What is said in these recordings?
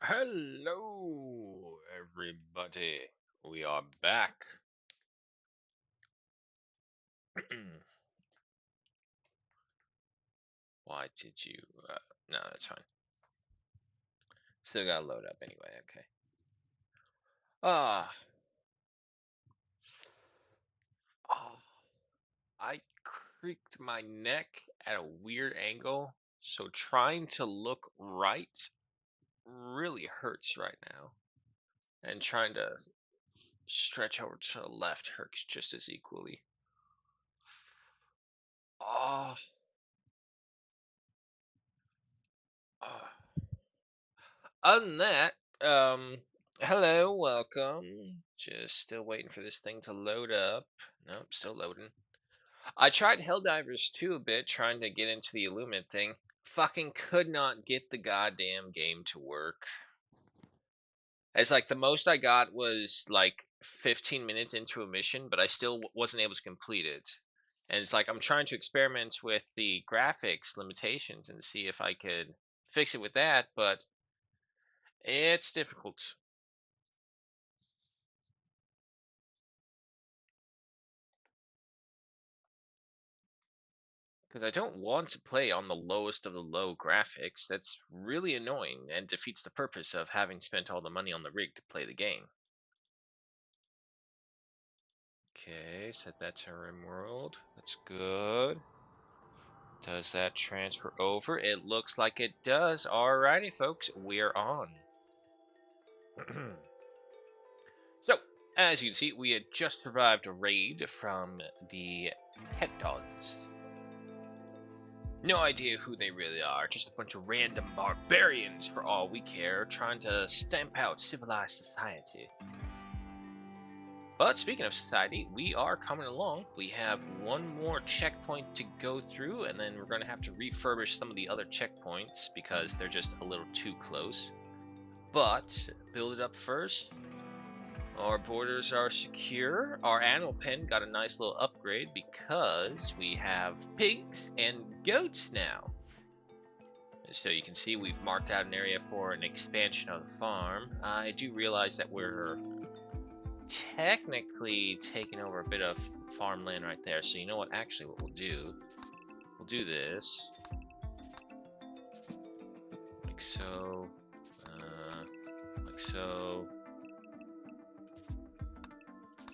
Hello, everybody. We are back. Why did you? No, that's fine. Still gotta load up anyway. Okay. Ah, oh, I creaked my neck at a weird angle, so trying to look right really hurts right now, and trying to stretch over to the left hurts just as equally. Oh, oh. Other than that, hello, welcome. Just still waiting for this thing to load up. Nope, still loading. I tried Helldivers 2 a bit, trying to get into the Illumine thing. Fucking could not get the goddamn game to work. It's like the most I got was like 15 minutes into a mission, but I still wasn't able to complete it. And it's like I'm trying to experiment with the graphics limitations and see if I could fix it with that, but it's difficult. Because I don't want to play on the lowest of the low graphics. That's really annoying and defeats the purpose of having spent all the money on the rig to play the game. Okay, set that to Rimworld. That's good. Does that transfer over? It looks like it does. Alrighty, folks, we're on. So, as you can see, we had just survived a raid from the Pet Dogs. No idea who they really are, just a bunch of random barbarians for all we care, trying to stamp out civilized society. But speaking of society, we are coming along. We have one more checkpoint to go through, and then we're going to have to refurbish some of the other checkpoints because they're just a little too close. But build it up first. Our borders are secure. Our animal pen got a nice little upgrade because we have pigs and goats now. So you can see we've marked out an area for an expansion of the farm. I do realize that we're technically taking over a bit of farmland right there. So you know what? Actually, what we'll do this like so, like so.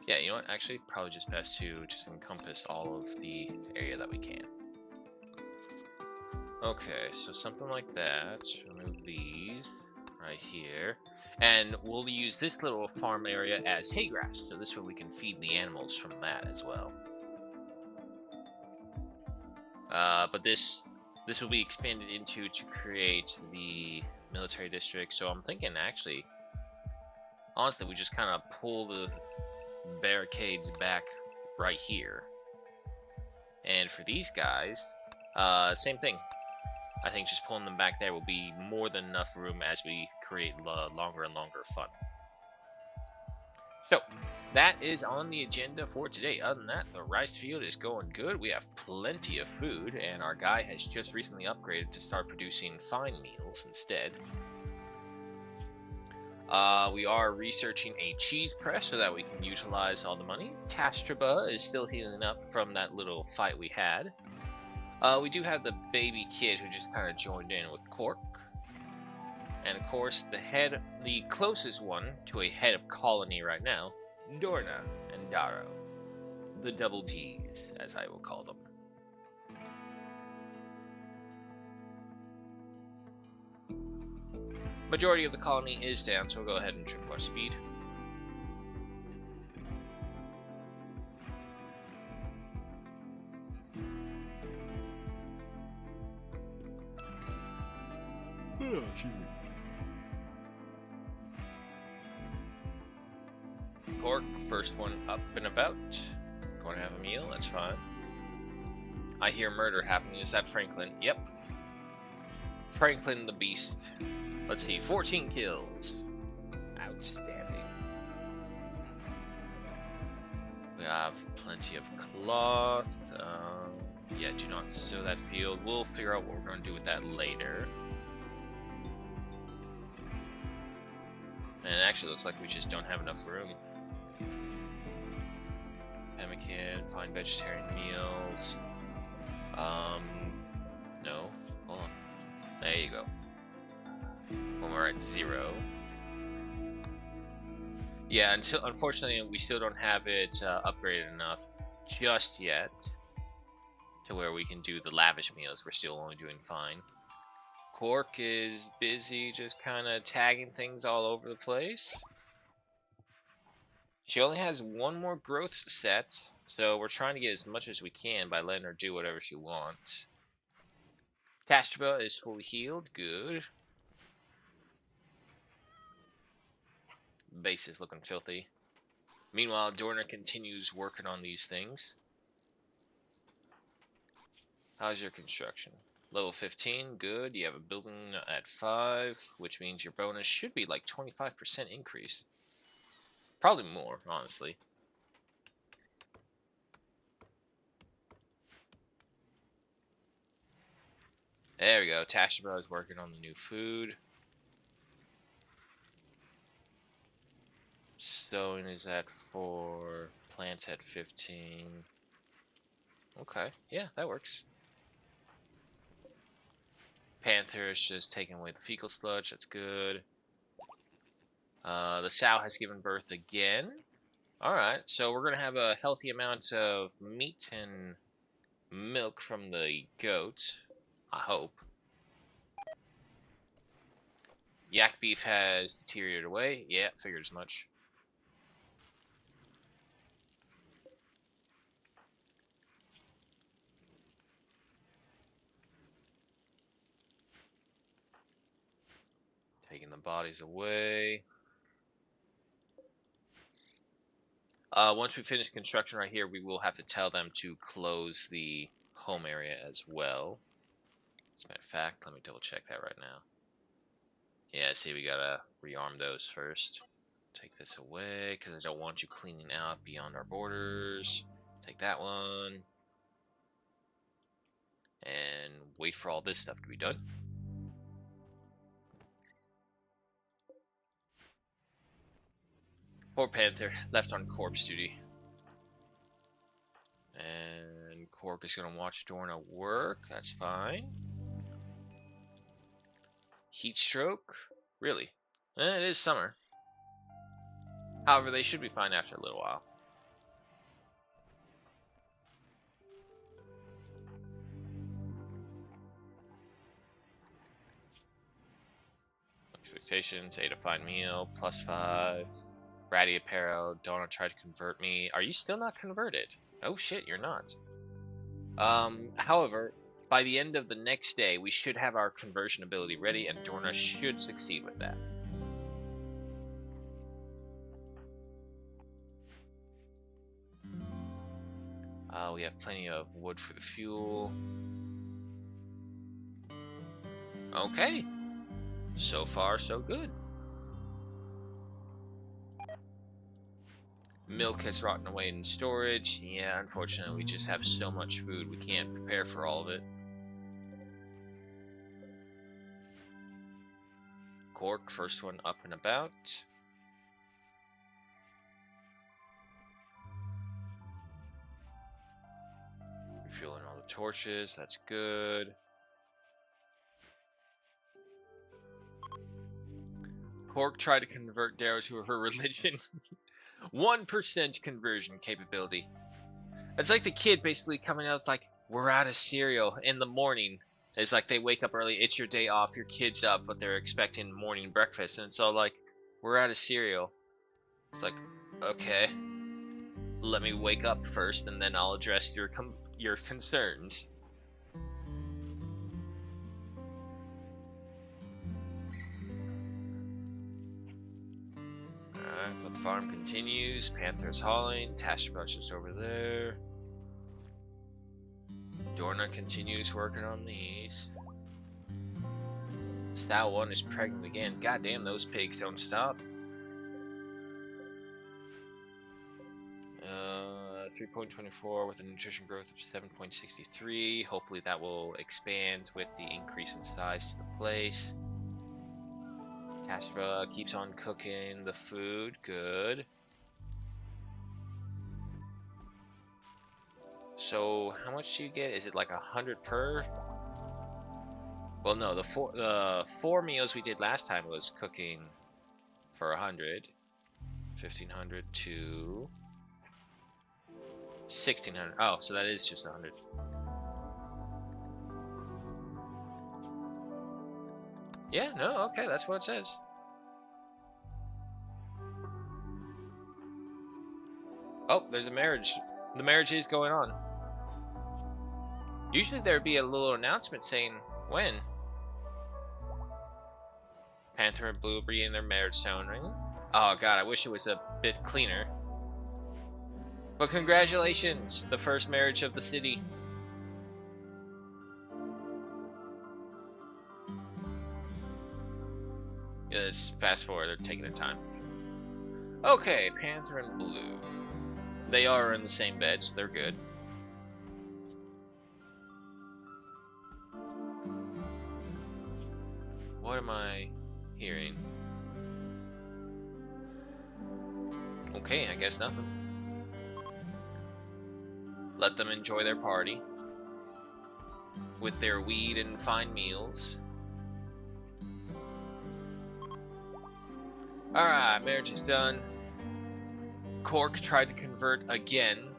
Yeah, you know what? Actually, probably just best to just encompass all of the area that we can. Okay, so something like that. Remove these right here. And we'll use this little farm area as hay grass, so this way we can feed the animals from that as well. But this will be expanded into to create the military district. So I'm thinking actually, honestly, we just kind of pull the barricades back right here. And for these guys, same thing. I think just pulling them back there will be more than enough room as we create longer and longer fun. So, that is on the agenda for today. Other than that, the rice field is going good. We have plenty of food, and our guy has just recently upgraded to start producing fine meals instead. We are researching a cheese press so that we can utilize all the money. Tastraba is still healing up from that little fight we had. We do have the baby kid who just kind of joined in with Cork. And of course, the closest one to a head of colony right now, Dorna and Darrow. The double D's, as I will call them. Majority of the colony is down, so we'll go ahead and triple our speed. Cork, first one up and about. Going to have a meal, that's fine. I hear murder happening. Is that Franklin? Yep. Franklin the Beast. Let's see, 14 kills. Outstanding. We have plenty of cloth. Yeah, do not sow that field. We'll figure out what we're going to do with that later. And it actually looks like we just don't have enough room. Pemmican, find vegetarian meals. No. Hold on. There you go. When we're at 0. Yeah, unfortunately, we still don't have it upgraded enough just yet to where we can do the lavish meals. We're still only doing fine. Cork is busy just kind of tagging things all over the place. She only has one more growth set, so we're trying to get as much as we can by letting her do whatever she wants. Tastraba is fully healed. Good. Base is looking filthy. Meanwhile, Dorna continues working on these things. How's your construction? Level 15, good. You have a building at 5, which means your bonus should be like 25% increase. Probably more, honestly. There we go. Tashabra is working on the new food. Sowing is at 4. Plants at 15. Okay, yeah, that works. Panther is just taking away the fecal sludge. That's good. The sow has given birth again. Alright, so we're going to have a healthy amount of meat and milk from the goat. I hope. Yak beef has deteriorated away. Yeah, figured as much. Taking the bodies away. Once we finish construction right here, we will have to tell them to close the home area as well. As a matter of fact, let me double check that right now. Yeah, see, we gotta rearm those first. Take this away, because I don't want you cleaning out beyond our borders. Take that one. And wait for all this stuff to be done. Poor Panther, left on corpse duty. And Cork is going to watch Dorna work. That's fine. Heat stroke? Really? It is summer. However, they should be fine after a little while. Expectations, 8 to fine meal, +5. Ratty apparel, Donna tried to convert me. Are you still not converted? Oh shit, you're not. However, by the end of the next day, we should have our conversion ability ready, and Dorna should succeed with that. We have plenty of wood for the fuel. Okay. So far, so good. Milk has rotten away in storage. Yeah, unfortunately, we just have so much food, we can't prepare for all of it. Cork, first one up and about. Refueling all the torches, that's good. Cork tried to convert Darrow to her religion. 1% conversion capability. It's like the kid basically coming out like, we're out of cereal in the morning. It's like they wake up early, it's your day off, your kid's up, but they're expecting morning breakfast. And it's all like, we're out of cereal. It's like, okay. Let me wake up first, and then I'll address your concerns. Alright, but the farm continues. Panther's hauling. Tashabrush is over there. Dorna continues working on these. Style 1 is pregnant again. Goddamn, those pigs don't stop. 3.24 with a nutrition growth of 7.63. Hopefully that will expand with the increase in size to the place. Casper keeps on cooking the food. Good. So how much do you get? Is it like 100 per? Well, no. The four meals we did last time was cooking for 100, 1,500 to 1,600. Oh, so that is just 100. Yeah. No. Okay. That's what it says. Oh, there's a marriage. The marriage is going on. Usually there'd be a little announcement saying when. Panther and Blue in their marriage ceremony. Oh god, I wish it was a bit cleaner. But congratulations, the first marriage of the city. Yeah, let's fast forward, they're taking their time. Okay, Panther and Blue. They are in the same bed, so they're good. What am I hearing? Okay, I guess nothing. Let them enjoy their party with their weed and fine meals. Alright, marriage is done. Cork tried to convert again.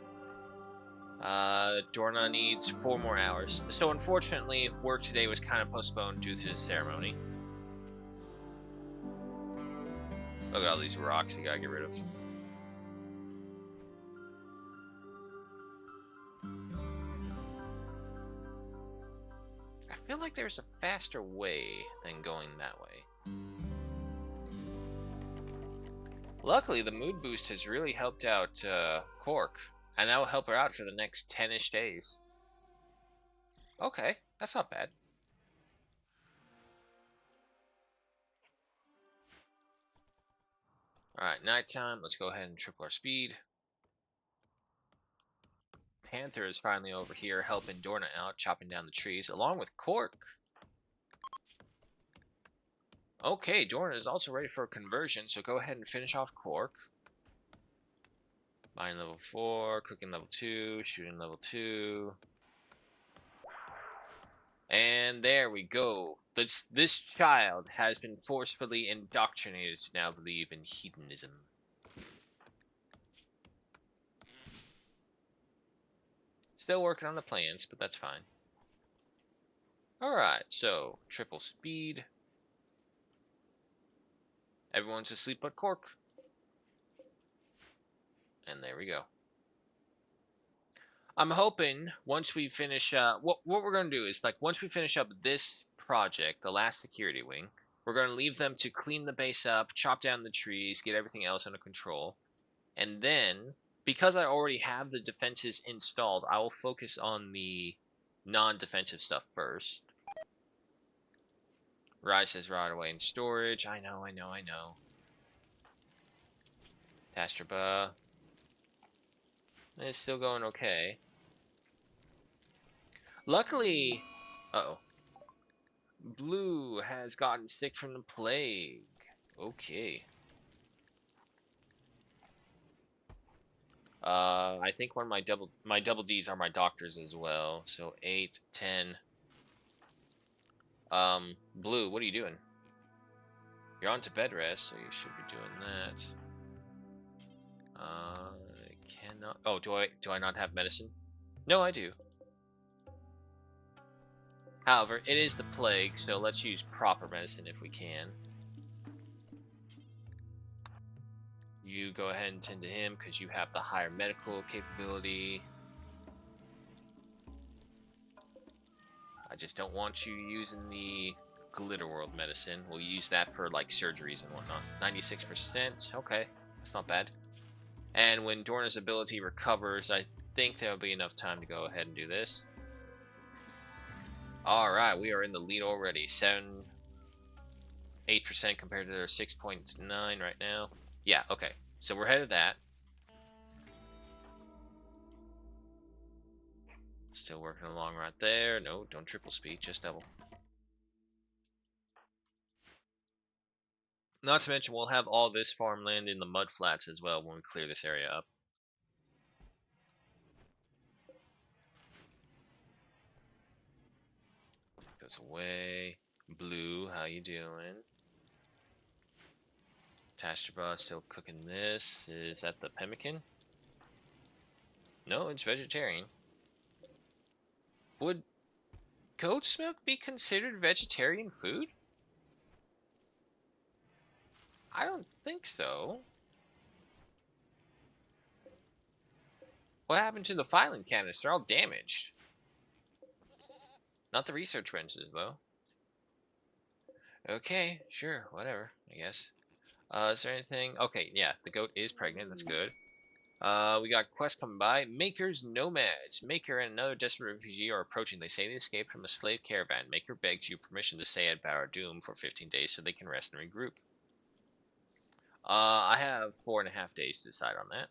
Dorna needs 4 more hours. So unfortunately, work today was kind of postponed due to the ceremony. Look at all these rocks you gotta get rid of. I feel like there's a faster way than going that way. Luckily, the mood boost has really helped out Cork, and that will help her out for the next 10-ish days. Okay, that's not bad. Alright, nighttime. Let's go ahead and triple our speed. Panther is finally over here helping Dorna out, chopping down the trees, along with Cork. Okay, Dorna is also ready for a conversion, so go ahead and finish off Cork. Mine level 4, cooking level 2, shooting level 2. And there we go. This child has been forcefully indoctrinated to now believe in hedonism. Still working on the plans, but that's fine. Alright, so triple speed. Everyone's asleep but Cork. And there we go. I'm hoping once we finish, what we're going to do is, like, once we finish up this project, the last security wing, we're going to leave them to clean the base up, chop down the trees, get everything else under control. And then, because I already have the defenses installed, I will focus on the non-defensive stuff first. Rise has rotted away in storage. I know. Tastraba. It's still going okay. Luckily, uh-oh. Blue has gotten sick from the plague. Okay. I think one of my double D's are my doctors as well. So 8, 10. Blue, what are you doing? You're on to bed rest, so you should be doing that. I cannot. Oh, do I not have medicine? No, I do. However, it is the plague, so let's use proper medicine if we can. You go ahead and tend to him because you have the higher medical capability. I just don't want you using the Glitterworld medicine. We'll use that for like surgeries and whatnot. 96%. Okay, that's not bad. And when Dorna's ability recovers, I think there'll be enough time to go ahead and do this. Alright, we are in the lead already. 8% compared to their 6.9 right now. Yeah, okay. So we're ahead of that. Still working along right there. No, don't triple speed, just double. Not to mention, we'll have all this farmland in the mud flats as well when we clear this area up. Goes away. Blue, how you doing? Tashaba still cooking this. Is that the pemmican? No, it's vegetarian. Would goat's milk be considered vegetarian food? I don't think so. What happened to the filing cabinets? They're all damaged. Not the research benches, though. Okay, sure, whatever, I guess. Is there anything? Okay, yeah, the goat is pregnant. That's good. We got quest coming by. Maker's nomads. Maker and another desperate refugee are approaching. They say they escaped from a slave caravan. Maker begs you permission to stay at Barad-dûm for 15 days so they can rest and regroup. I have 4.5 days to decide on that.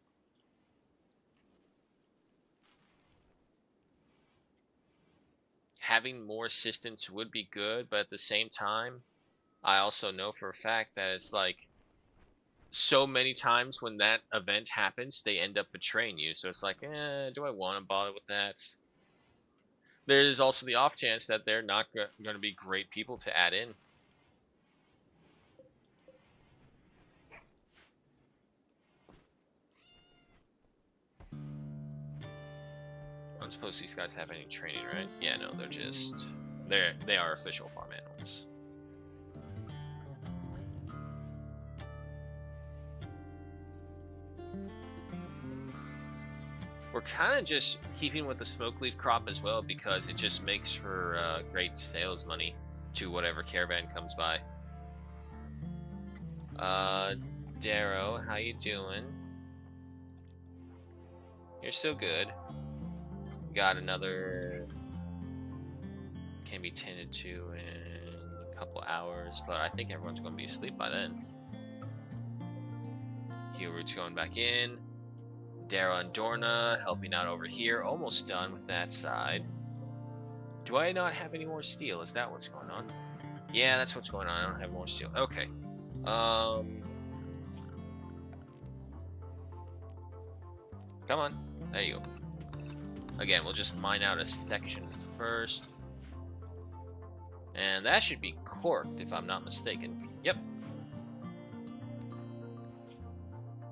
Having more assistance would be good, but at the same time, I also know for a fact that it's like so many times when that event happens, they end up betraying you. So it's like, do I want to bother with that? There's also the off chance that they're not going to be great people to add in. I don't suppose these guys have any training, right? Yeah, no, they're just they are official farm animals. We're kind of just keeping with the smoke leaf crop as well because it just makes for great sales money to whatever caravan comes by. Darrow, how you doing? You're still good. Got another can be tended to in a couple hours, but I think everyone's going to be asleep by then. Gilbert's going back in. Dara and Dorna helping out over here. Almost done with that side. Do I not have any more steel? Is that what's going on? Yeah, that's what's going on. I don't have more steel. Okay. Come on. There you go. Again, we'll just mine out a section first. And that should be corked, if I'm not mistaken. Yep.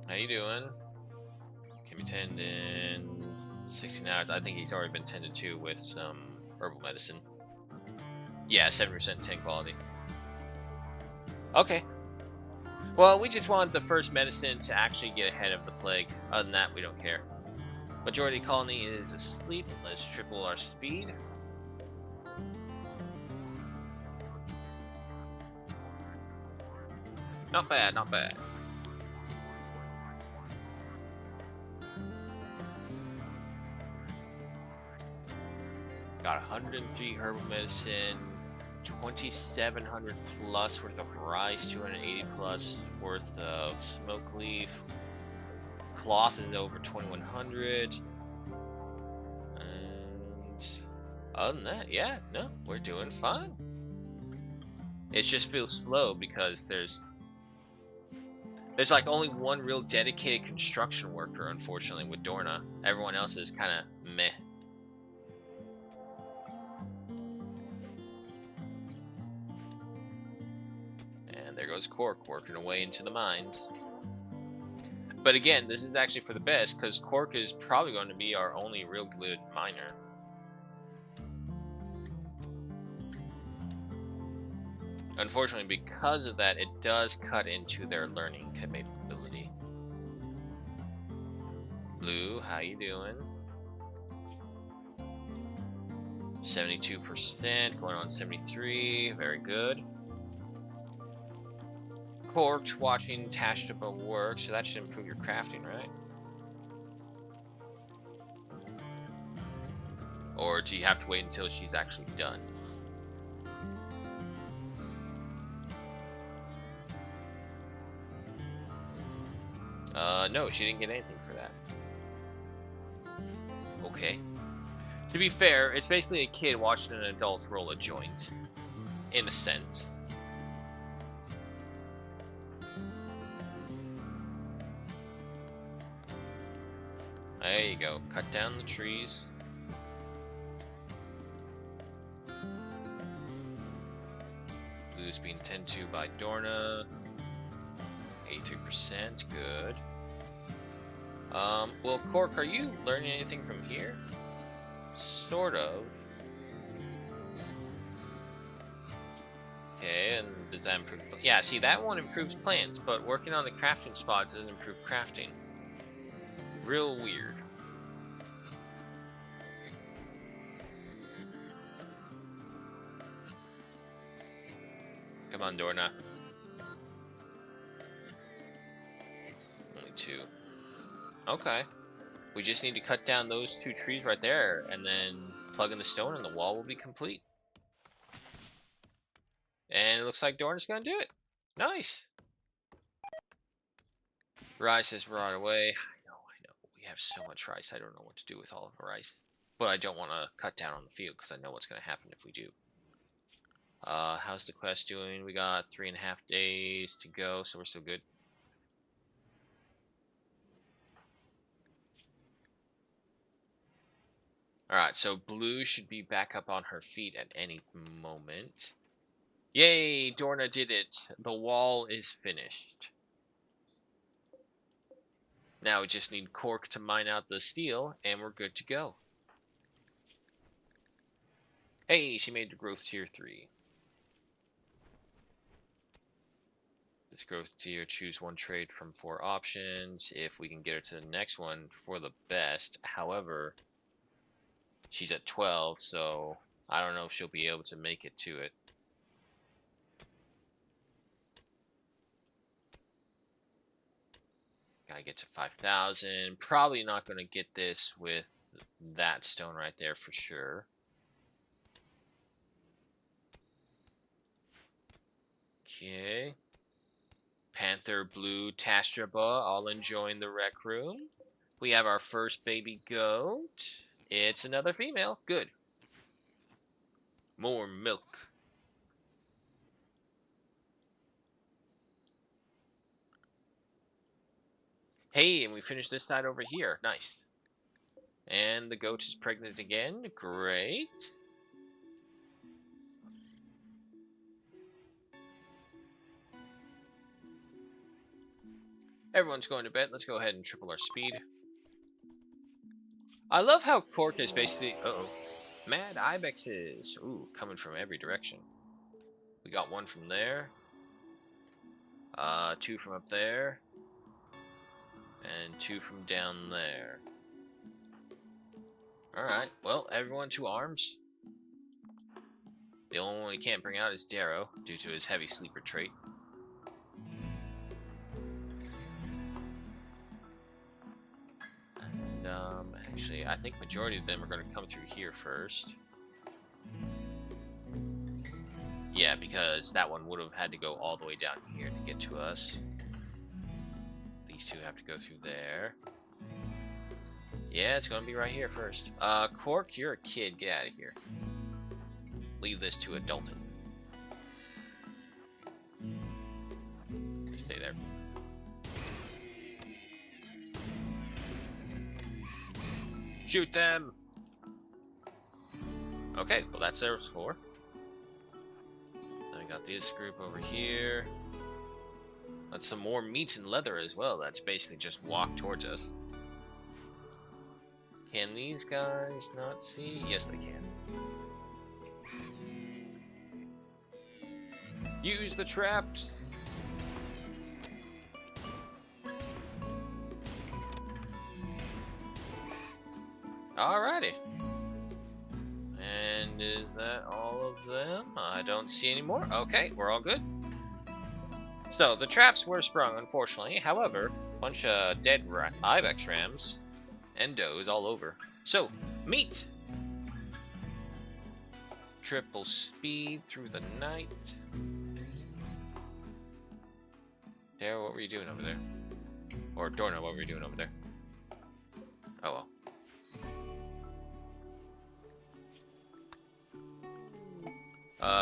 How you doing? Can be tended in 16 hours. I think he's already been tended to with some herbal medicine. Yeah, 70% 10 quality. Okay. Well, we just want the first medicine to actually get ahead of the plague. Other than that, we don't care. Majority colony is asleep. Let's triple our speed. Not bad, not bad. Got 103 herbal medicine, 2,700 plus worth of rice, 280 plus worth of smoke leaf. Cloth is over 2,100. And other than that, yeah, no, we're doing fine. It just feels slow because there's like only one real dedicated construction worker, unfortunately, with Dorna. Everyone else is kind of meh. And there goes Cork working away into the mines. But again, this is actually for the best because Cork is probably going to be our only real good miner. Unfortunately, because of that, it does cut into their learning capability. Blue, how you doing? 72%, going on 73, very good. Corked watching Tashtaba work, so that should improve your crafting, right? Or do you have to wait until she's actually done? No, she didn't get anything for that. Okay. To be fair, it's basically a kid watching an adult roll a joint. In a sense. There you go. Cut down the trees. Blue's being tended to by Dorna. 83%. Good. Well, Cork, are you learning anything from here? Sort of. Okay, and does that improve? Yeah, see, that one improves plants, but working on the crafting spot doesn't improve crafting. Real weird. Come on, Dorna. Only 2. Okay. We just need to cut down those 2 trees right there, and then plug in the stone, and the wall will be complete. And it looks like Dorna's gonna do it. Nice. Rice is brought away. I know. We have so much rice. I don't know what to do with all of our rice. But I don't want to cut down on the field because I know what's going to happen if we do. How's the quest doing? We got 3.5 days to go, so we're still good. Alright, so Blue should be back up on her feet at any moment. Yay! Dorna did it! The wall is finished. Now we just need Cork to mine out the steel, and we're good to go. Hey, she made the growth tier 3. This growth tier, choose 1 trade from 4 options. If we can get her to the next one for the best. However, she's at 12, so I don't know if she'll be able to make it to it. Gotta get to 5,000. Probably not going to get this with that stone right there for sure. Okay. Panther, Blue, Tastraba, all enjoying the rec room. We have our first baby goat. It's another female. Good. More milk. Hey, and we finished this side over here. Nice. And the goat is pregnant again. Great. Everyone's going to bed. Let's go ahead and triple our speed. I love how Cork is basically... Uh-oh. Mad ibexes. Ooh, coming from every direction. We got 1 from there. 2 from up there. And 2 from down there. Alright, well, everyone to arms. The only one we can't bring out is Darrow, due to his heavy sleeper trait. And, actually, I think majority of them are going to come through here first. Yeah, because that one would have had to go all the way down here to get to us. These 2 have to go through there. Yeah, it's gonna be right here first. Cork, you're a kid. Get out of here. Leave this to adulting. Just stay there. Shoot them! Okay, well that's their score. Then we got this group over here. That's some more meat and leather as well. That's basically just walk towards us. Can these guys not see? Yes, they can. Use the traps! Alrighty. And is that all of them? I don't see any more. Okay, we're all good. So, the traps were sprung, unfortunately. However, a bunch of dead ibex rams. Endos all over. So, meat! Triple speed through the night. Darrow, what were you doing over there? Or Dorna, what were you doing over there? Oh well.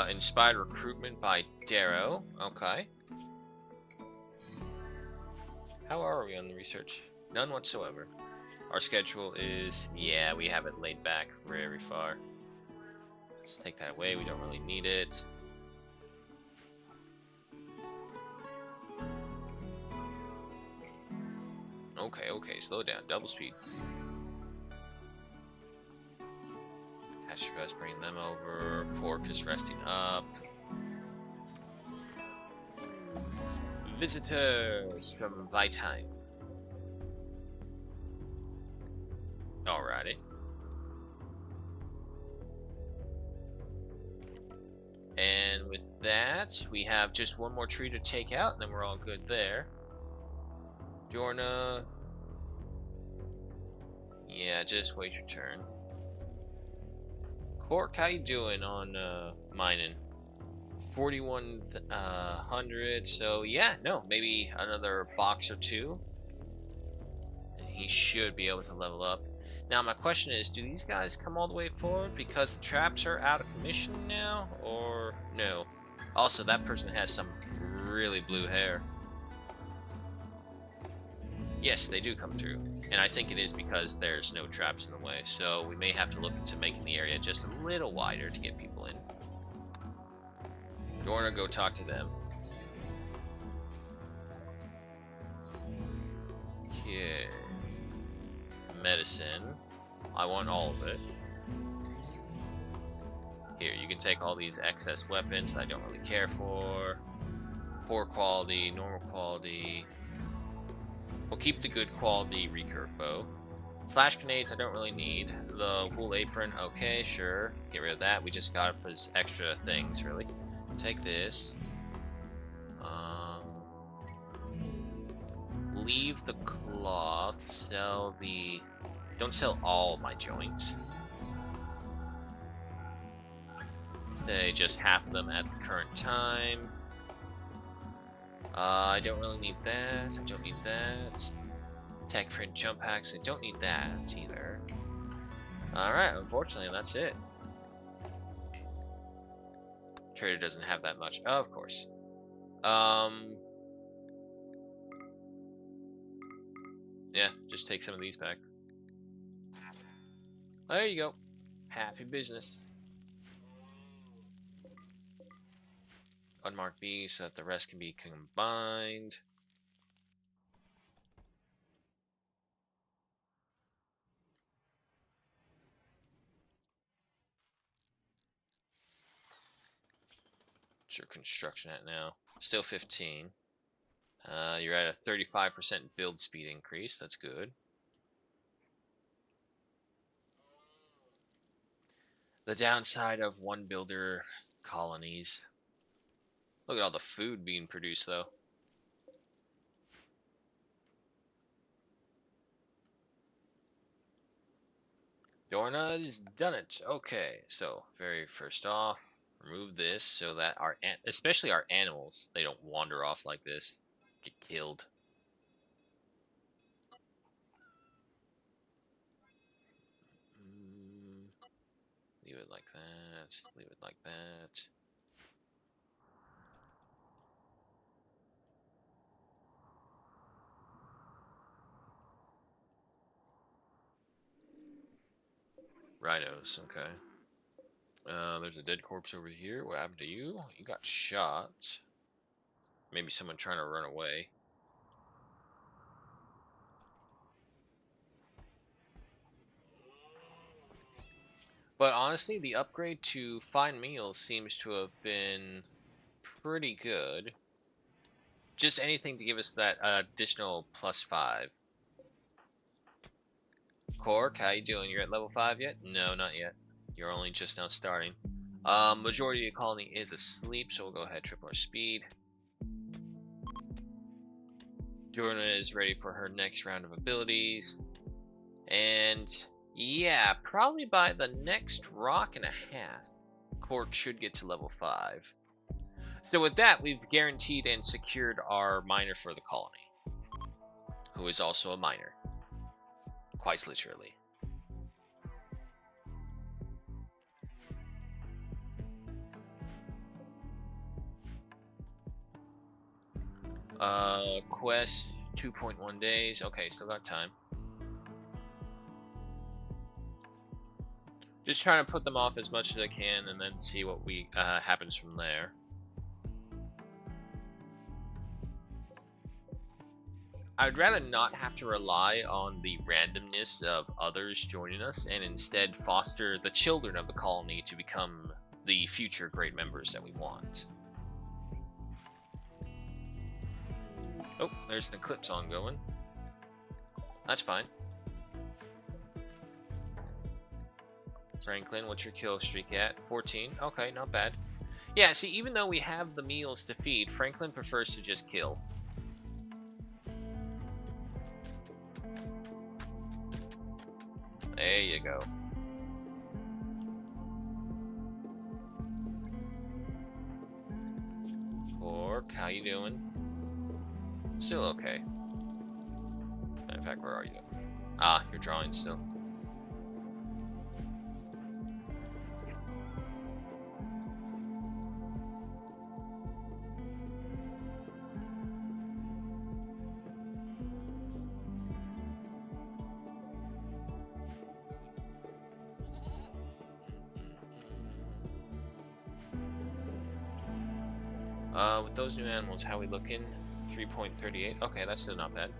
Inspired recruitment by Darrow. Okay. How are we on the research? None whatsoever. Our schedule is, yeah, we have it laid back very far. Let's take that away. We don't really need it. Okay, okay, slow down. Double speed. Pasture guys bringing them over. Pork is resting up. Visitors from Vitheim. Alrighty. And with that, we have just one more tree to take out, and then we're all good there. Dorna. Yeah, just wait your turn. Cork, how you doing on mining? 4,100. So yeah, no, maybe another box or two, and he should be able to level up. Now my question is, do these guys come all the way forward because the traps are out of commission now, or no? Also, that person has some really blue hair. Yes, they do come through, and I think it is because there's no traps in the way, so we may have to look into making the area just a little wider to get people in. Dorna, go talk to them. Okay. Medicine. I want all of it. Here, you can take all these excess weapons that I don't really care for. Poor quality, normal quality. We'll keep the good quality recurve bow. Flash grenades I don't really need. The wool apron, okay, sure. Get rid of that. We just got it for his extra things, really. Take this. Leave the cloth. Sell the... Don't sell all my joints. Say just half of them at the current time. I don't really need that. I don't need that. Tech print jump packs. I don't need that either. Alright, unfortunately, that's it. Trader doesn't have that much. Oh, of course. Yeah, just take some of these back. There you go. Happy business. Unmark these so that the rest can be combined. What's your construction at now? Still 15. You're at a 35% build speed increase. That's good. The downside of one builder colonies. Look at all the food being produced, though. Dorna's done it. Okay, so very first off, remove this so that our, especially our animals, they don't wander off like this, get killed. Leave it like that. Leave it like that. Rhinos, okay. There's a dead corpse over here. What happened to you? You got shot. Maybe someone trying to run away. But honestly, the upgrade to fine meals seems to have been pretty good. Just anything to give us that additional +5. Cork, how you doing? You're at level 5 yet? No, not yet. You're only just now starting. Majority of the colony is asleep, so we'll go ahead, triple our speed. Durna is ready for her next round of abilities. And yeah, probably by the next rock and a half, Cork should get to level 5. So with that, we've guaranteed and secured our miner for the colony, who is also a miner. Quite literally. Quest 2.1 days. Okay, still got time. Just trying to put them off as much as I can, and then see what we happens from there. I'd rather not have to rely on the randomness of others joining us, and instead foster the children of the colony to become the future great members that we want. Oh, there's an eclipse ongoing. That's fine. Franklin, what's your kill streak at? 14. Okay, not bad. Yeah, see, even though we have the meals to feed, Franklin prefers to just kill. There you go. Pork, how you doing? Still okay. In fact, where are you? Ah, you're drawing still. With those new animals, how we looking? 3.38. Okay, that's still not bad.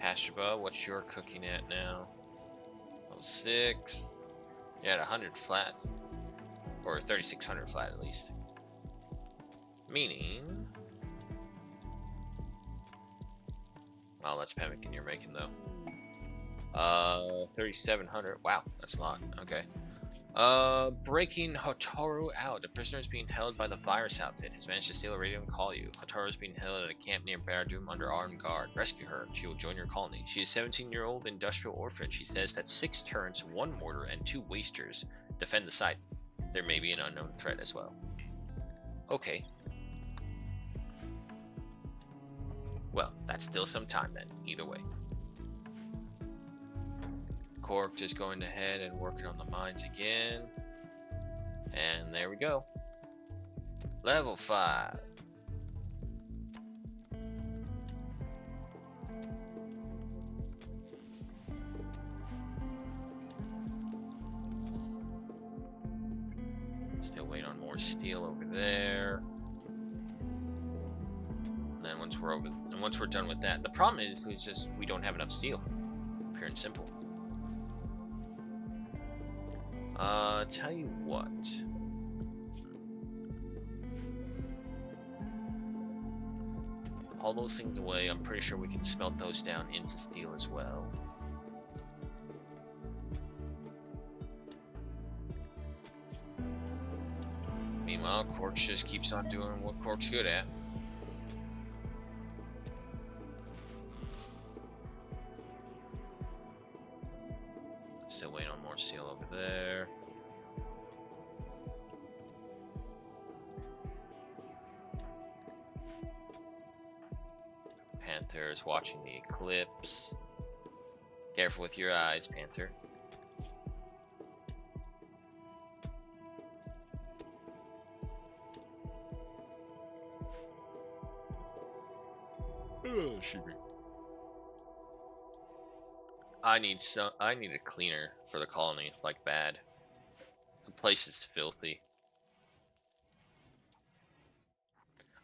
Tashraba, what's your cooking at now? Oh, 6. You're at 100 flat. Or 3,600 flat, at least. Meaning... Well, that's pemmican you're making, though. 3,700. Wow, that's a lot. Okay. Breaking Hotaru out. The prisoner is being held by the virus outfit. Has managed to steal a radio and call you. Hotaru is being held at a camp near Baradum under armed guard. Rescue her. She will join your colony. She is a 17-year-old industrial orphan. She says that 6 turrets, 1 mortar, and 2 wasters defend the site. There may be an unknown threat as well. Okay. Well, that's still some time then, either way. Cork just going ahead and working on the mines again. And there we go. Level 5. Still waiting on more steel over there. And then once we're done with that, the problem is just we don't have enough steel. Pure and simple. Tell you what. All those things away, I'm pretty sure we can smelt those down into steel as well. Meanwhile, Quarks just keeps on doing what Quark's good at. Still waiting on more steel over there. Panther is watching the eclipse. Careful with your eyes, Panther. Oh, shoot me. I need a cleaner for the colony, like bad. The place is filthy.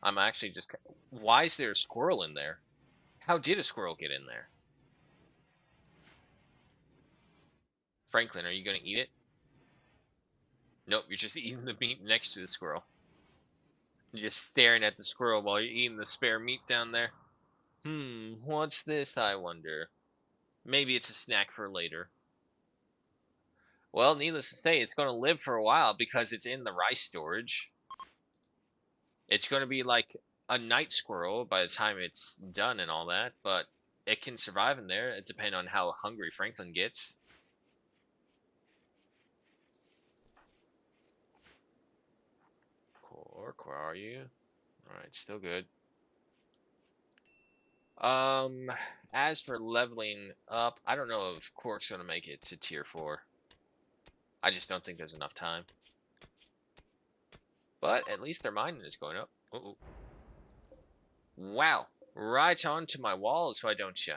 I'm actually just... Why is there a squirrel in there? How did a squirrel get in there? Franklin, are you going to eat it? Nope, you're just eating the meat next to the squirrel. You're just staring at the squirrel while you're eating the spare meat down there. What's this, I wonder? Maybe it's a snack for later. Well, needless to say, it's going to live for a while because it's in the rice storage. It's going to be like a night squirrel by the time it's done and all that, but it can survive in there. It depends on how hungry Franklin gets. Cork, where are you? Alright, still good. As for leveling up, I don't know if Quark's going to make it to tier 4. I just don't think there's enough time. But at least their mining is going up. Uh-oh. Wow. Right onto my walls, why don't you?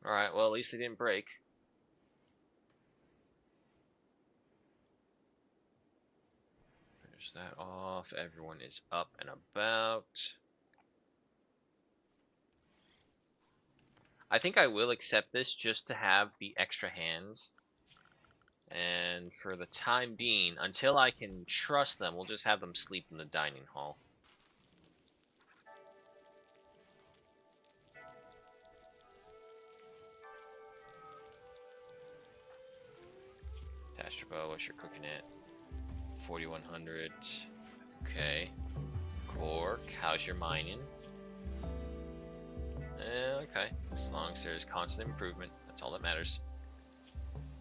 Alright, well, at least they didn't break. Finish that off. Everyone is up and about. I think I will accept this just to have the extra hands. And for the time being, until I can trust them, we'll just have them sleep in the dining hall. Tastrobo, what's your cooking at? 4,100. Okay. Cork, how's your mining? Okay. As long as there's constant improvement, that's all that matters.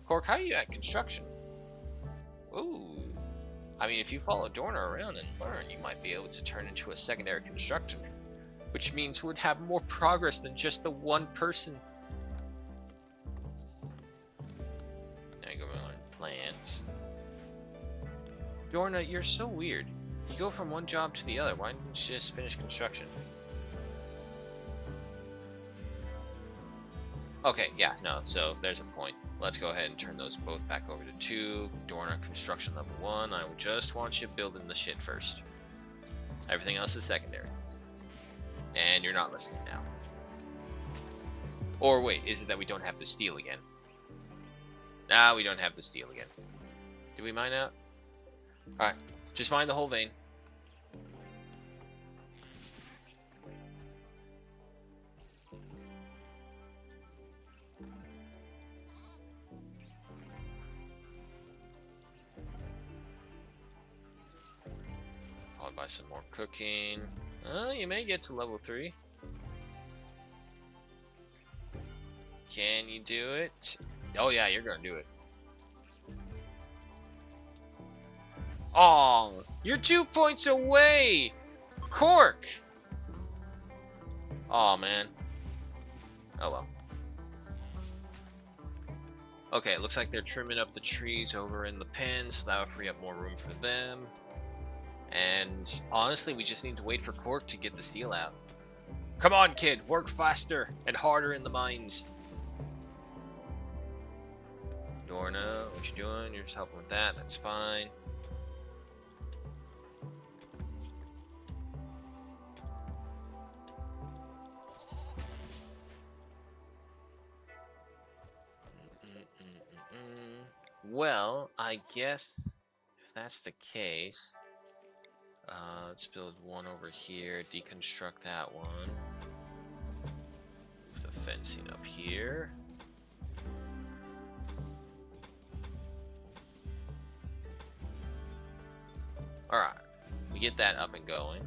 Cork, how are you at construction? Ooh. I mean, if you follow Dorna around and learn, you might be able to turn into a secondary constructor. Which means we'd have more progress than just the one person. Now go on plant. Dorna, you're so weird. You go from one job to the other. Why didn't you just finish construction? Okay, yeah, no, so there's a point. Let's go ahead and turn those both back over to 2. Dorna, construction level 1. I just want you building the shit first. Everything else is secondary. And you're not listening now. Or wait, is it that we don't have the steel again? Nah, we don't have the steel again. Did we mine out? Alright, just mine the whole vein. Followed by some more cooking. You may get to level 3. Can you do it? Oh yeah, you're gonna do it. Oh, you're 2 points away! Cork! Oh man. Oh well. Okay, it looks like they're trimming up the trees over in the pen, so that will free up more room for them. And honestly, we just need to wait for Cork to get the steel out. Come on, kid, work faster and harder in the mines. Dorna, what you doing? You're just helping with that, that's fine. Well, I guess if that's the case, let's build one over here, deconstruct that one. Move the fencing up here. Alright, we get that up and going.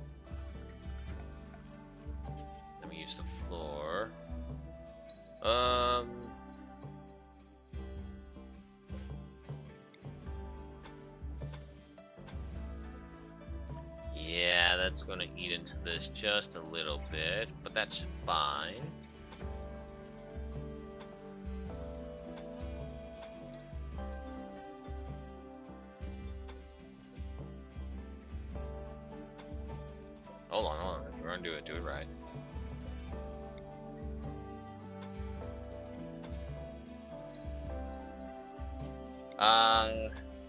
Then we use the floor. Yeah, that's gonna eat into this just a little bit, but that's fine. Hold on. If we're gonna do it right.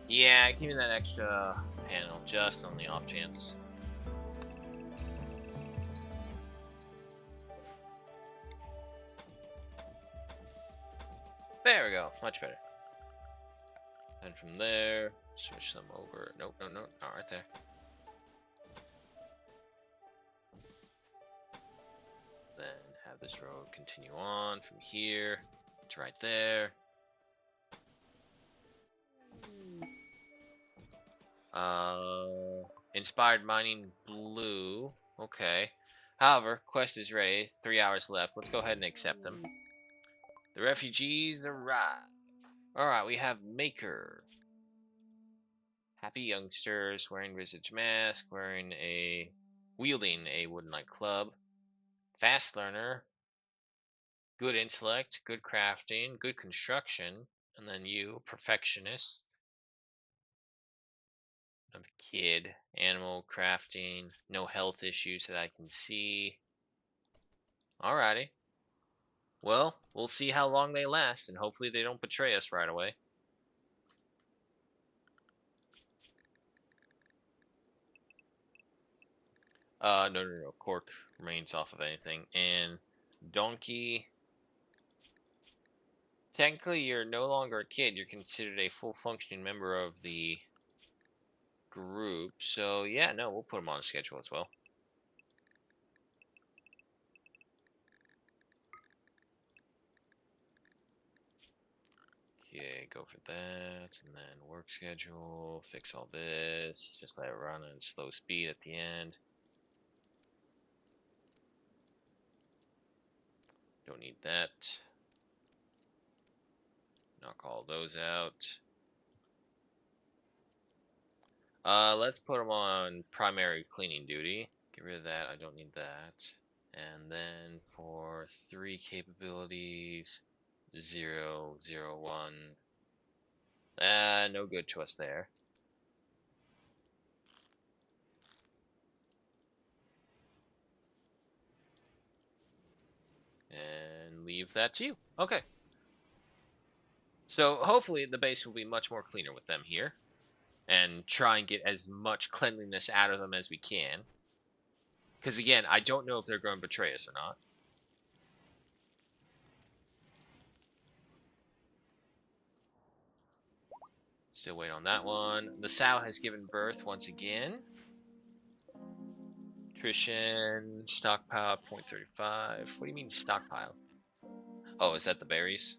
Yeah, give me that extra panel, just on the off chance. There we go, much better. And from there, switch them over. Nope, no, not right there. Then have this road continue on from here to right there. Inspired mining blue. Okay. However, quest is ready. 3 hours left. Let's go ahead and accept them. The refugees arrive. Alright, we have Maker. Happy youngsters wearing visage mask, wielding a wooden like club. Fast learner. Good intellect, good crafting, good construction. And then you, perfectionist. of a kid. Animal crafting. No health issues that I can see. Alrighty. Well, we'll see how long they last, and hopefully they don't betray us right away. No. Cork remains off of anything. And Donkey. Technically, you're no longer a kid. You're considered a full functioning member of the group. So, yeah, no, we'll put him on a schedule as well. Okay, go for that. And then work schedule. Fix all this. Just let it run at slow speed at the end. Don't need that. Knock all those out. Let's put them on primary cleaning duty. Get rid of that. I don't need that. And then for 3 capabilities, 0, 0, 1. No good to us there. And leave that to you. Okay. So hopefully the base will be much more cleaner with them here. And try and get as much cleanliness out of them as we can. Because again, I don't know if they're going to betray us or not. Still wait on that one. The sow has given birth once again. Nutrition, stockpile, 0.35. What do you mean stockpile? Oh, is that the berries?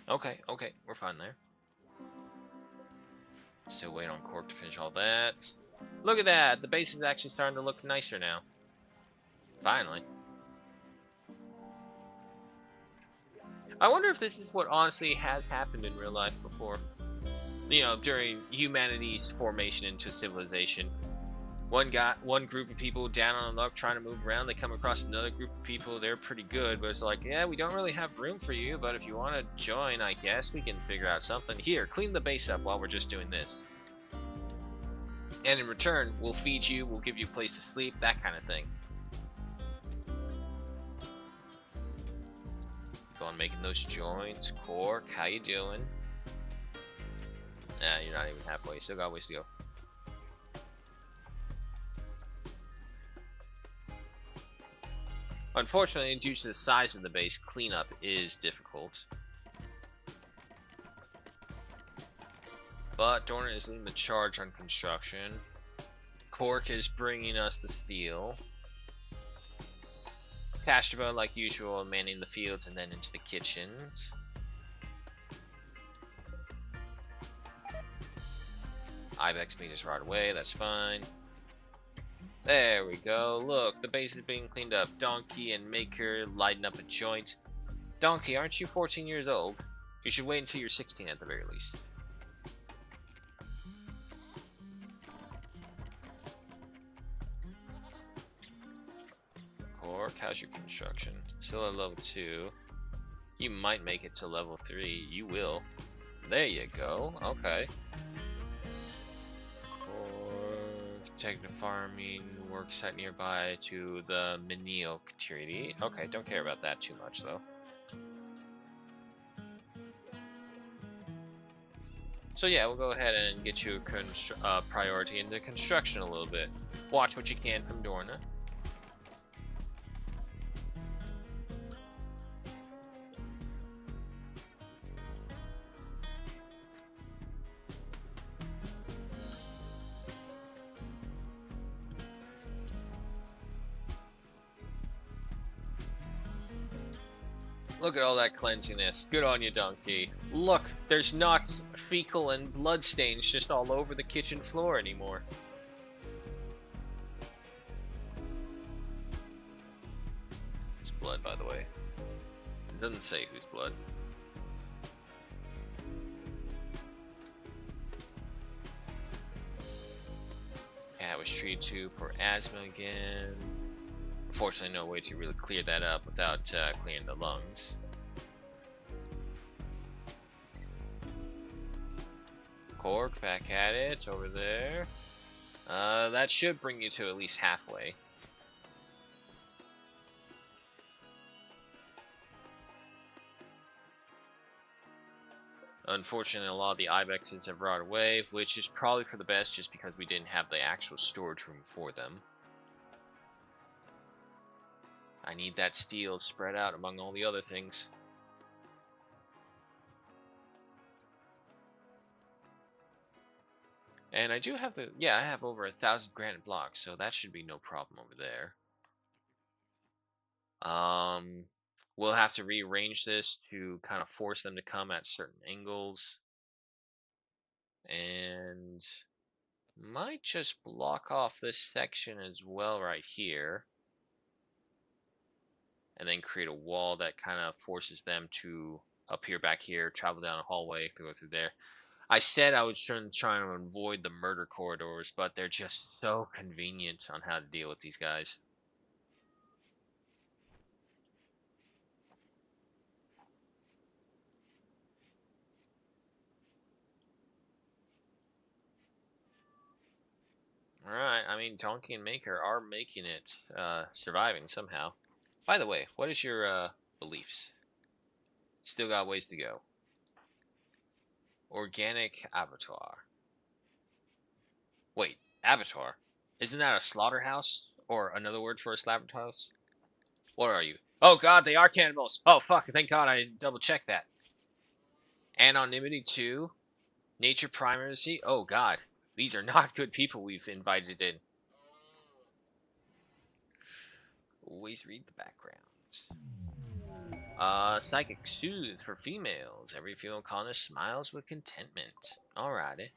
Okay, we're fine there. Still waiting on Cork to finish all that. Look at that! The base is actually starting to look nicer now. Finally. I wonder if this is what honestly has happened in real life before. You know, during humanity's formation into civilization. One group of people down on the luck trying to move around, they come across another group of people, they're pretty good, but it's like, yeah, we don't really have room for you, but if you want to join, I guess we can figure out something. Here, clean the base up while we're just doing this. And in return, we'll feed you, we'll give you a place to sleep, that kind of thing. Go on making those joins. Cork, how you doing? Nah, you're not even halfway, still got a ways to go. Unfortunately, due to the size of the base, cleanup is difficult. But Dornan is leading the charge on construction. Cork is bringing us the steel. Castrabo, like usual, manning the fields and then into the kitchens. Ibex meters right away, that's fine. There we go. Look, the base is being cleaned up. Donkey and Maker lighting up a joint. Donkey, aren't you 14 years old? You should wait until you're 16 at the very least. Cork, how's your construction? Still at level 2. You might make it to level 3. You will. There you go. Okay. Technical farming work site nearby to the Menial Treaty. Okay, don't care about that too much though. So yeah, we'll go ahead and get you a priority into construction a little bit. Watch what you can from Dorna. Look at all that cleansiness. Good on you, Donkey. Look, there's not fecal and blood stains just all over the kitchen floor anymore. Whose blood, by the way? It doesn't say whose blood. Yeah, I was treated to for asthma again. Unfortunately, no way to really clear that up without clearing the lungs. Cork, back at it, over there. That should bring you to at least halfway. Unfortunately, a lot of the ibexes have rotted away, which is probably for the best just because we didn't have the actual storage room for them. I need that steel spread out among all the other things. And I do have the, yeah, I have over 1,000 granite blocks, so that should be no problem over there. We'll have to rearrange this to kind of force them to come at certain angles. And might just block off this section as well right here. And then create a wall that kind of forces them to appear back here, travel down a hallway to go through there. I said I was trying to avoid the murder corridors, but they're just so convenient on how to deal with these guys. Alright, I mean, Donkey and Maker are making it, surviving somehow. By the way, what is your, beliefs? Still got ways to go. Organic abattoir. Wait, abattoir? Isn't that a slaughterhouse? Or another word for a slaughterhouse? What are you? Oh god, they are cannibals! Oh fuck, thank god I double checked that. Anonymity 2? Nature primacy? Oh god. These are not good people we've invited in. Always read the background. Psychic soothe for females. Every female colonist smiles with contentment. Alrighty.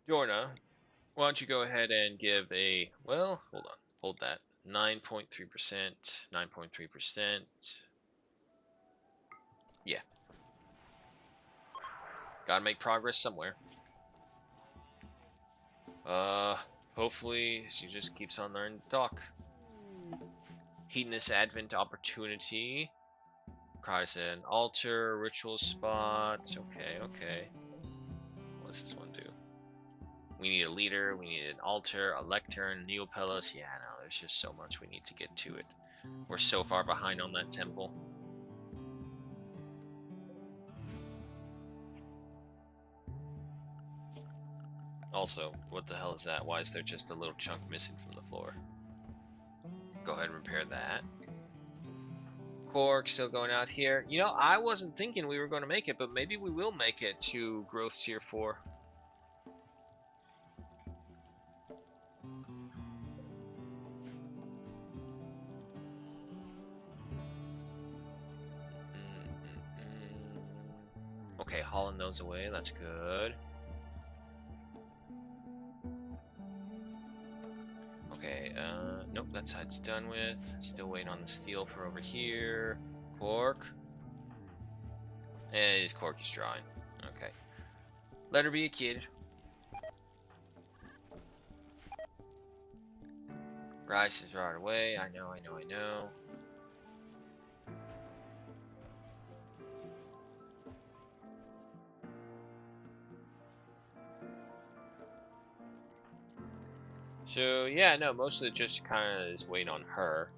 Jorna, why don't you go ahead and give a, well, hold on. Hold that. 9.3%. 9.3%. Yeah. Gotta make progress somewhere. Hopefully she just keeps on learning to talk. Hedonist Advent opportunity. Cries an altar, ritual spot. Okay, okay. What does this one do? We need a leader, we need an altar, a lectern, Neopelus. Yeah, no, there's just so much we need to get to it. We're so far behind on that temple. Also, what the hell is that? Why is there just a little chunk missing from the floor? Go ahead and repair that. Cork still going out here. You know, I wasn't thinking we were going to make it, but maybe we will make it to growth tier 4. Okay, hauling those away. That's good. Okay, nope, that side's done with. Still waiting on the steel for over here. Cork. His Cork is drawing. Okay. Let her be a kid. Rice is right away. I know. So, yeah, no, most of it just kind of is waiting on her.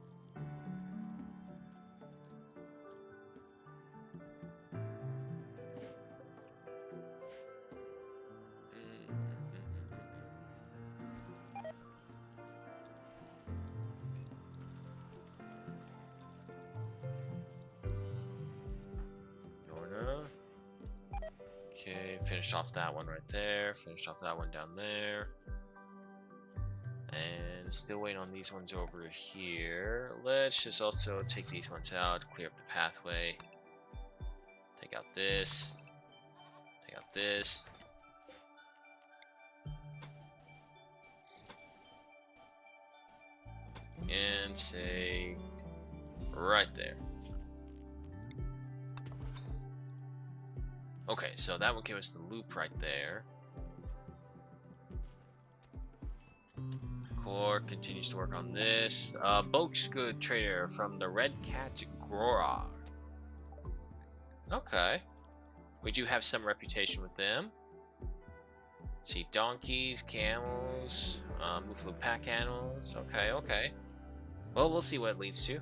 Norna. Okay, finished off that one right there. Finished off that one down there. And still waiting on these ones over here. Let's just also take these ones out, clear up the pathway. Take out this. Take out this. And say right there. Okay, so that will give us the loop right there. Core continues to work on this. Bulk's good trader from the Red Cat Grora. Okay. We do have some reputation with them. See, donkeys, camels, Muffalo pack animals. Okay, okay. Well, we'll see what it leads to.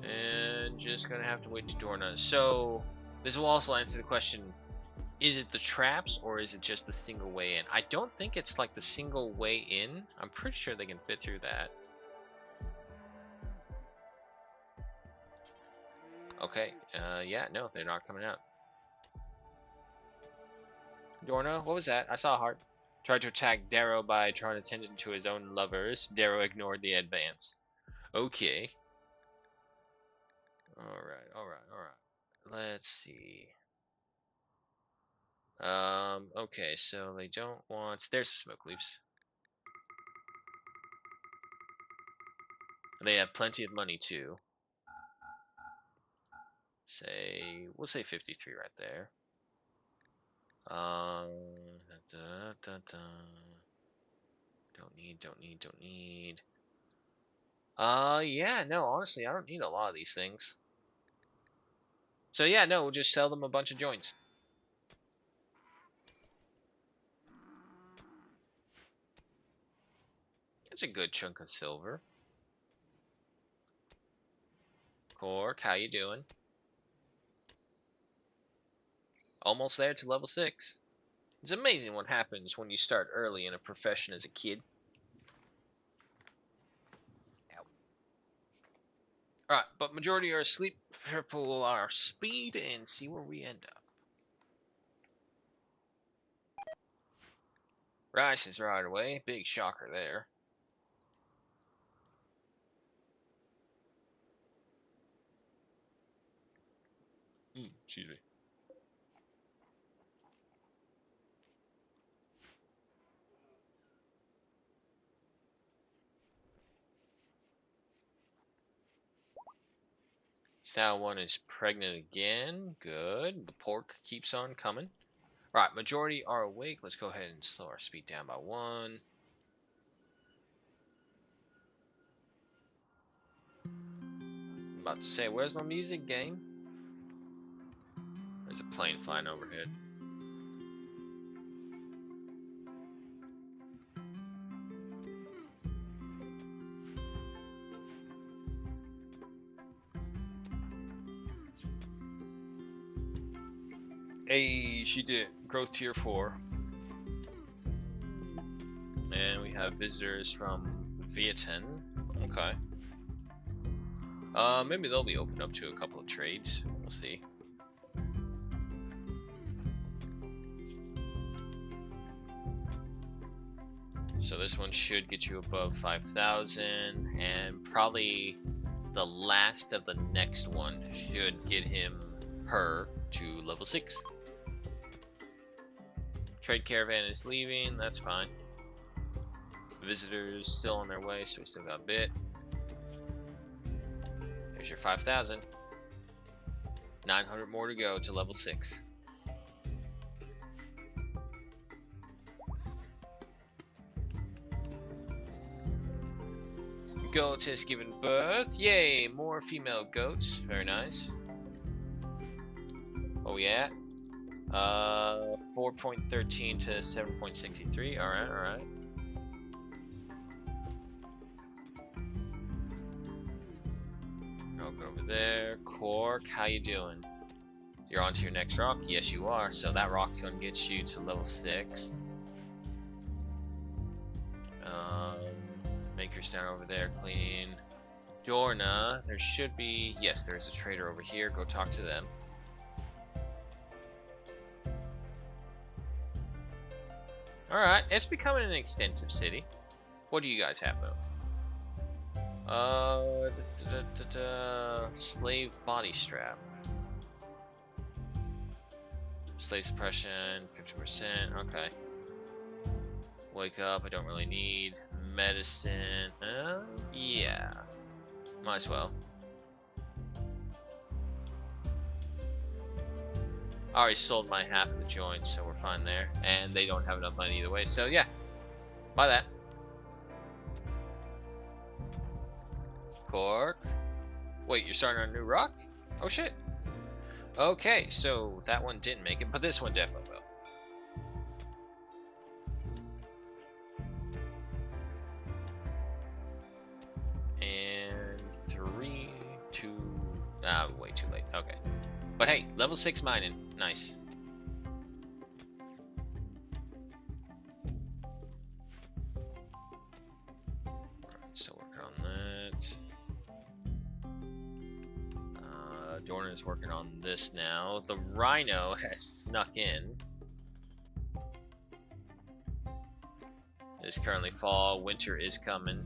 And just gonna have to wait to Dorna. So, this will also answer the question, is it the traps or is it just the single way in? I don't think it's like the single way in. I'm pretty sure they can fit through that. Okay, yeah, no, they're not coming out. Dorna, what was that? I saw a heart. Tried to attack Darrow by drawing attention to his own lovers. Darrow ignored the advance. Okay. Alright, alright, alright. Let's see. Okay, so they don't want... There's the smoke leaves. They have plenty of money, too. We'll say 53 right there. Don't need. Yeah, no, honestly, I don't need a lot of these things. So yeah, no, we'll just sell them a bunch of joints. That's a good chunk of silver. Cork, how you doing? Almost there to level 6. It's amazing what happens when you start early in a profession as a kid. Alright, but majority are asleep. Triple our speed and see where we end up. Rice is right away. Big shocker there. Excuse me. Sal 1 is pregnant again. Good. The pork keeps on coming. Right, majority are awake. Let's go ahead and slow our speed down by 1. I'm about to say, where's my music, game? There's a plane flying overhead. Hey, she did. Growth tier 4. And we have visitors from Vietnam. Okay. Maybe they'll be open up to a couple of trades. We'll see. So this one should get you above 5,000, and probably the last of the next one should get her to level 6. Trade caravan is leaving, that's fine. Visitors still on their way, so we still got a bit. There's your 5,000. 900 more to go to level 6. Goat has given birth. Yay, more female goats. Very nice. Oh yeah. 4.13 to 7.63. Alright, alright. Go over there. Cork, how you doing? You're on to your next rock? Yes, you are. So that rock's gonna get you to level 6. Maker's down over there cleaning. Dorna, there should be... Yes, there's a trader over here. Go talk to them. Alright, it's becoming an extensive city. What do you guys have, though? Slave body strap. Slave suppression, 50%. Okay. Wake up, I don't really need. Medicine. Yeah. Might as well. I already sold my half of the joints, so we're fine there. And they don't have enough money either way. So yeah, buy that. Cork. Wait, you're starting on a new rock? Oh shit. Okay, so that one didn't make it, but this one definitely will. And 3, 2. Way too late. Okay. But hey, level 6 mining. Nice. Alright, still working on that. Dorna's working on this now. The Rhino has snuck in. It's currently fall. Winter is coming.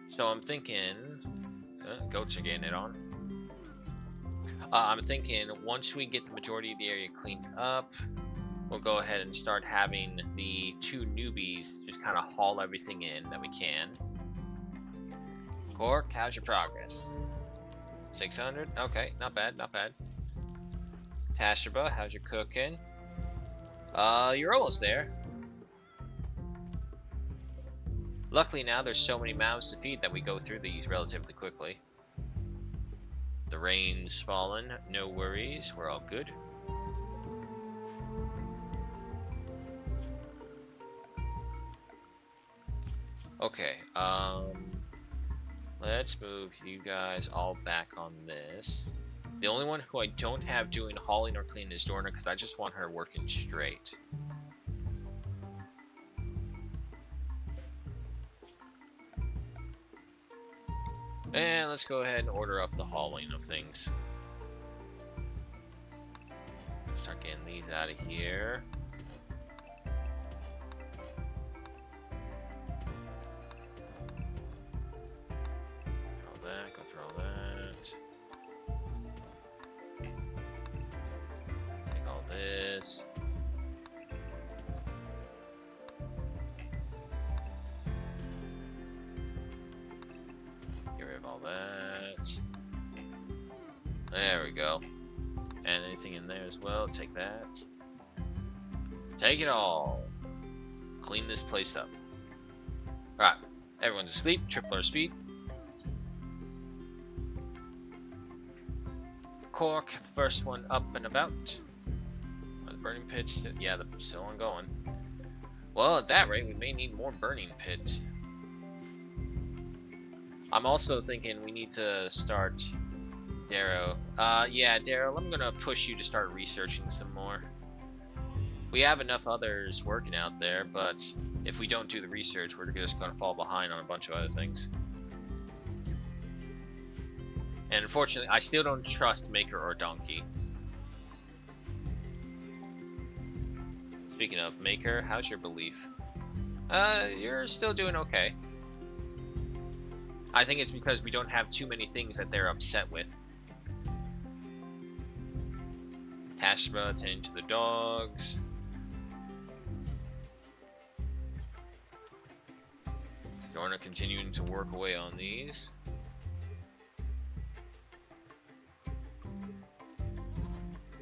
So I'm thinking... goats are getting it on. I'm thinking once we get the majority of the area cleaned up, we'll go ahead and start having the 2 newbies just kind of haul everything in that we can. Cork, how's your progress? 600? Okay, not bad, not bad. Tastraba, how's your cooking? You're almost there. Luckily now there's so many mouths to feed that we go through these relatively quickly. The rain's fallen, no worries, we're all good. Okay, let's move you guys all back on this. The only one who I don't have doing hauling or cleaning is Dorna, because I just want her working straight. And let's go ahead and order up the hauling of things. Start getting these out of here. Throw that, go through all that. Take all this. Get rid of all that. There we go. And anything in there as well, take that. Take it all. Clean this place up. Alright, everyone's asleep, triple our speed. Cork, first one up and about. The burning pits, yeah, they're still ongoing. Well, at that rate, we may need more burning pits. I'm also thinking we need to start Darrow. Yeah, Darrow, I'm gonna push you to start researching some more. We have enough others working out there, but if we don't do the research, we're just gonna fall behind on a bunch of other things. And unfortunately, I still don't trust Maker or Donkey. Speaking of Maker, how's your belief? You're still doing okay. I think it's because we don't have too many things that they're upset with. Tashba attending to the dogs. Dorna continuing to work away on these.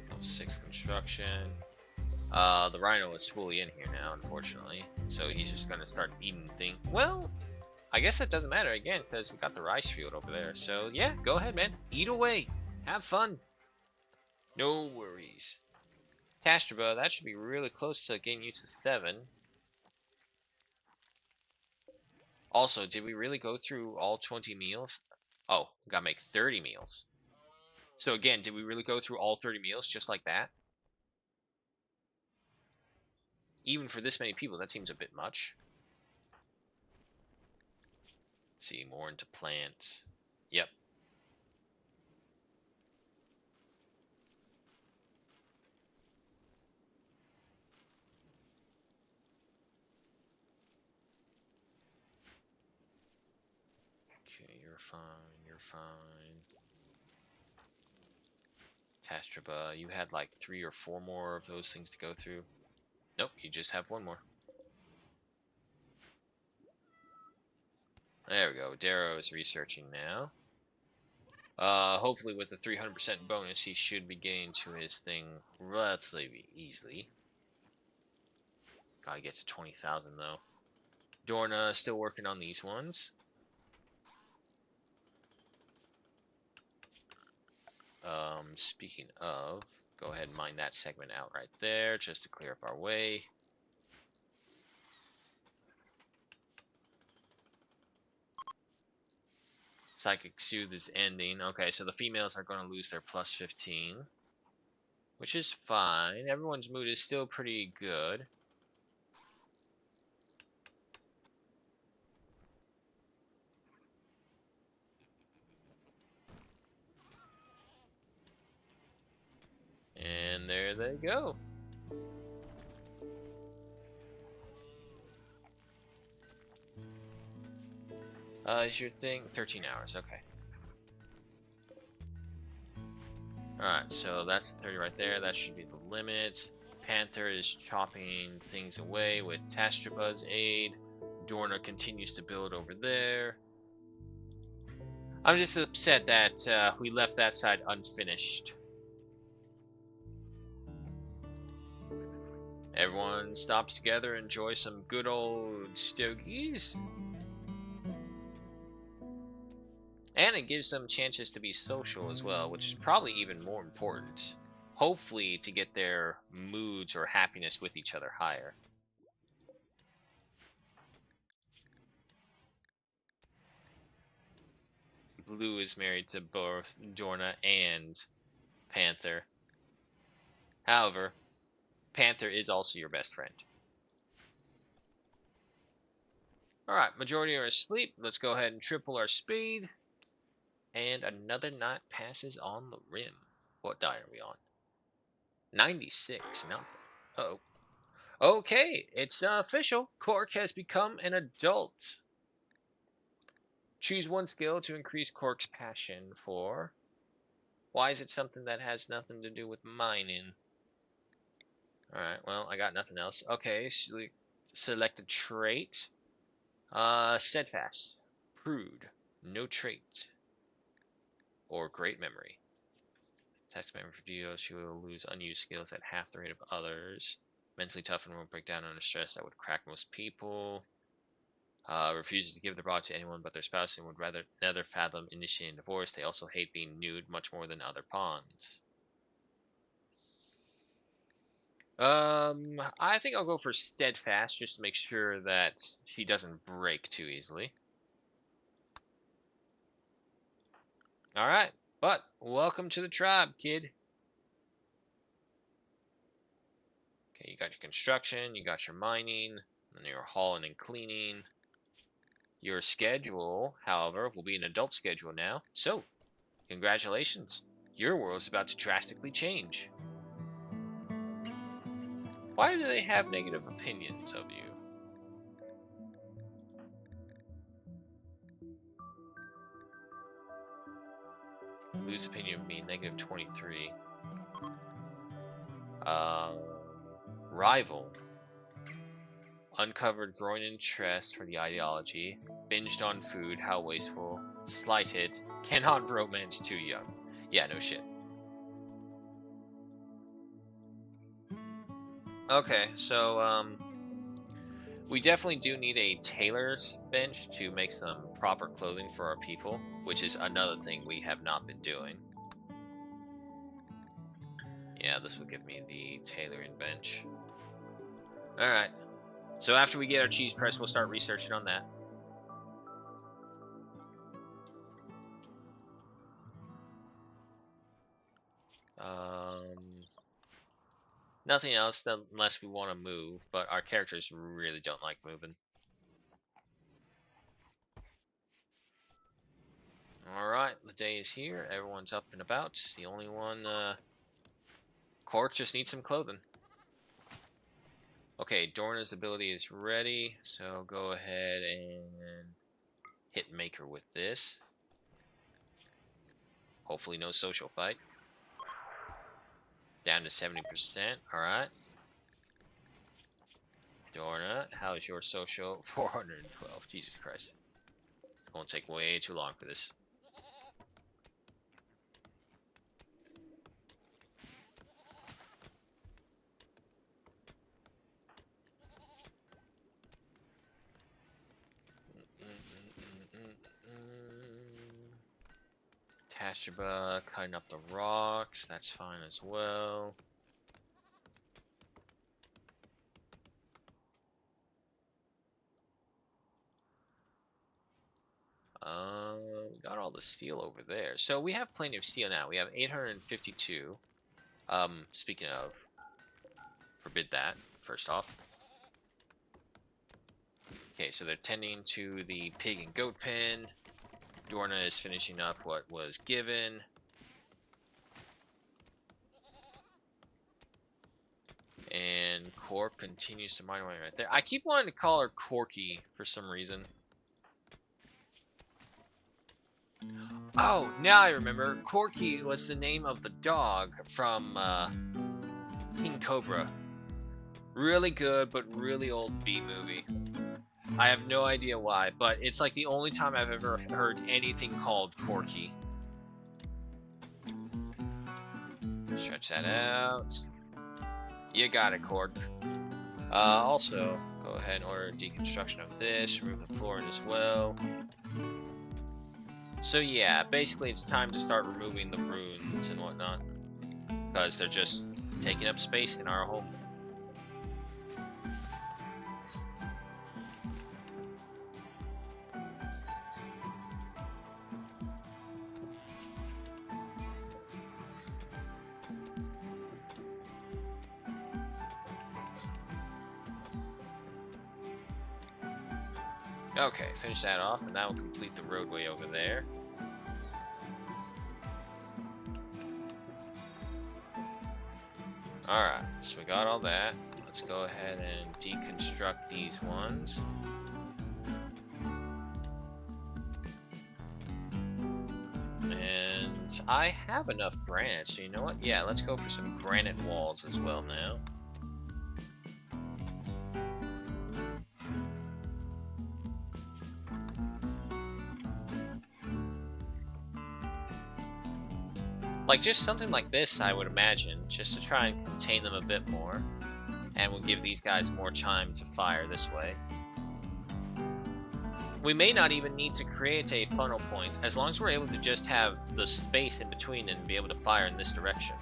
Level 6 construction. The Rhino is fully in here now, unfortunately. So he's just gonna start eating things. Well, I guess that doesn't matter again, because we got the rice field over there. So yeah, go ahead, man. Eat away. Have fun. No worries. Tastraba, that should be really close to getting used to 7. Also, did we really go through all 20 meals? Oh, we gotta make 30 meals. So again, did we really go through all 30 meals just like that? Even for this many people, that seems a bit much. Let's see, more into plants. Yep. Okay, you're fine, you're fine. Tastraba, you had like 3 or 4 more of those things to go through. Nope, you just have 1 more. There we go. Darrow is researching now. Hopefully with a 300% bonus, he should be getting to his thing relatively easily. Gotta get to 20,000 though. Dorna still working on these ones. Speaking of, go ahead and mine that segment out right there just to clear up our way. Psychic Soothe is ending. Okay, so the females are going to lose their plus 15, which is fine. Everyone's mood is still pretty good. And there they go. Is your thing 13 hours? Okay. Alright, so that's 30 right there. That should be the limit. Panther is chopping things away with Tastraba's aid. Dorna continues to build over there. I'm just upset that we left that side unfinished. Everyone stops together, enjoy some good old stogies. And it gives them chances to be social as well, which is probably even more important. Hopefully to get their moods or happiness with each other higher. Blue is married to both Dorna and Panther. However, Panther is also your best friend. Alright, majority are asleep. Let's go ahead and triple our speed. And another night passes on the rim. What die are we on? 96. No. Uh-oh. Okay, it's official. Cork has become an adult. Choose one skill to increase Cork's passion for. Why is it something that has nothing to do with mining? Alright, well, I got nothing else. Okay, select a trait. Steadfast. Prude. No trait. Or great memory. Text memory for DOs, you will lose unused skills at half the rate of others. Mentally tough and will break down under stress that would crack most people. Refuses to give the bra to anyone but their spouse and would rather never fathom initiating divorce. They also hate being nude much more than other pawns. I think I'll go for steadfast just to make sure that she doesn't break too easily. Alright, but welcome to the tribe, kid. Okay, you got your construction, you got your mining, and your hauling and cleaning. Your schedule, however, will be an adult schedule now. So, congratulations. Your world's about to drastically change. Why do they have negative opinions of you? Lose opinion of me, negative 23. Um, rival. Uncovered growing interest for the ideology. Binged on food, how wasteful. Slighted. Cannot romance too young. Yeah, no shit. Okay, so, we definitely do need a tailor's bench to make some proper clothing for our people, which is another thing we have not been doing. Yeah, this will give me the tailoring bench. Alright. So after we get our cheese press, we'll start researching on that. Nothing else unless we want to move, but our characters really don't like moving. Alright, the day is here. Everyone's up and about. The only one, Cork just needs some clothing. Okay, Dorna's ability is ready, so go ahead and hit Maker with this. Hopefully no social fight. Down to 70%, alright. Dorna, how's your social? 412, Jesus Christ. Won't take way too long for this. Tashaba cutting up the rocks. That's fine as well. We got all the steel over there. So we have plenty of steel now. We have 852. Speaking of, forbid that, first off. Okay, so they're tending to the pig and goat pen. Dorna is finishing up what was given. And Corp continues to mine away right there. I keep wanting to call her Corky for some reason. Oh, now I remember. Corky was the name of the dog from King Cobra. Really good, but really old B movie. I have no idea why, but it's like the only time I've ever heard anything called Corky. Stretch that out. You got it, Cork. Also, go ahead and order deconstruction of this. Remove the flooring as well. So yeah, basically it's time to start removing the runes and whatnot. Because they're just taking up space in our home. Okay, finish that off, and that will complete the roadway over there. Alright, so we got all that. Let's go ahead and deconstruct these ones. And I have enough granite, so you know what? Yeah, let's go for some granite walls as well now. Like, just something like this, I would imagine, just to try and contain them a bit more. And we'll give these guys more time to fire this way. We may not even need to create a funnel point, as long as we're able to just have the space in between and be able to fire in this direction.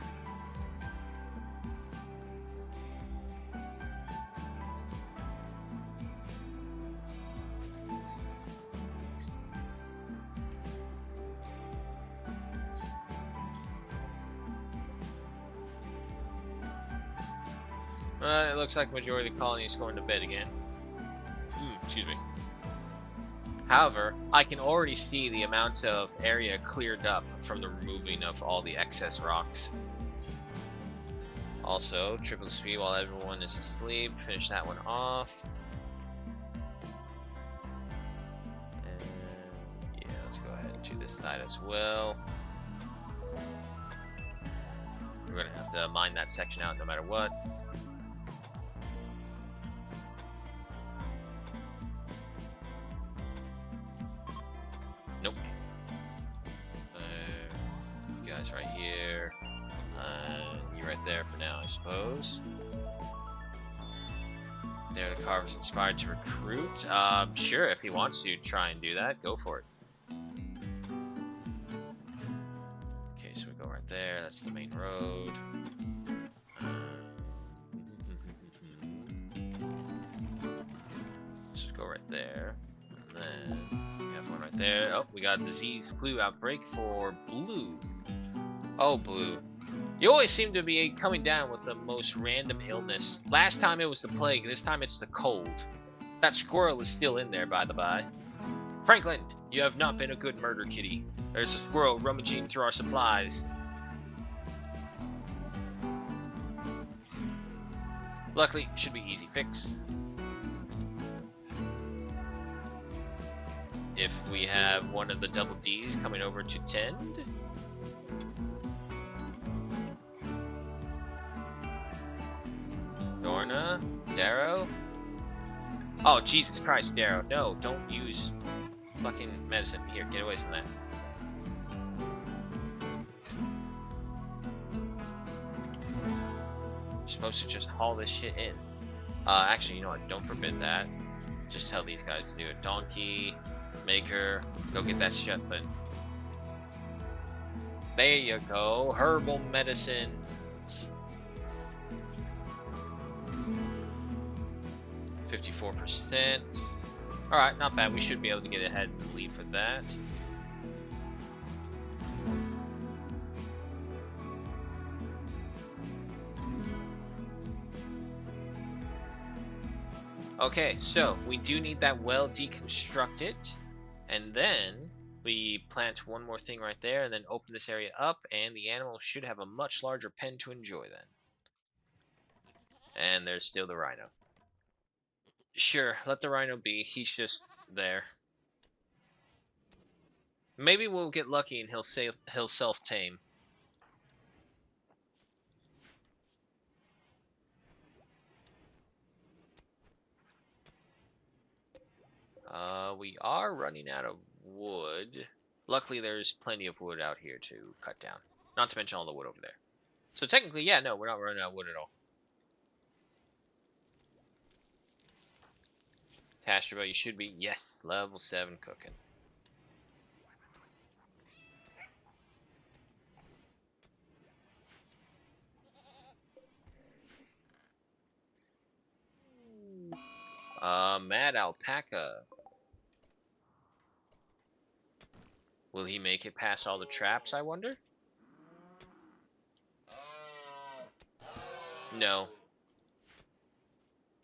It looks like the majority of the colony is going to bed again. Excuse me. However, I can already see the amount of area cleared up from the removing of all the excess rocks. Also, triple speed while everyone is asleep. Finish that one off. And yeah, let's go ahead and do this side as well. We're going to have to mine that section out no matter what. Nope. You guys right here. You right there for now, I suppose. There, the carver's inspired to recruit. Sure, if he wants to try and do that, go for it. Okay, so we go right there. That's the main road. Let's just go right there. And then right there. Oh, we got a disease flu outbreak for Blue. Oh, Blue. You always seem to be coming down with the most random illness. Last time it was the plague, this time it's the cold. That squirrel is still in there, by the by. Franklin, you have not been a good murder kitty. There's a squirrel rummaging through our supplies. Luckily, it should be easy fix. If we have one of the double D's coming over to tend. Dorna, Darrow. Oh, Jesus Christ, Darrow. No, don't use fucking medicine. Here, get away from that. You're supposed to just haul this shit in. Actually, you know what? Don't forbid that. Just tell these guys to do it. Donkey, Maker, go get that shit then. There you go. Herbal medicines. 54%. Alright, not bad. We should be able to get ahead and lead for that. Okay, so we do need that well deconstructed. And then we plant one more thing right there and then open this area up, and the animal should have a much larger pen to enjoy then. And there's still the rhino. Sure, let the rhino be. He's just there. Maybe we'll get lucky and he'll self-tame. We are running out of wood. Luckily, there's plenty of wood out here to cut down. Not to mention all the wood over there. So technically, yeah, no, we're not running out of wood at all. Tastraba, you should be, yes, level 7 cooking. Mad Alpaca. Will he make it past all the traps, I wonder? No.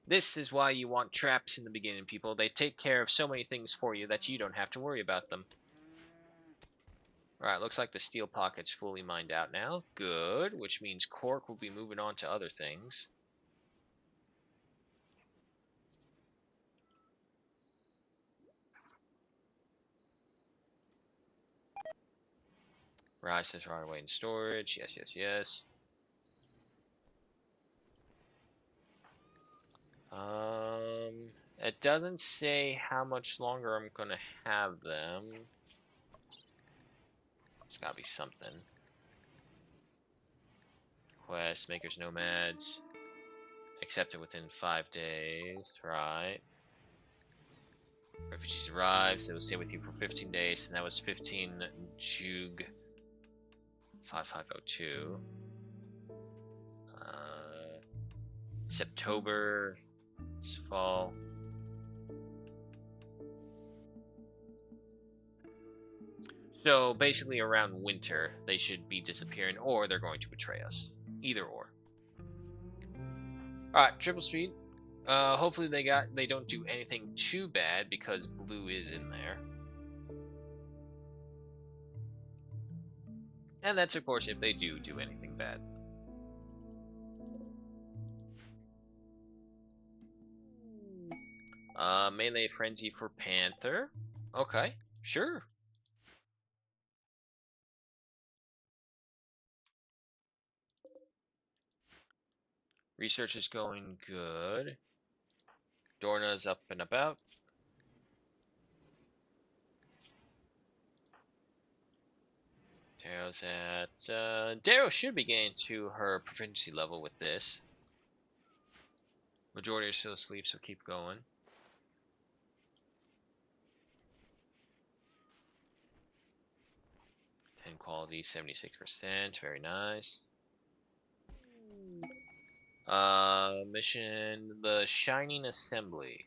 This is why you want traps in the beginning, people. They take care of so many things for you that you don't have to worry about them. Alright, looks like the steel pocket's fully mined out now. Good, which means Cork will be moving on to other things. Rise says right away in storage. Yes, yes, yes. It doesn't say how much longer I'm gonna have them. It's gotta be something. Quest, Makers Nomads. Accepted within 5 days, right. Refugees arrives, they will stay with you for 15 days, and that was 15 Jug 5502. September, it's fall. So basically around winter, they should be disappearing, or they're going to betray us. Either or. Alright, triple speed. Hopefully they don't do anything too bad because blue is in there. And that's of course if they do anything bad. Melee frenzy for Panther. Okay, sure. Research is going good. Dorna's up and about. Darrow's at... Darrow should be getting to her proficiency level with this. Majority are still asleep, so keep going. Quality, 76%. Very nice. Mission, the Shining Assembly.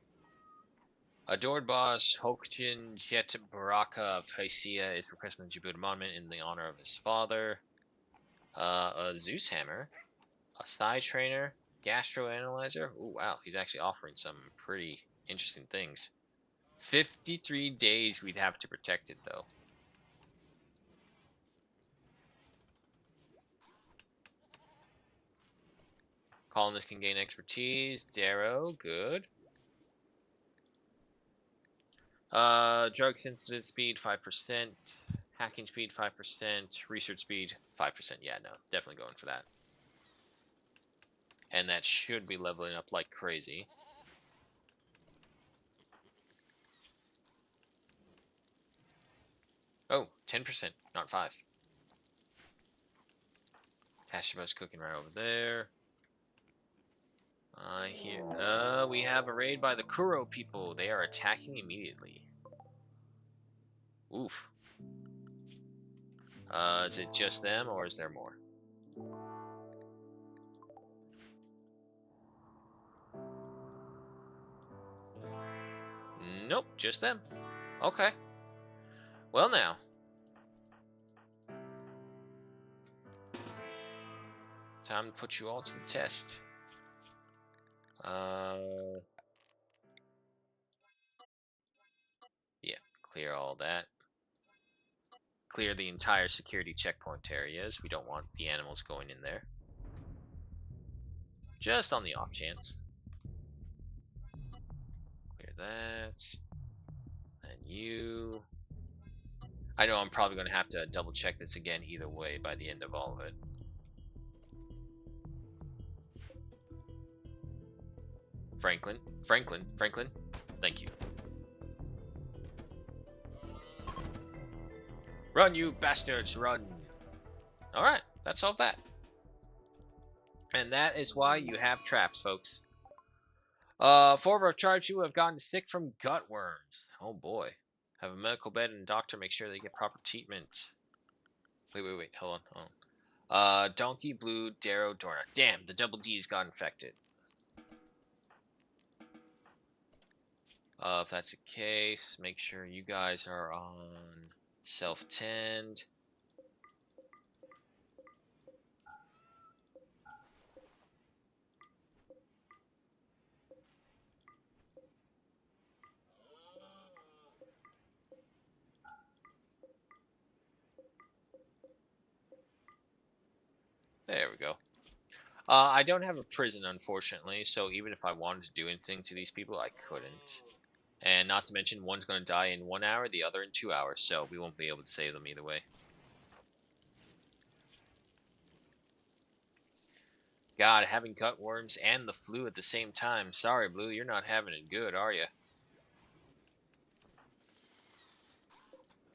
Adored boss Hokjin Jet Baraka of Hysia is requesting the Djibouti monument in the honor of his father. A Zeus hammer, a Psi trainer, Gastro analyzer. Ooh, wow, he's actually offering some pretty interesting things. 53 days we'd have to protect it, though. Colonists can gain expertise. Darrow, good. Drug synthesis speed, 5%. Hacking speed, 5%. Research speed, 5%. Yeah, no, definitely going for that. And that should be leveling up like crazy. Oh, 10%, not 5. Tashiba's cooking right over there. We have a raid by the Kuro people. They are attacking immediately. Oof. Is it just them, or is there more? Nope, just them. Okay. Well now. Time to put you all to the test. Yeah, clear all that. Clear the entire security checkpoint areas. We don't want the animals going in there. Just on the off chance. Clear that. And you. I know I'm probably going to have to double check this again either way by the end of all of it. Franklin. Thank you. Run, you bastards, run. Alright, that's all that. And that is why you have traps, folks. 4 of our charge people have gotten sick from gut worms. Oh boy. Have a medical bed and a doctor make sure they get proper treatment. Wait, hold on. Donkey, Blue, Darrow, Dorna. Damn, the double D's got infected. If that's the case, make sure you guys are on self-tend. There we go. I don't have a prison, unfortunately, so even if I wanted to do anything to these people, I couldn't. And not to mention, one's going to die in 1 hour, the other in 2 hours, so we won't be able to save them either way. God, having gut worms and the flu at the same time. Sorry, Blue, you're not having it good, are you?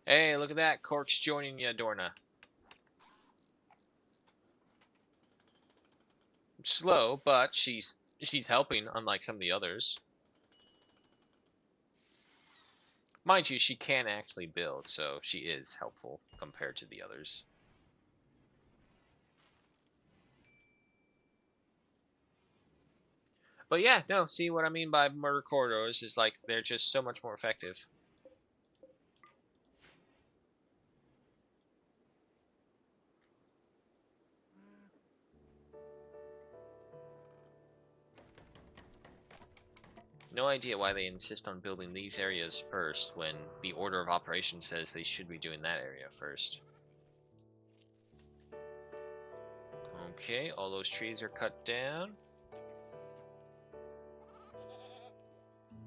Hey, look at that. Cork's joining you, Dorna. Slow, but she's helping, unlike some of the others. Mind you, she can actually build, so she is helpful compared to the others. But yeah, no, see what I mean by murder corridors is like they're just so much more effective. No idea why they insist on building these areas first when the order of operations says they should be doing that area first. Okay, all those trees are cut down.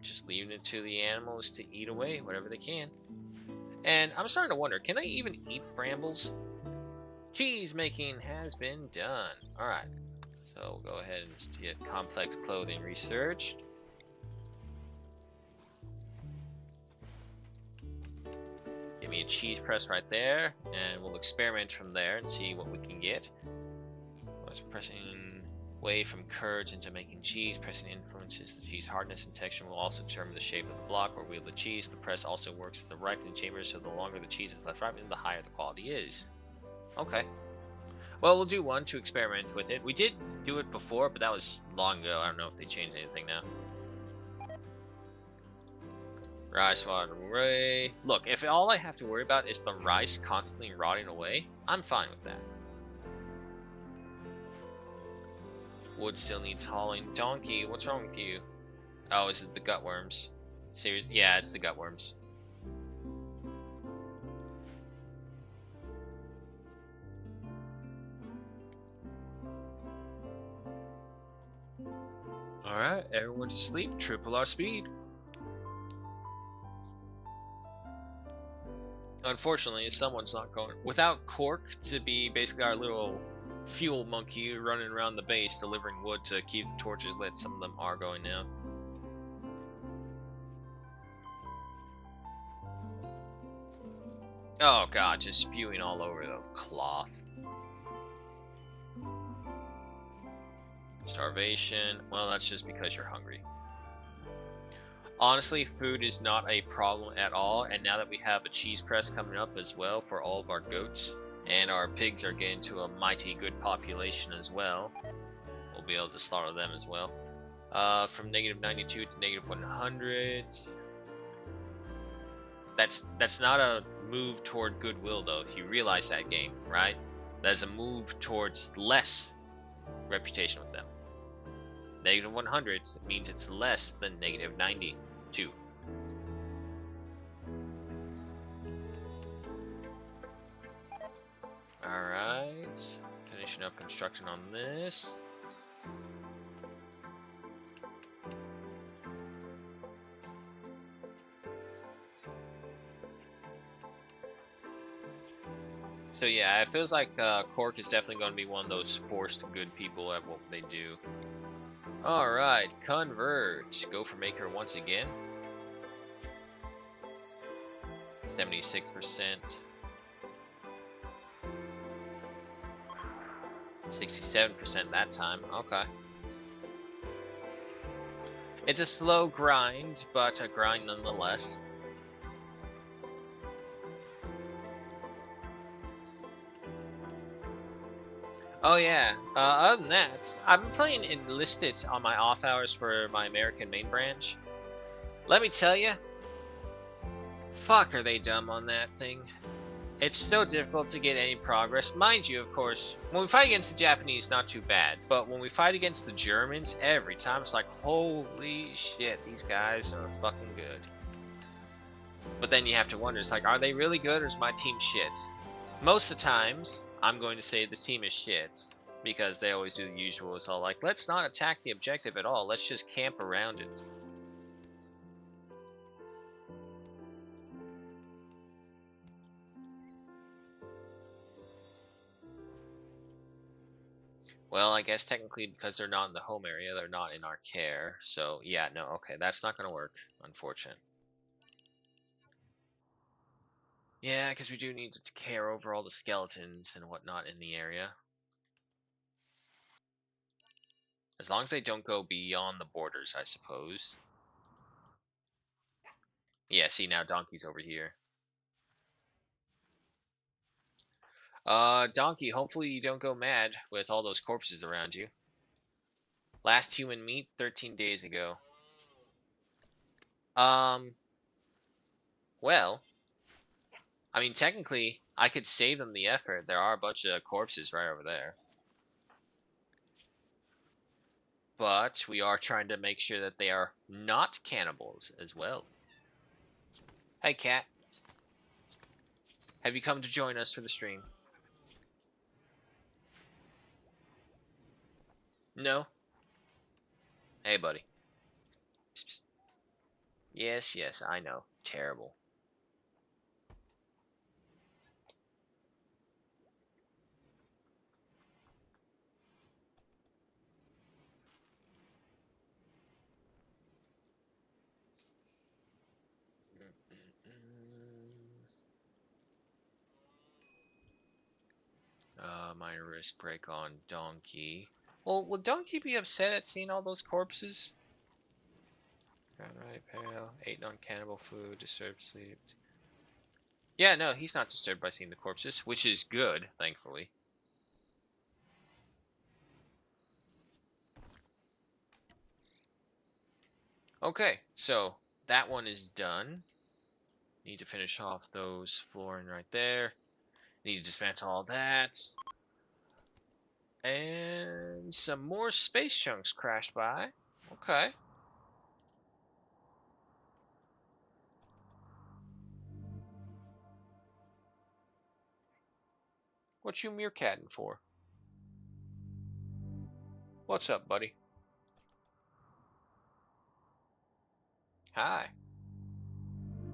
Just leaving it to the animals to eat away whatever they can. And I'm starting to wonder, can they even eat brambles? Cheese making has been done. Alright, so we'll go ahead and get complex clothing researched. Give me a cheese press right there, and we'll experiment from there and see what we can get. Was pressing way from curds into making cheese. Pressing influences the cheese hardness and texture will also determine the shape of the block or wheel of the cheese. The press also works as the ripening chamber, so the longer the cheese is left ripening, the higher the quality is. Okay. Well, we'll do one to experiment with it. We did do it before, but that was long ago. I don't know if they changed anything now. Rice, water, away. Look, if all I have to worry about is the rice constantly rotting away, I'm fine with that. Wood still needs hauling. Donkey, what's wrong with you? Oh, is it the gut worms? Yeah, it's the gut worms. Alright, everyone's asleep. Triple our speed. Unfortunately, someone's not going. Without Cork to be basically our little fuel monkey running around the base delivering wood to keep the torches lit, some of them are going now. Oh god, just spewing all over the cloth. Starvation. Well, that's just because you're hungry. Honestly, food is not a problem at all, and now that we have a cheese press coming up as well for all of our goats, and our pigs are getting to a mighty good population as well, we'll be able to slaughter them as well. From -92 to -100. That's not a move toward goodwill though. You realize that game, right? That is a move towards less reputation with them. -100 means it's less than -92. Alright. Finishing up construction on this. So yeah, it feels like Cork is definitely going to be one of those forced good people at what they do. Alright, convert. Go for maker once again. 76%. 67% that time. Okay. It's a slow grind, but a grind nonetheless. Oh yeah. Other than that, I've been playing Enlisted on my off hours for my American main branch. Let me tell you, fuck are they dumb on that thing. It's so difficult to get any progress. Mind you, of course, when we fight against the Japanese, not too bad. But when we fight against the Germans, every time it's like, holy shit, these guys are fucking good. But then you have to wonder, it's like, are they really good or is my team shit? Most of the times, I'm going to say the team is shit. Because they always do the usual. It's all like, let's not attack the objective at all. Let's just camp around it. Well, I guess technically because they're not in the home area, they're not in our care. So, yeah, no, okay, that's not going to work, unfortunate. Yeah, because we do need to care over all the skeletons and whatnot in the area. As long as they don't go beyond the borders, I suppose. Yeah, see, now Donkey's over here. Donkey, hopefully you don't go mad with all those corpses around you. Last human meat, 13 days ago. Um, well, I mean, technically, I could save them the effort. There are a bunch of corpses right over there. But we are trying to make sure that they are not cannibals as well. Hey, cat. Have you come to join us for the stream? No? Hey, buddy. Psst, psst. Yes, yes, I know. Terrible. Minor risk break on Donkey. Well, will Donkey be upset at seeing all those corpses? Right, pale. Ate non-cannibal food, disturbed sleep. Yeah, no, he's not disturbed by seeing the corpses, which is good, thankfully. Okay, so that one is done. Need to finish off those flooring right there. Need to dismantle all that. And some more space chunks crashed by. Okay. What you meerkatting for? What's up, buddy? Hi.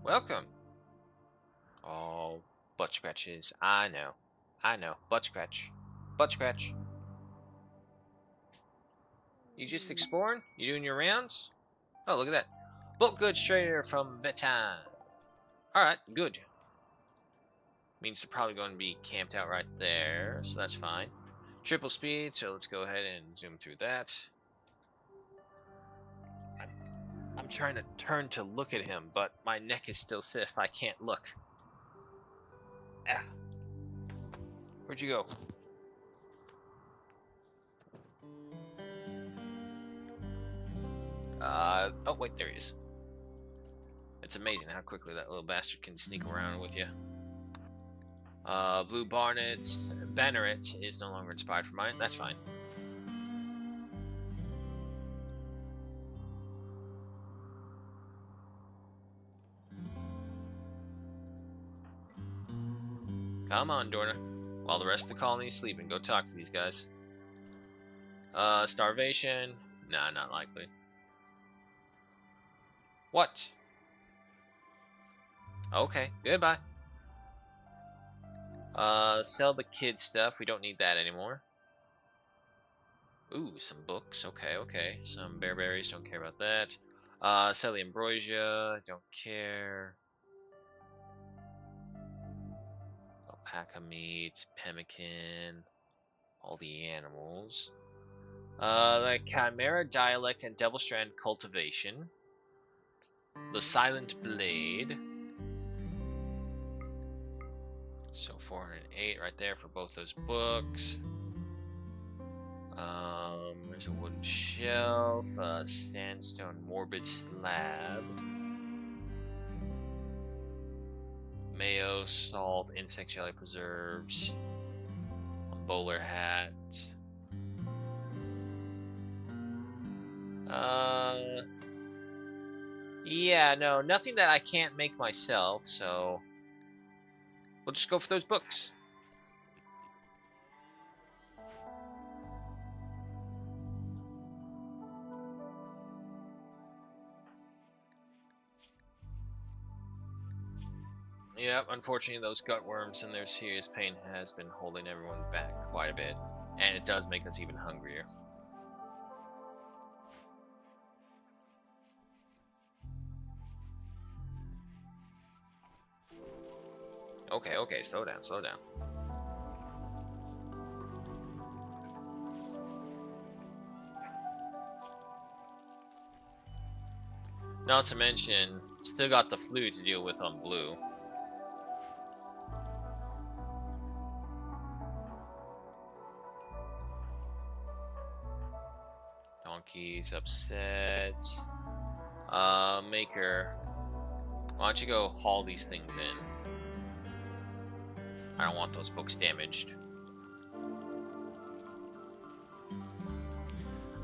Welcome. Oh, butt scratches. I know. I know. Butt scratch. Butt scratch. You just exploring? You doing your rounds? Oh, look at that. Bulk goods trader from Vetan. Alright, good. Means they're probably going to be camped out right there, so that's fine. Triple speed, so let's go ahead and zoom through that. I'm trying to turn to look at him, but my neck is still stiff. I can't look. Ah. Where'd you go? Oh wait, there he is. It's amazing how quickly that little bastard can sneak around with you. Blue Banneret is no longer inspired for mine. That's fine. Come on, Dorna. While the rest of the colony is sleeping, go talk to these guys. Starvation? Nah, not likely. What? Okay, goodbye. Sell the kid stuff. We don't need that anymore. Ooh, some books. Okay, okay. Some bearberries. Don't care about that. Sell the ambrosia. Don't care. Alpaca meat. Pemmican. All the animals. The Chimera dialect and Devil Strand cultivation. The Silent Blade. So 408 right there for both those books. There's a wooden shelf, sandstone morbid slab, mayo, salt, insect jelly preserves, a bowler hat. Yeah, no, nothing that I can't make myself, so we'll just go for those books. Yep, unfortunately, those gutworms and their serious pain has been holding everyone back quite a bit, and it does make us even hungrier. Okay, okay, slow down, slow down. Not to mention, still got the flu to deal with on blue. Donkey's upset. Maker, why don't you go haul these things in? I don't want those books damaged.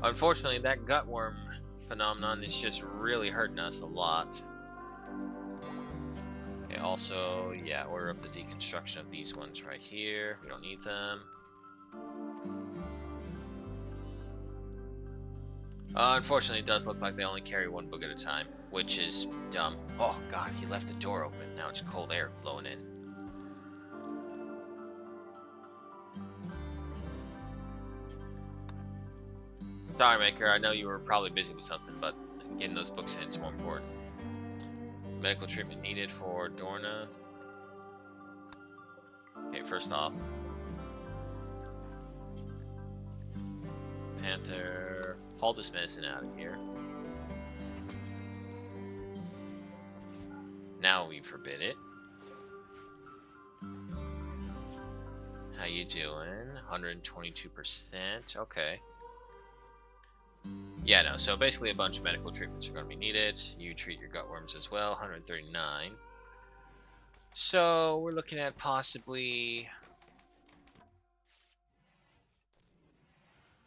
Unfortunately, that gutworm phenomenon is just really hurting us a lot. Okay, also, yeah, order up the deconstruction of these ones right here. We don't need them. Unfortunately, it does look like they only carry one book at a time, which is dumb. Oh god, he left the door open. Now it's cold air blowing in. Sorry, Maker, I know you were probably busy with something, but getting those books in is more important. Medical treatment needed for Dorna. Okay, first off. Panther, haul this medicine out of here. Now we forbid it. How you doing? 122%. Okay. Yeah, no. So basically, a bunch of medical treatments are going to be needed. You treat your gutworms as well. 139. So we're looking at possibly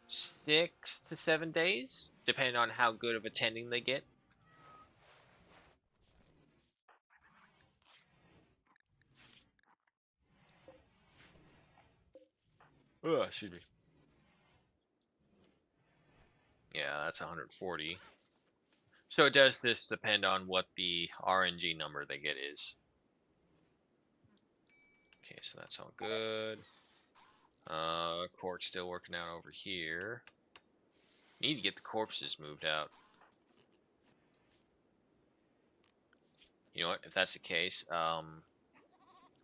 6 to 7 days, depending on how good of attending they get. Oh, excuse me. Yeah, that's 140. So it does just depend on what the RNG number they get is. Okay, so that's all good. Cork's still working out over here. Need to get the corpses moved out. You know what? If that's the case,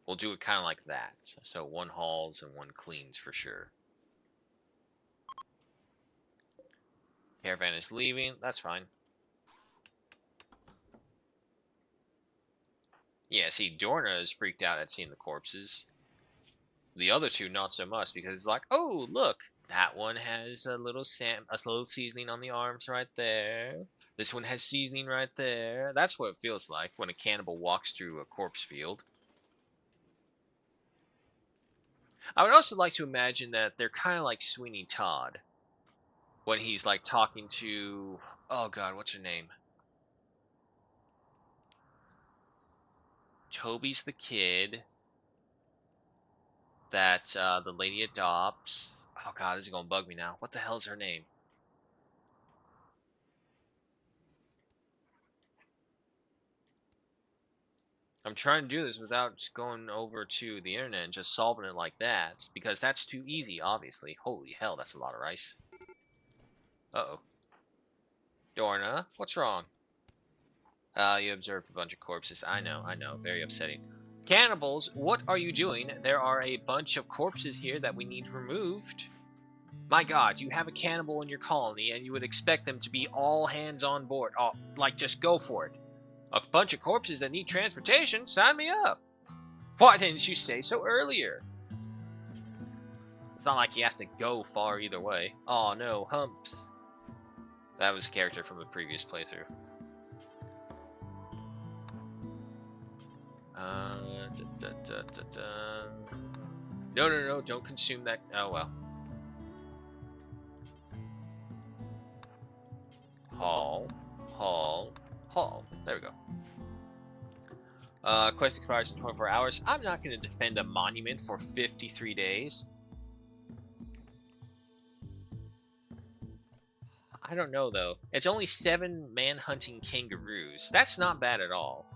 we'll We'll do it kind of like that. So one hauls and one cleans for sure. Caravan is leaving. That's fine. Yeah, see, Dorna is freaked out at seeing the corpses. The other two, not so much, because it's like, oh, look, that one has a little seasoning on the arms right there. This one has seasoning right there. That's what it feels like when a cannibal walks through a corpse field. I would also like to imagine that they're kind of like Sweeney Todd when he's like talking to, oh god, what's her name? Toby's the kid that the lady adopts. Oh god, this is gonna bug me now. What the hell is her name? I'm trying to do this without just going over to the internet and just solving it like that, because that's too easy, obviously. Holy hell, that's a lot of rice. Uh-oh. Dorna, what's wrong? You observed a bunch of corpses. I know, very upsetting. Cannibals, what are you doing? There are a bunch of corpses here that we need removed. My god, you have a cannibal in your colony, and you would expect them to be all hands on board. Oh, like, just go for it. A bunch of corpses that need transportation? Sign me up. Why didn't you say so earlier? It's not like he has to go far either way. Oh no, Humps. That was a character from a previous playthrough. No, don't consume that. Oh well. Haul. There we go. Quest expires in 24 hours. I'm not going to defend a monument for 53 days. I don't know, though. It's only 7 man-hunting kangaroos. That's not bad at all.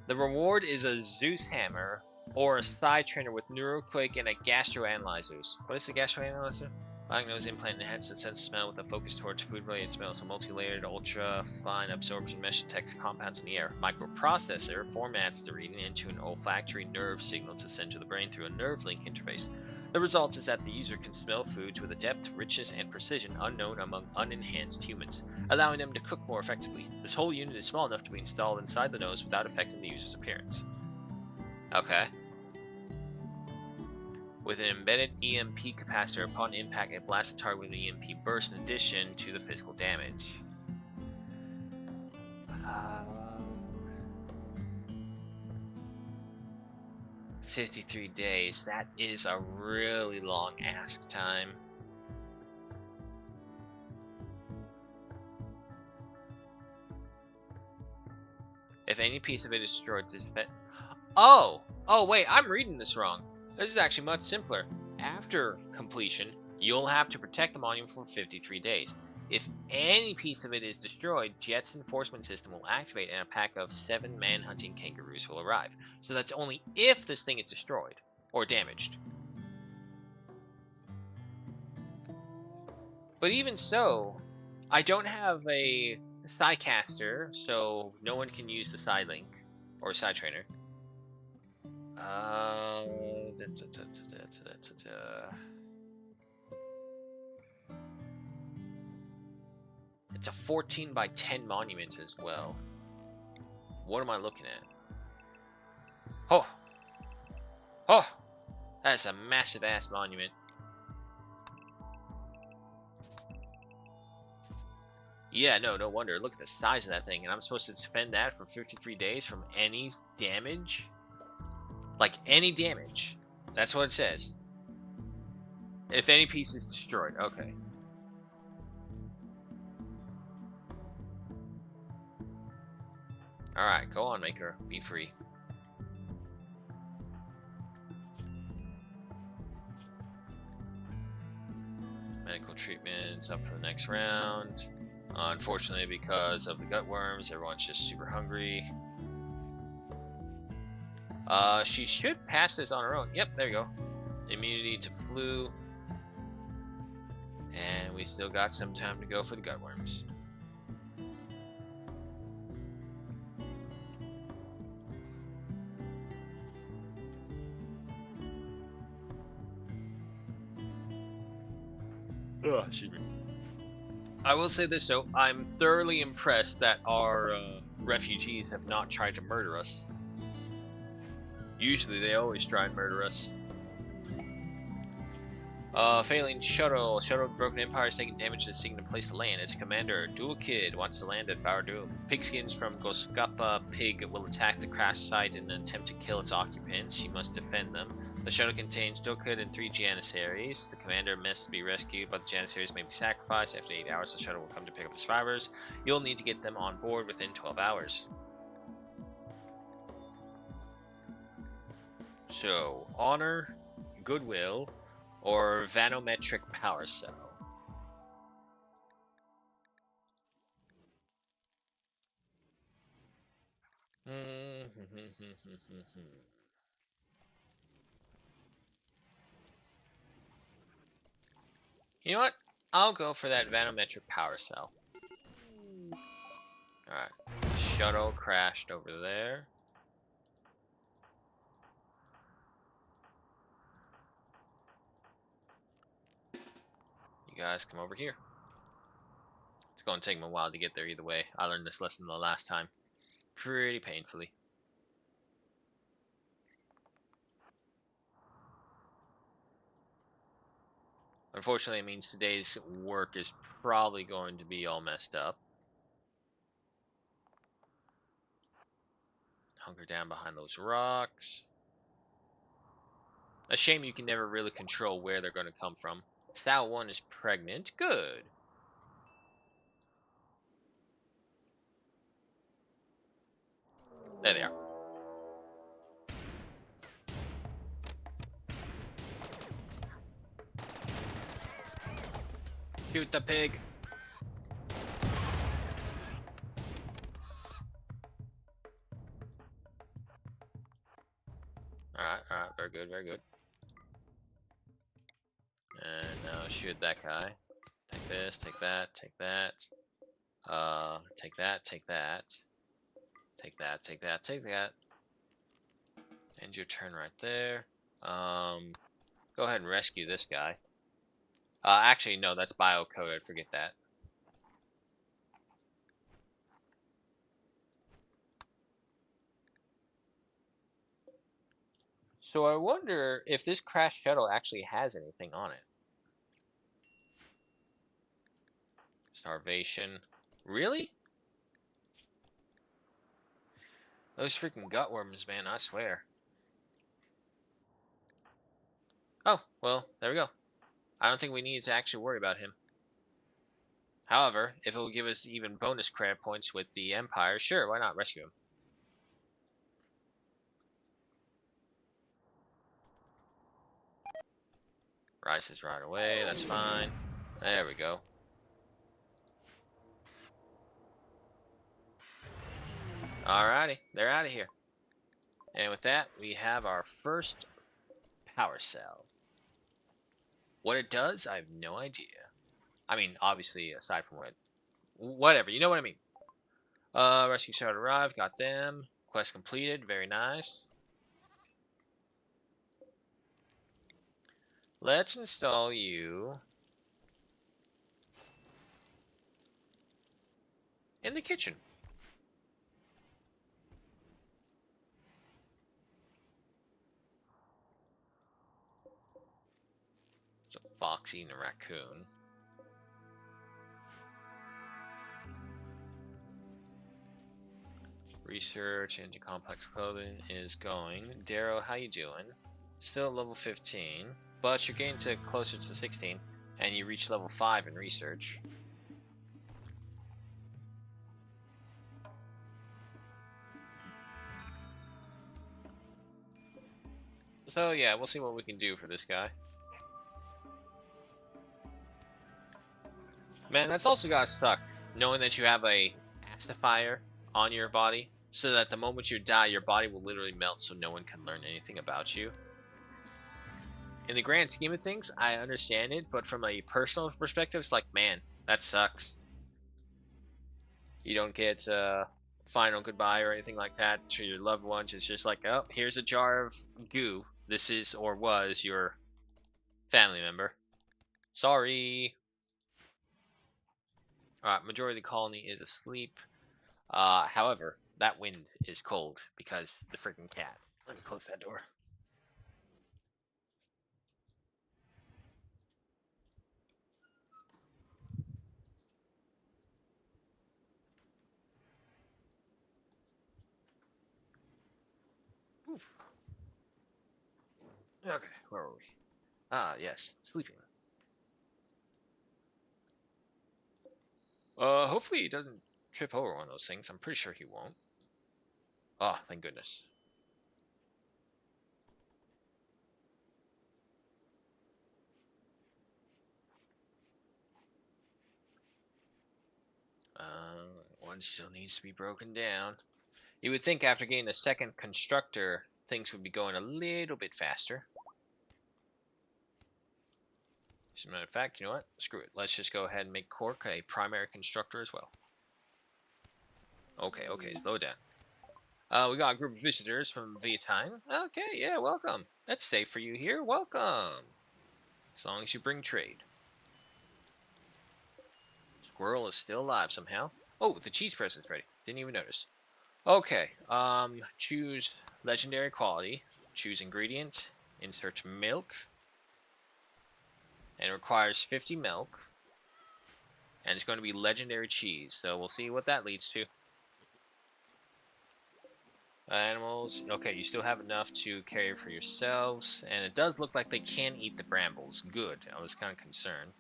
The reward is a Zeus hammer or a side trainer with neuroquake and a gastroanalyzers. What is the gastroanalyzer? Diagnose implant enhances the sense of smell with a focus towards food-related smells. A multi-layered, ultra-fine absorption mesh detects compounds in the air. Microprocessor formats the reading into an olfactory nerve signal to send to the brain through a nerve link interface. The result is that the user can smell foods with a depth, richness, and precision unknown among unenhanced humans, allowing them to cook more effectively. This whole unit is small enough to be installed inside the nose without affecting the user's appearance. Okay. With an embedded EMP capacitor, upon impact, it blasts the target with an EMP burst in addition to the physical damage. 53 days. That is a really long ask time. If any piece of it is destroyed, Oh, wait, I'm reading this wrong. This is actually much simpler. After completion, you'll have to protect the monument for 53 days. If any piece of it is destroyed, Jet's enforcement system will activate and a pack of 7 man-hunting kangaroos will arrive. So that's only if this thing is destroyed or damaged. But even so, I don't have a Psycaster, so no one can use the side link or side trainer. It's a 14 by 10 monument as well. What am I looking at? Oh, that's a massive ass monument. Yeah, no wonder. Look at the size of that thing, and I'm supposed to defend that for 53 days from any damage? Like, any damage. That's what it says. If any piece is destroyed. Okay. Alright, go on, Maker. Be free. Medical treatment's up for the next round. Unfortunately, because of the gut worms, everyone's just super hungry. She should pass this on her own. Yep, there you go. Immunity to flu. And we still got some time to go for the gut worms. Oh, excuse me. I will say this though, I'm thoroughly impressed that our refugees have not tried to murder us. Usually, they always try and murder us. Failing shuttle. Shuttle Broken Empire is taking damage and seeking a place to land. Its commander, Dual Kid, wants to land at Bardoom. Pigskins from Goskapa Pig will attack the crash site in an attempt to kill its occupants. You must defend them. The shuttle contains Dual Kid and 3 Janissaries. The commander must be rescued, but the Janissaries may be sacrificed. After 8 hours, the shuttle will come to pick up the survivors. You'll need to get them on board within 12 hours. So, honor, goodwill, or vanometric power cell. You know what? I'll go for that vanometric power cell. Alright. Shuttle crashed over there. You guys come over here. It's going to take me a while to get there either way. I learned this lesson the last time. Pretty painfully. Unfortunately, it means today's work is probably going to be all messed up. Hunker down behind those rocks. A shame you can never really control where they're going to come from. Style 1 is pregnant. Good. There they are. Shoot the pig. Alright, very good, very good. And now shoot that guy. Take this, take that, take that. Take that, take that. Take that, take that, take that. End your turn right there. Go ahead and rescue this guy. Actually, no, that's biocoded. Forget that. So I wonder if this crash shuttle actually has anything on it. Starvation. Really? Those freaking gutworms, man, I swear. Oh, well, there we go. I don't think we need to actually worry about him. However, if it will give us even bonus credit points with the Empire, sure, why not rescue him? Rises right away, that's fine. There we go. Alrighty, they're out of here. And with that, we have our first power cell. What it does, I have no idea. I mean, obviously, aside from whatever, you know what I mean. Rescue shuttle arrived, got them. Quest completed, very nice. Let's install you in the kitchen. It's a fox eating a raccoon. Research into complex clothing is going. Darrow, how you doing? Still level 15, but you're getting to closer to 16, and you reach level 5 in research. So yeah, we'll see what we can do for this guy. Man, that's also gotta suck, knowing that you have a acidifier on your body, so that the moment you die, your body will literally melt so no one can learn anything about you. In the grand scheme of things, I understand it, but from a personal perspective, it's like, man, that sucks. You don't get final goodbye or anything like that to your loved ones. It's just like, oh, here's a jar of goo. This is or was your family member. Sorry. Alright, majority of the colony is asleep. However, that wind is cold because the freaking cat. Let me close that door. Oof. Okay, where were we? Ah, yes, sleeping. Hopefully he doesn't trip over one of those things. I'm pretty sure he won't. Oh, thank goodness. One still needs to be broken down. You would think after getting the second constructor, things would be going a little bit faster. As a matter of fact, you know what? Screw it. Let's just go ahead and make Cork a primary constructor as well. Okay, slow down. We got a group of visitors from Vietnam. Okay, yeah, welcome. That's safe for you here. Welcome. As long as you bring trade. Squirrel is still alive somehow. Oh, the cheese present's ready. Didn't even notice. Okay, choose legendary quality. Choose ingredient. Insert milk. And it requires 50 milk. And it's going to be legendary cheese. So we'll see what that leads to. Animals. Okay, you still have enough to carry for yourselves. And it does look like they can eat the brambles. Good. I was kind of concerned.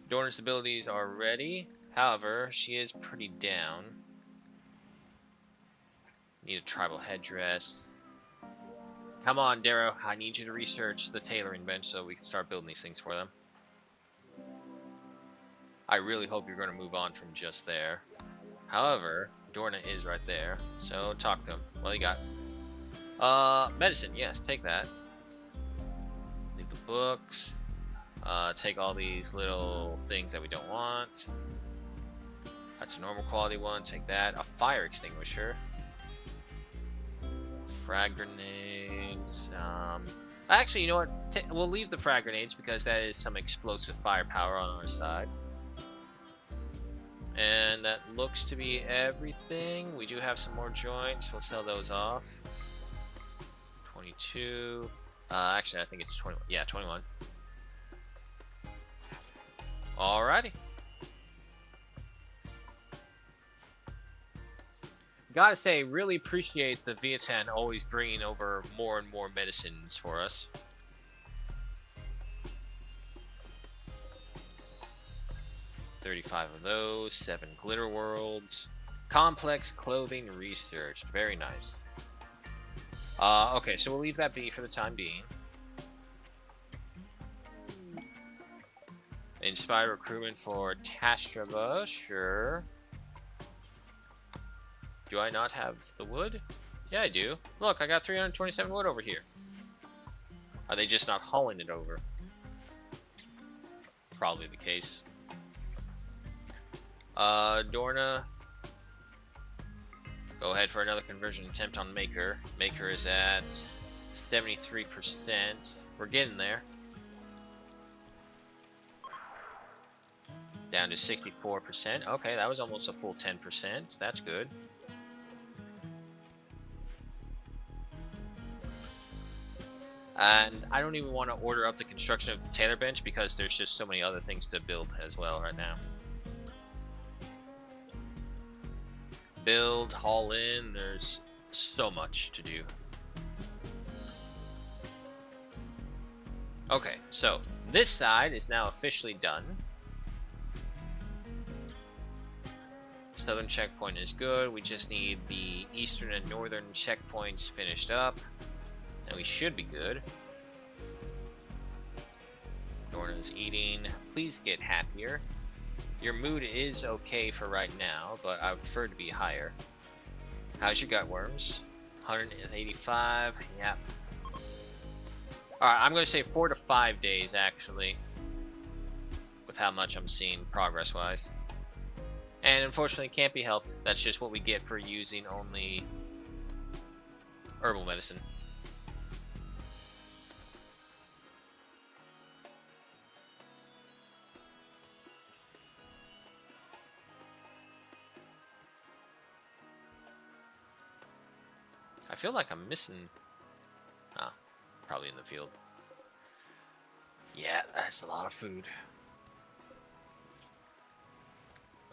Dorner's abilities are ready. However, she is pretty down. Need a tribal headdress. Come on, Darrow. I need you to research the tailoring bench so we can start building these things for them. I really hope you're going to move on from just there. However, Dorna is right there, so talk to him. What do you got? Medicine. Yes, take that. Leave the books. Take all these little things that we don't want. That's a normal quality one. Take that. A fire extinguisher. Frag grenades. Actually, you know what? We'll leave the frag grenades because that is some explosive firepower on our side. And that looks to be everything. We do have some more joints. We'll sell those off. 22. Actually, I think it's 21. Yeah, 21. Alrighty. Gotta say, really appreciate the Vietnam always bringing over more and more medicines for us. $35 of those, 7 glitter worlds, complex clothing research, very nice. Okay, so we'll leave that be for the time being. Inspire recruitment for Tashrava, sure. Do I not have the wood? Yeah, I do. Look, I got 327 wood over here. Are they just not hauling it over? Probably the case. Dorna. Go ahead for another conversion attempt on Maker. Maker is at 73%. We're getting there. Down to 64%. Okay, that was almost a full 10%. That's good. And I don't even want to order up the construction of the tailor bench because there's just so many other things to build as well right now. Build, haul in, there's so much to do. Okay, so this side is now officially done. Southern checkpoint is good. We just need the eastern and northern checkpoints finished up. And we should be good. Dorna's eating. Please get happier. Your mood is okay for right now, but I would prefer to be higher. How's your gut worms? 185. Yep. Alright, I'm going to say 4 to 5 days, actually. With how much I'm seeing progress-wise. And unfortunately, can't be helped. That's just what we get for using only herbal medicine. feel like I'm missing... Ah, probably in the field. Yeah, that's a lot of food.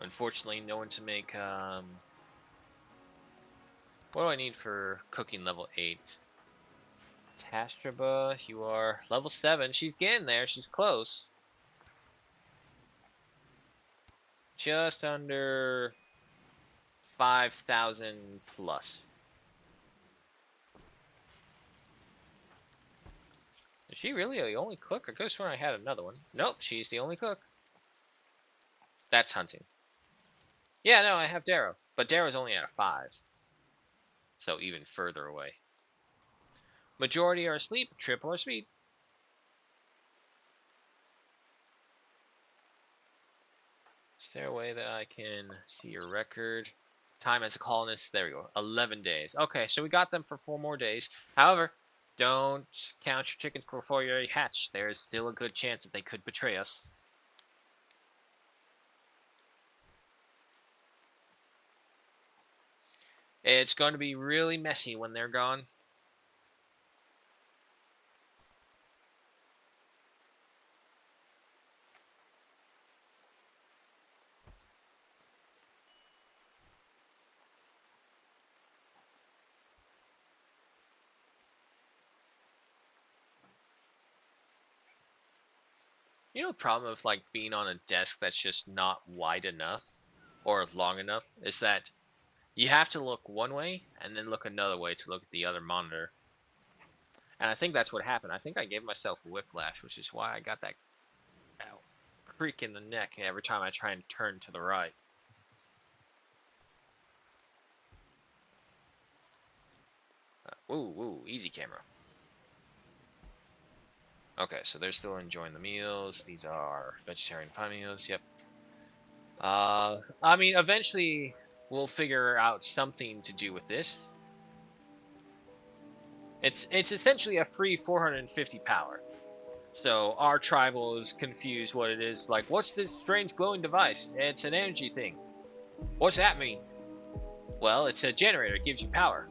Unfortunately, no one to make, what do I need for cooking level 8? Tastraba, you are level 7. She's getting there. She's close. Just under 5,000 plus. Is she really the only cook? I could have sworn I had another one. Nope, she's the only cook. That's hunting. Yeah, no, I have Darrow. But Darrow's only at a 5. So even further away. Majority are asleep, triple or speed. Is there a way that I can see your record? Time as a colonist, there we go, 11 days. Okay, so we got them for 4 more days. However, don't count your chickens before you hatch. There is still a good chance that they could betray us. It's going to be really messy when they're gone. You know the problem of like being on a desk that's just not wide enough or long enough is that you have to look one way and then look another way to look at the other monitor. And I think that's what happened. I think I gave myself whiplash, which is why I got that creak in the neck every time I try and turn to the right. Woo, easy camera. Okay, so they're still enjoying the meals. These are vegetarian fun meals. Yep. I mean, eventually we'll figure out something to do with this. It's essentially a free 450 power. So our tribal is confused what it is. Like, what's this strange glowing device? It's an energy thing. What's that mean? Well, it's a generator. It gives you power.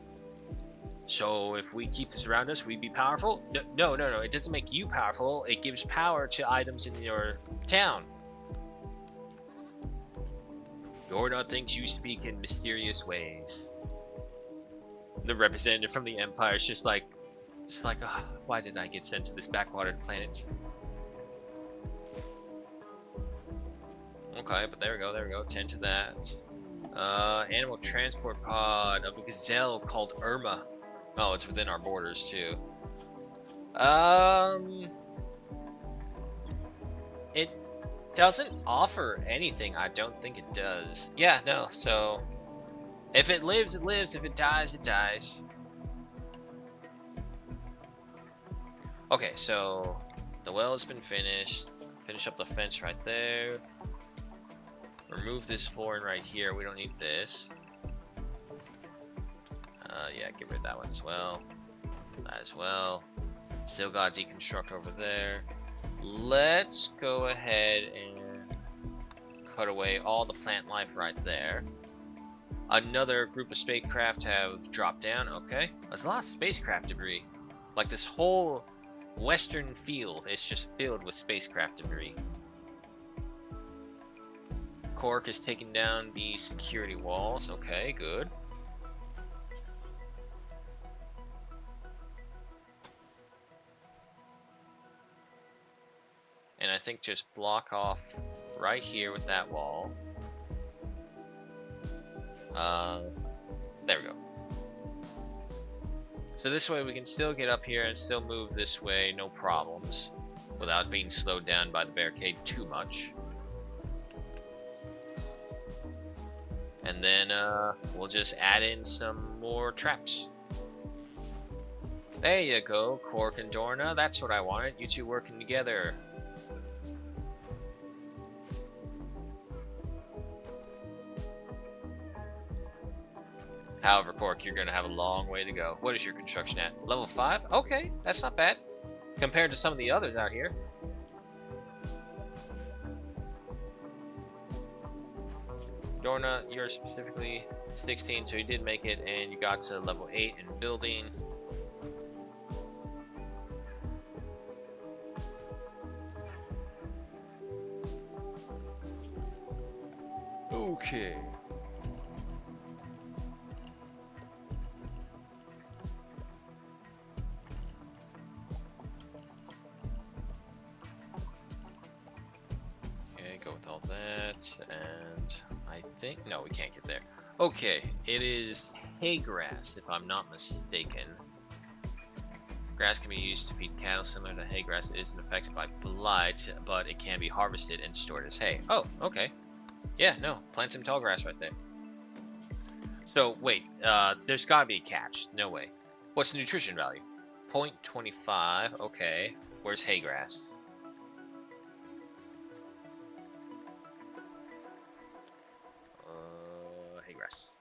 So if we keep this around us, we'd be powerful? No. It doesn't make you powerful. It gives power to items in your town. Yorda thinks you speak in mysterious ways. The representative from the Empire is just like, oh, why did I get sent to this backwatered planet? Okay, but there we go. Tend to that. Animal transport pod of a gazelle called Irma. Oh, it's within our borders too. It doesn't offer anything. I don't think it does. Yeah, no. So if it lives, it lives. If it dies, it dies. Okay, so the well has been finished. Finish up the fence right there. Remove this flooring right here. We don't need this. Yeah, get rid of that one as well. That as well. Still got deconstruct over there. Let's go ahead and cut away all the plant life right there. Another group of spacecraft have dropped down. Okay. There's a lot of spacecraft debris. Like this whole western field is just filled with spacecraft debris. Cork is taking down the security walls. Okay, good. And I think just block off right here with that wall. There we go. So this way we can still get up here and still move this way, no problems, without being slowed down by the barricade too much. And then we'll just add in some more traps. There you go, Cork and Dorna. That's what I wanted. You two working together. However, Cork, you're going to have a long way to go. What is your construction at? Level 5? Okay, that's not bad. Compared to some of the others out here. Dorna, you're specifically 16, so you did make it, and you got to level 8 in building. Okay. Okay, go with all that, and I think, no, we can't get there. Okay, it is hay grass, if I'm not mistaken. Grass can be used to feed cattle similar to hay grass. It isn't affected by blight, but it can be harvested and stored as hay. Oh, okay. Yeah, no, plant some tall grass right there. So, wait, there's gotta be a catch. No way. What's the nutrition value? 0.25, okay. Where's hay grass? Hay grass.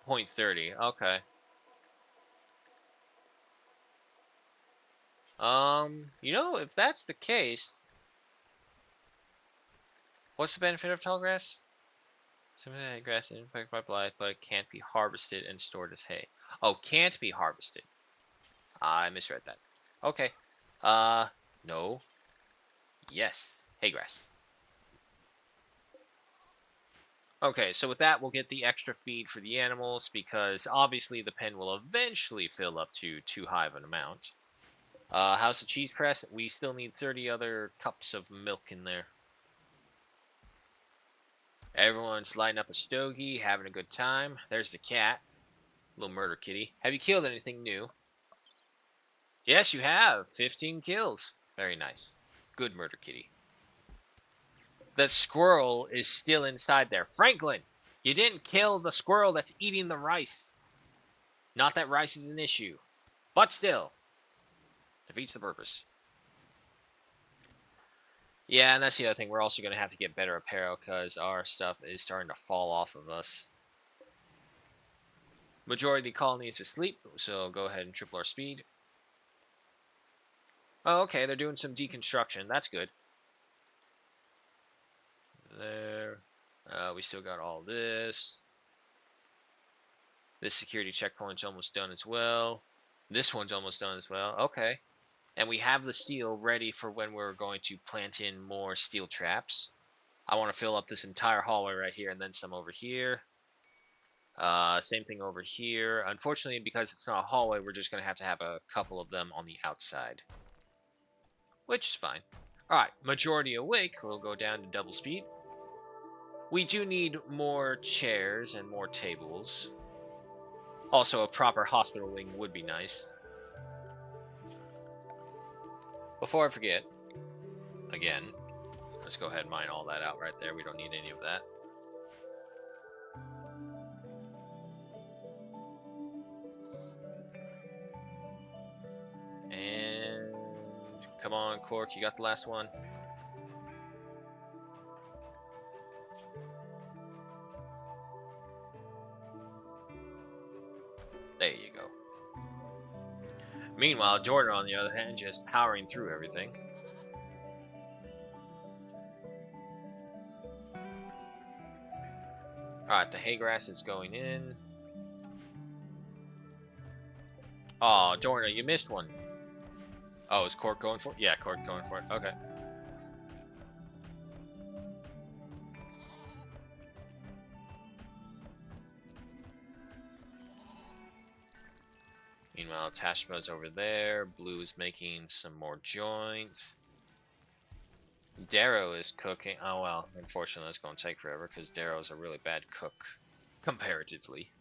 0.30, okay. If that's the case, what's the benefit of tall grass? Some of the hay grass is infected by blight, but it can't be harvested and stored as hay. Oh, can't be harvested. I misread that. Okay. No. Yes. Hay grass. Okay, so with that, we'll get the extra feed for the animals because obviously the pen will eventually fill up to too high of an amount. How's the cheese press? We still need 30 other cups of milk in there. Everyone's lighting up a stogie, having a good time. There's the cat. Little murder kitty. Have you killed anything new? Yes, you have. 15 kills. Very nice. Good murder kitty. The squirrel is still inside there. Franklin, you didn't kill the squirrel that's eating the rice. Not that rice is an issue, but still, defeats the purpose. Yeah, and that's the other thing. We're also going to have to get better apparel because our stuff is starting to fall off of us. Majority of the colony is asleep, so go ahead and triple our speed. Oh, okay, they're doing some deconstruction. That's good. There. We still got all this. This security checkpoint's almost done as well. This one's almost done as well. Okay. And we have the steel ready for when we're going to plant in more steel traps. I want to fill up this entire hallway right here and then some over here. Same thing over here. Unfortunately, because it's not a hallway, we're just going to have a couple of them on the outside. Which is fine. Alright, majority awake. We'll go down to double speed. We do need more chairs and more tables. Also, a proper hospital wing would be nice. Before I forget, again, let's go ahead and mine all that out right there. We don't need any of that. And come on, Cork, you got the last one. There you go. Meanwhile, Jordan, on the other hand, just powering through everything. Alright, the hay grass is going in. Oh, Dorna, you missed one. Oh, is Cork going for it? Yeah, Cork going for it. Okay. Meanwhile, Tashba's over there. Blue is making some more joints. Darrow is cooking. Oh, well, unfortunately, it's going to take forever because Darrow's a really bad cook, comparatively.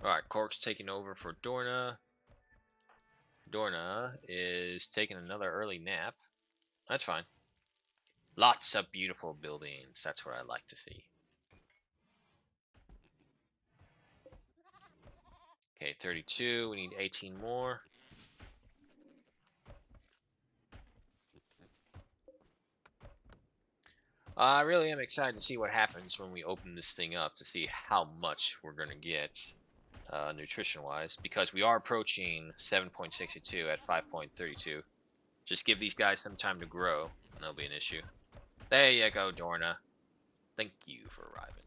Alright, Cork's taking over for Dorna. Dorna is taking another early nap. That's fine. Lots of beautiful buildings. That's what I like to see. Okay, 32. We need 18 more. I really am excited to see what happens when we open this thing up to see how much we're going to get nutrition-wise, because we are approaching 7.62 at 5.32. Just give these guys some time to grow, and there'll be an issue. There you go, Dorna. Thank you for arriving.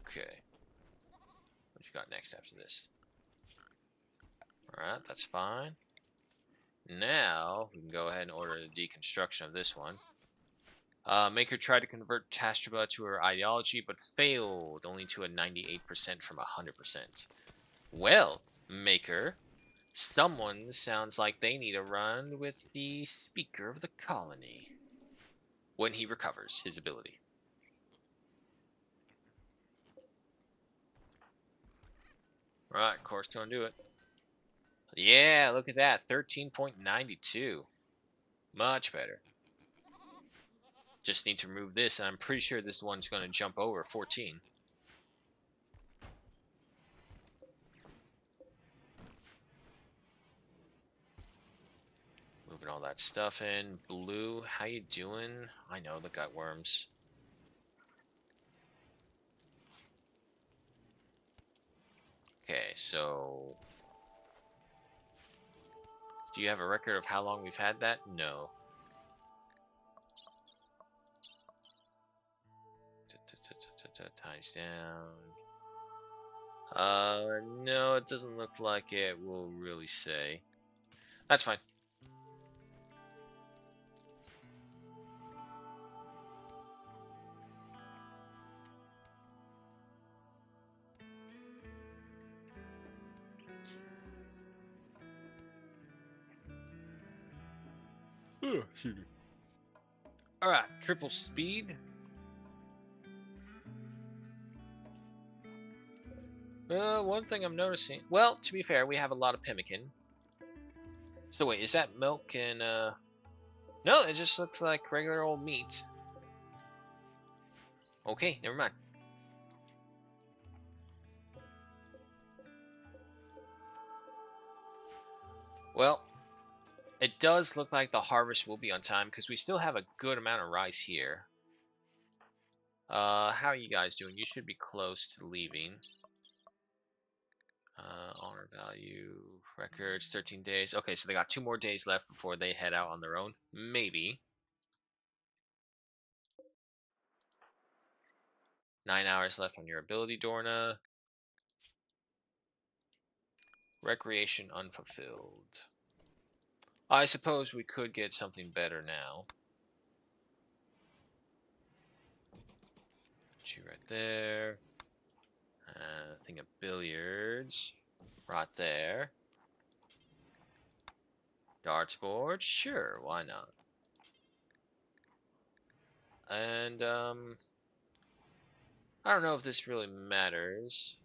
Okay. What you got next after this? Alright, that's fine. Now, we can go ahead and order the deconstruction of this one. Maker tried to convert Tastraba to her ideology, but failed, only to a 98% from 100%. Well, Maker, someone sounds like they need a run with the Speaker of the Colony when he recovers his ability. Right, of course, gonna do it. Yeah, look at that, 13.92. Much better. Just need to remove this, and I'm pretty sure this one's going to jump over 14. Moving all that stuff in. Blue, how you doing? I know, the gut worms. Okay, so... do you have a record of how long we've had that? No. Times down. No, it doesn't look like it will really say. That's fine. Alright, triple speed. One thing I'm noticing... well, to be fair, we have a lot of pemmican. So wait, is that milk and, no, it just looks like regular old meat. Okay, never mind. Well, it does look like the harvest will be on time because we still have a good amount of rice here. How are you guys doing? You should be close to leaving. Honor value, records, 13 days. Okay, so they got 2 more days left before they head out on their own. Maybe. 9 hours left on your ability, Dorna. Recreation unfulfilled. I suppose we could get something better now. Put you right there. Thing of billiards. Right there. Darts board? Sure, why not? And, I don't know if this really matters.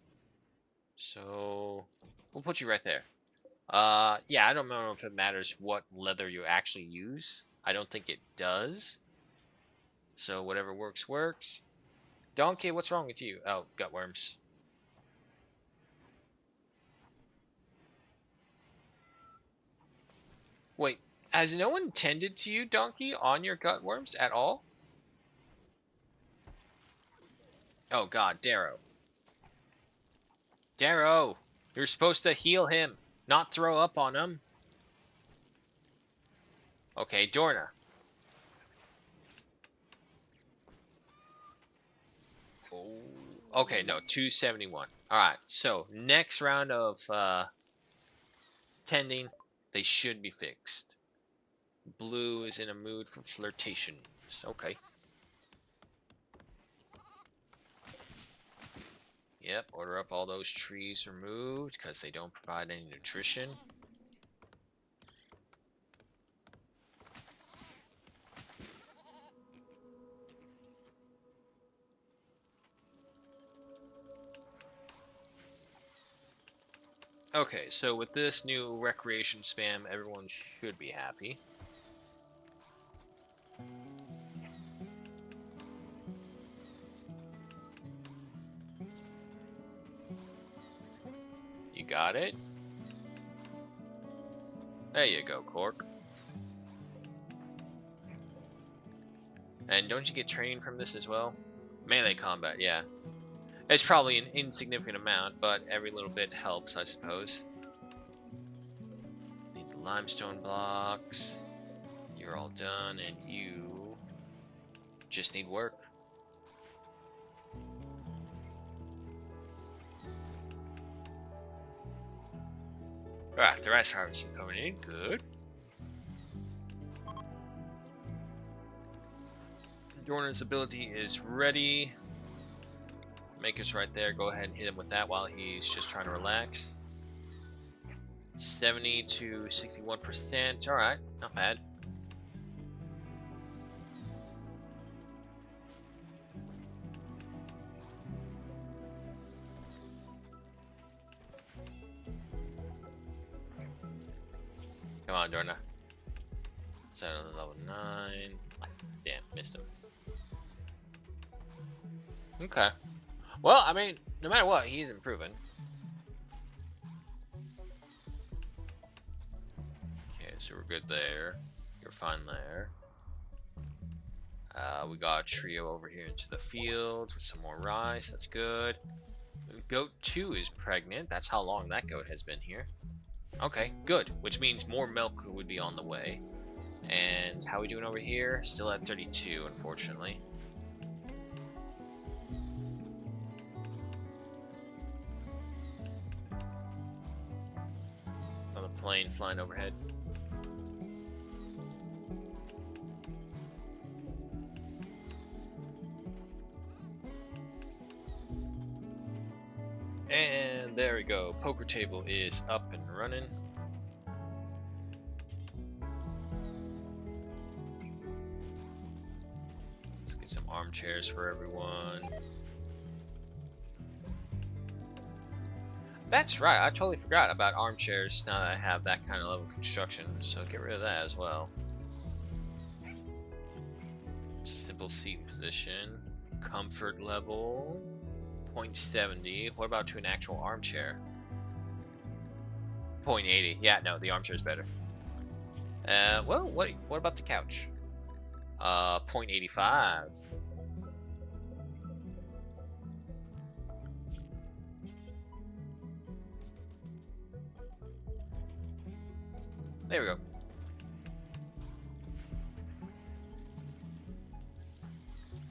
So, we'll put you right there. Yeah, I don't know if it matters what leather you actually use. I don't think it does. So, whatever works, works. Donkey, what's wrong with you? Oh, gutworms. Wait, has no one tended to you, Donkey, on your gutworms at all? Oh god, Darrow. Darrow! You're supposed to heal him, not throw up on him. Okay, Dorna. Oh, okay, no, 271. Alright, so next round of tending, they should be fixed. Blue is in a mood for flirtations. Okay. Yep, order up all those trees removed because they don't provide any nutrition. Okay, so with this new recreation spam, everyone should be happy. You got it? There you go, Cork. And don't you get training from this as well? Melee combat, yeah. It's probably an insignificant amount, but every little bit helps, I suppose. limestone blocks. You're all done, and you just need work. Alright, the rice harvest is coming in. Good. Dorner's ability is ready. Maker's right there. Go ahead and hit him with that while he's just trying to relax. 70 to 61%. Alright, not bad. Come on, Dorna. Set on level 9. Damn, missed him. Okay. Well, I mean, no matter what, he's improving. Okay, so we're good there. You're fine there. We got a trio over here into the field with some more rice. That's good. Goat 2 is pregnant. That's how long that goat has been here. Okay, good. Which means more milk would be on the way. And how are we doing over here? Still at 32, unfortunately. On a plane flying overhead. And there we go. Poker table is up and running. Let's get some armchairs for everyone. That's right, I totally forgot about armchairs now that I have that kind of level of construction, so get rid of that as well. Simple seat position. Comfort level. 0.70. What about to an actual armchair? 0.80. Yeah, no, the armchair is better. Well, what about the couch? 0.85. There we go.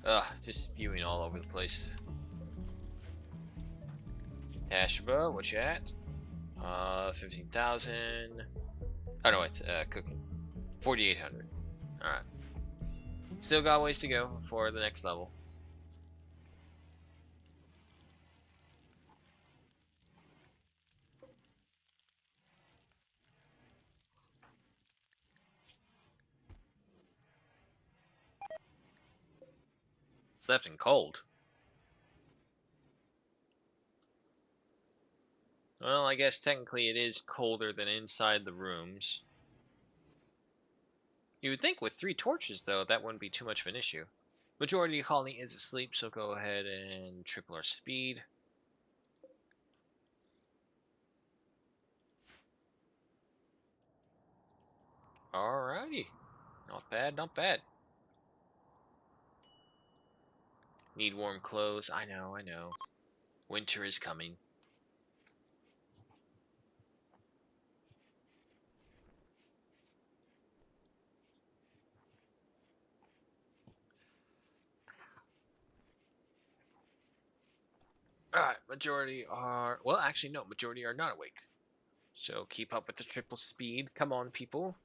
Ugh, just spewing all over the place. Ashba, what you at? 15,000. Oh no, wait, cooking. 4,800. Alright. Still got ways to go for the next level. Slept in cold. Well, I guess technically it is colder than inside the rooms. You would think with 3 torches, though, that wouldn't be too much of an issue. Majority of the colony is asleep, so go ahead and triple our speed. Alrighty. Not bad, not bad. Need warm clothes. I know, I know. Winter is coming. Alright, majority are... Well, actually, no. Majority are not awake. So keep up with the triple speed. Come on, people.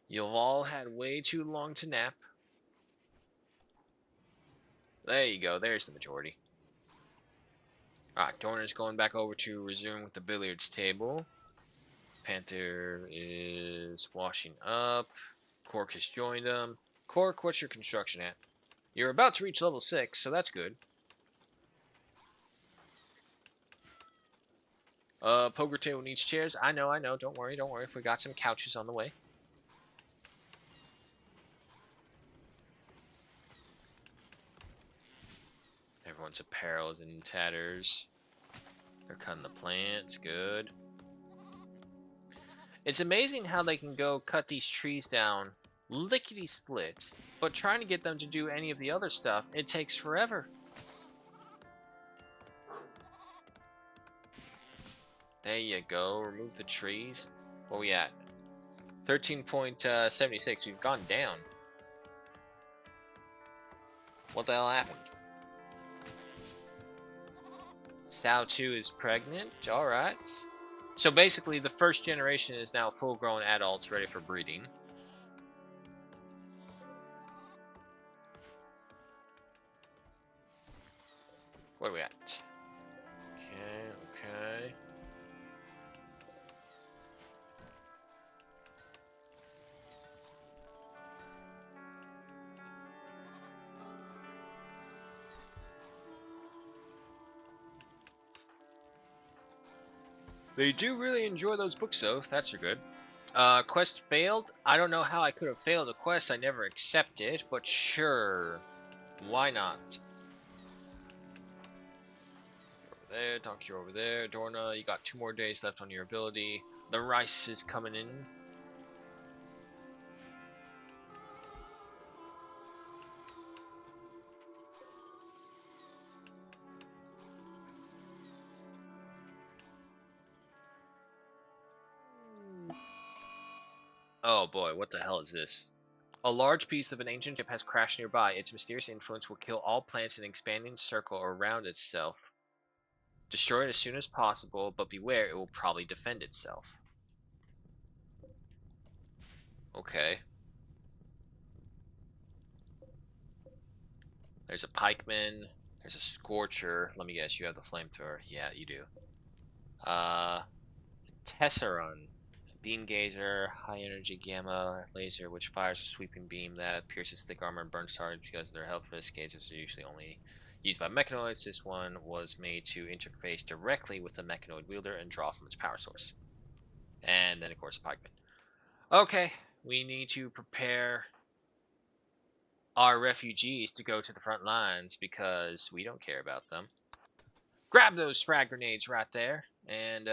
You've all had way too long to nap. There you go. There's the majority. Alright, Dorner's going back over to resume with the billiards table. Panther is washing up. Cork has joined him. Cork, what's your construction at? You're about to reach level 6, so that's good. Poker table needs chairs. I know. Don't worry. We got some couches on the way. Everyone's apparel is in tatters. They're cutting the plants. Good. It's amazing how they can go cut these trees down lickety-split, but trying to get them to do any of the other stuff, it takes forever. There you go. Remove the trees. Where we at? 13.76. We've gone down. What the hell happened? Sao 2 is pregnant. Alright. So basically, the first generation is now full-grown adults ready for breeding. Where are we at? Okay. They do really enjoy those books, though. That's for good. Quest failed. I don't know how I could have failed a quest. I never accepted, but sure. Why not? Over there, donkey over there. Dorna, you got 2 more days left on your ability. The rice is coming in. Oh boy, what the hell is this? A large piece of an ancient ship has crashed nearby. Its mysterious influence will kill all plants in an expanding circle around itself. Destroy it as soon as possible, but beware, it will probably defend itself. Okay. There's a pikeman. There's a scorcher. Let me guess, you have the flamethrower. Yeah, you do. Tesseron. Beam gazer, high energy gamma laser, which fires a sweeping beam that pierces thick armor and burns targets because their health risk gazers are usually only used by mechanoids. This one was made to interface directly with the mechanoid wielder and draw from its power source. And then, of course, a pikeman. Okay, we need to prepare our refugees to go to the front lines because we don't care about them. Grab those frag grenades right there, and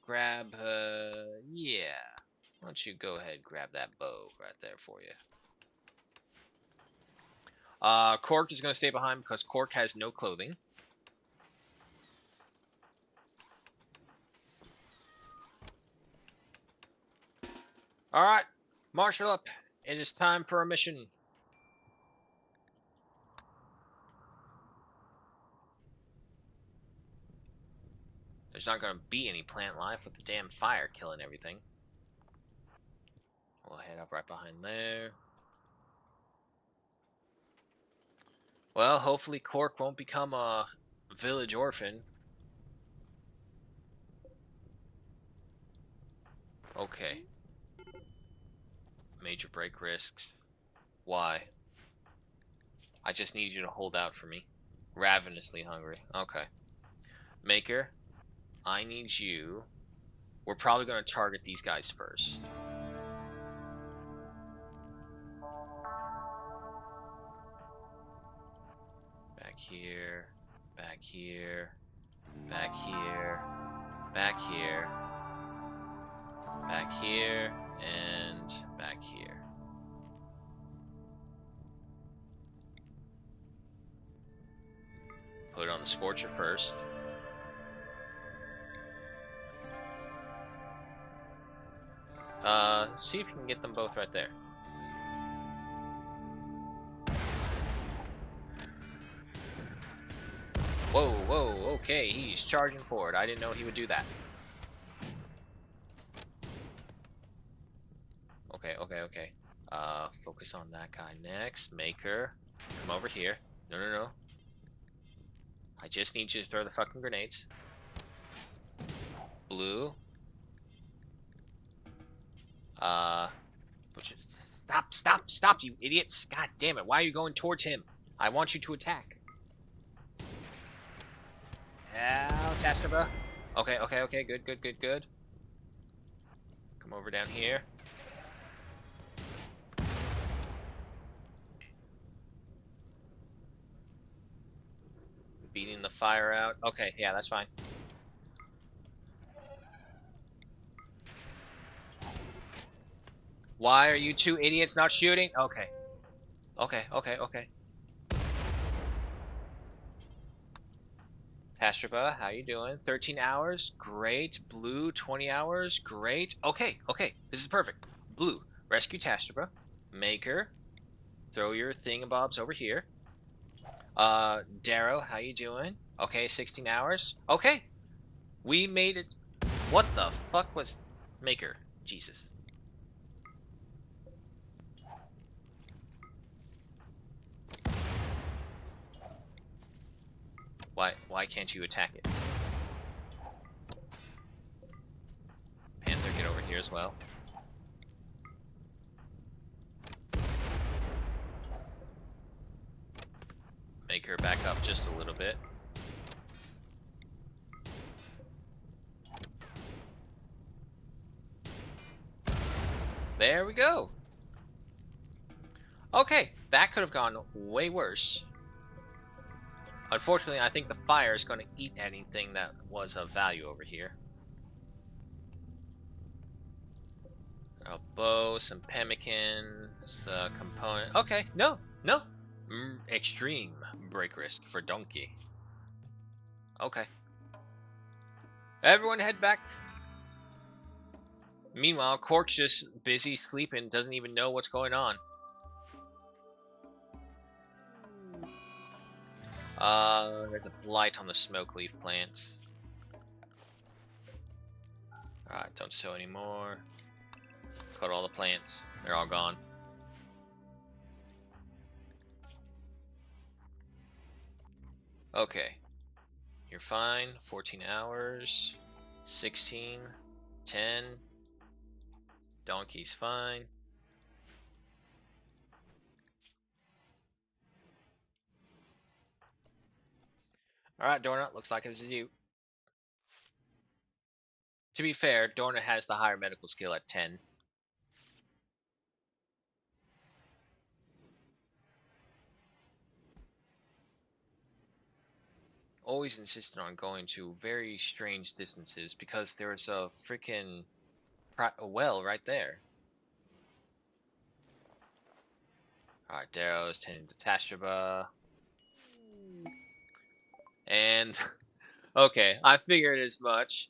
grab, yeah. Why don't you go ahead and grab that bow right there for you. Cork is going to stay behind because Cork has no clothing. Alright, marshal up. It is time for a mission. There's not going to be any plant life with the damn fire killing everything. We'll head up right behind there. Well, hopefully Cork won't become a village orphan. Okay. Major break risks. Why? I just need you to hold out for me. Ravenously hungry. Okay. Maker, I need you. We're probably going to target these guys first. Back here. Back here. Back here. Back here. Back here. And back here. Put it on the Scorcher first. See if you can get them both right there. Whoa, whoa, okay, he's charging forward. I didn't know he would do that. Okay. Focus on that guy next. Maker, come over here. No. I just need you to throw the fucking grenades. Blue. Stop, you idiots. God damn it, why are you going towards him? I want you to attack. Out, Astraba. Okay, good. Come over down here. Beating the fire out. Okay, yeah, that's fine. Why are you two idiots not shooting? Okay. Okay. Tastraba, how you doing? 13 hours, great. Blue, 20 hours, great. Okay, okay, this is perfect. Blue, rescue Tastraba. Maker, throw your thingamabobs over here. Darrow, how you doing? Okay, 16 hours. Okay, we made it. What the fuck was Maker? Jesus. Why can't you attack it? Panther, get over here as well. Make her back up just a little bit. There we go. Okay, that could have gone way worse. Unfortunately, I think the fire is going to eat anything that was of value over here. A bow, some pemmicans, component. Okay, no. Extreme break risk for donkey. Okay. Everyone head back. Meanwhile, Cork's just busy sleeping, doesn't even know what's going on. There's a blight on the smoke leaf plants. Alright, don't sow anymore. Cut all the plants. They're all gone. Okay. You're fine. 14 hours. 16. 10. Donkey's fine. Alright, Dorna, looks like it's you. To be fair, Dorna has the higher medical skill at 10. Always insisted on going to very strange distances because there's a freaking well right there. Alright, Darrow's tending to Tastraba. And, okay, I figured as much.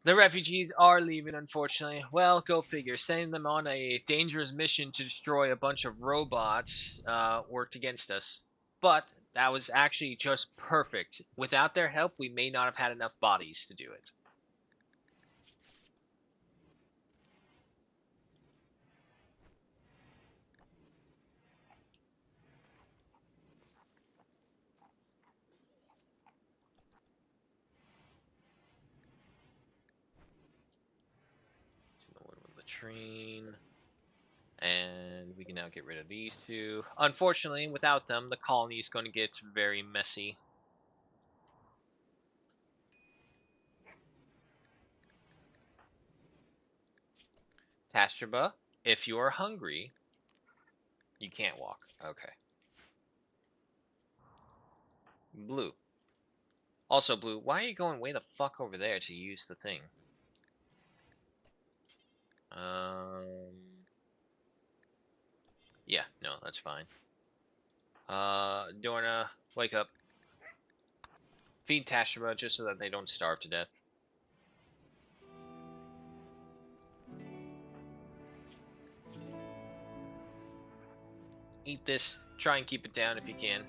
The refugees are leaving, unfortunately. Well, go figure. Sending them on a dangerous mission to destroy a bunch of robots worked against us. But that was actually just perfect. Without their help, we may not have had enough bodies to do it. The wood with latrine. And we can now get rid of these two. Unfortunately, without them, the colony is going to get very messy. Tastraba, if you are hungry, you can't walk. Okay. Blue. Also, Blue, why are you going way the fuck over there to use the thing? Yeah, no, that's fine. Dorna, wake up. Feed Tastraba just so that they don't starve to death. Eat this. Try and keep it down if you can.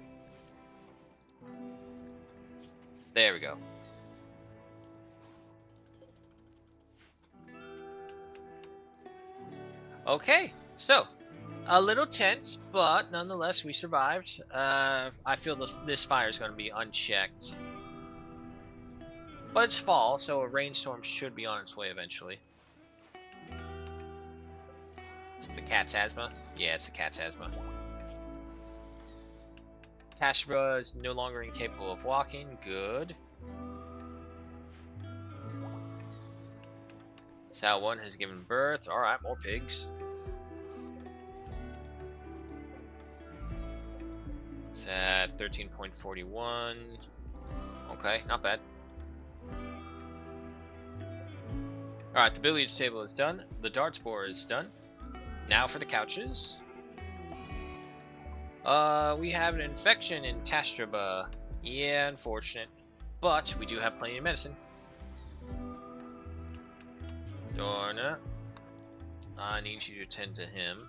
There we go. Okay, so a little tense, but nonetheless we survived. I feel this fire is going to be unchecked, but it's fall, so a rainstorm should be on its way eventually. Is it the cat's asthma? Yeah, it's the cat's asthma. Tastraba is no longer incapable of walking. Good. Sal 1 has given birth. Alright, more pigs. It's at 13.41. Okay, not bad. Alright, the billiards table is done. The darts board is done. Now for the couches. We have an infection in Tastraba. Yeah, unfortunate. But we do have plenty of medicine. Dorna, I need you to attend to him.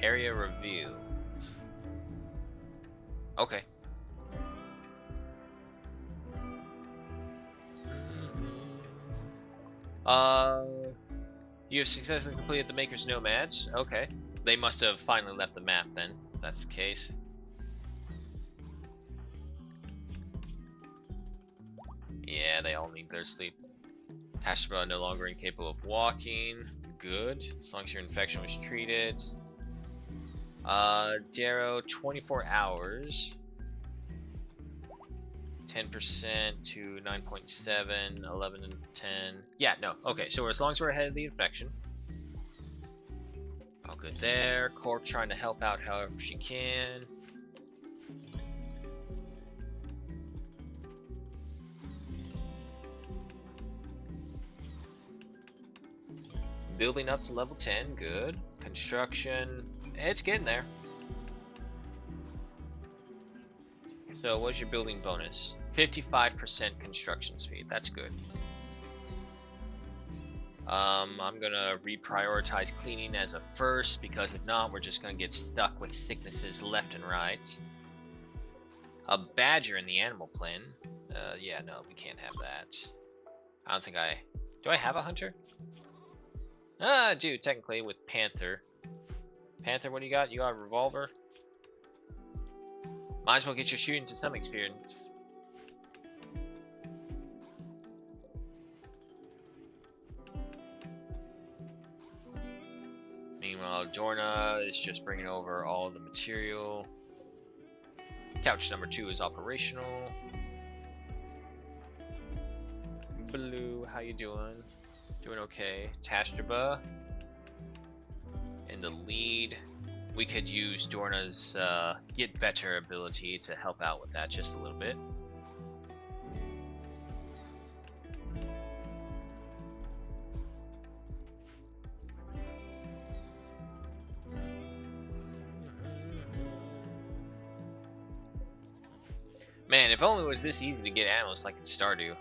Area review. Okay. You have successfully completed the Maker's Nomads. Okay. They must have finally left the map then, if that's the case. Yeah, they all need their sleep. Tashba no longer incapable of walking. Good. As long as your infection was treated. Darrow, 24 hours. 10% to 9.7, 11 and 10. Yeah, no. Okay, so as long as we're ahead of the infection. All good there. Cork trying to help out however she can. Building up to level 10, good. Construction, it's getting there. So what's your building bonus? 55% construction speed, that's good. I'm gonna reprioritize cleaning as a first, because if not, we're just gonna get stuck with sicknesses left and right. A badger in the animal plan. Yeah, no, we can't have that. I don't think do I have a hunter? Ah, I do, technically, with Panther. Panther, what do you got? You got a revolver? Might as well get your shooting to some experience. Meanwhile, Dorna is just bringing over all the material. Couch number 2 is operational. Blue, how you doing? Doing okay. Tastraba in the lead. We could use Dorna's get better ability to help out with that just a little bit. Man, if only it was this easy to get animals like in Stardew.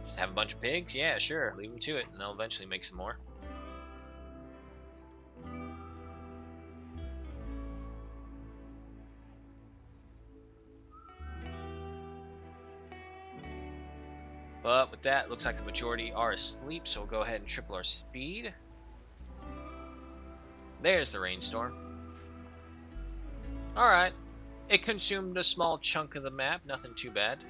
Just have a bunch of pigs? Yeah, sure. Leave them to it, and they'll eventually make some more. But with that, looks like the majority are asleep, so we'll go ahead and triple our speed. There's the rainstorm. Alright. It consumed a small chunk of the map, nothing too bad.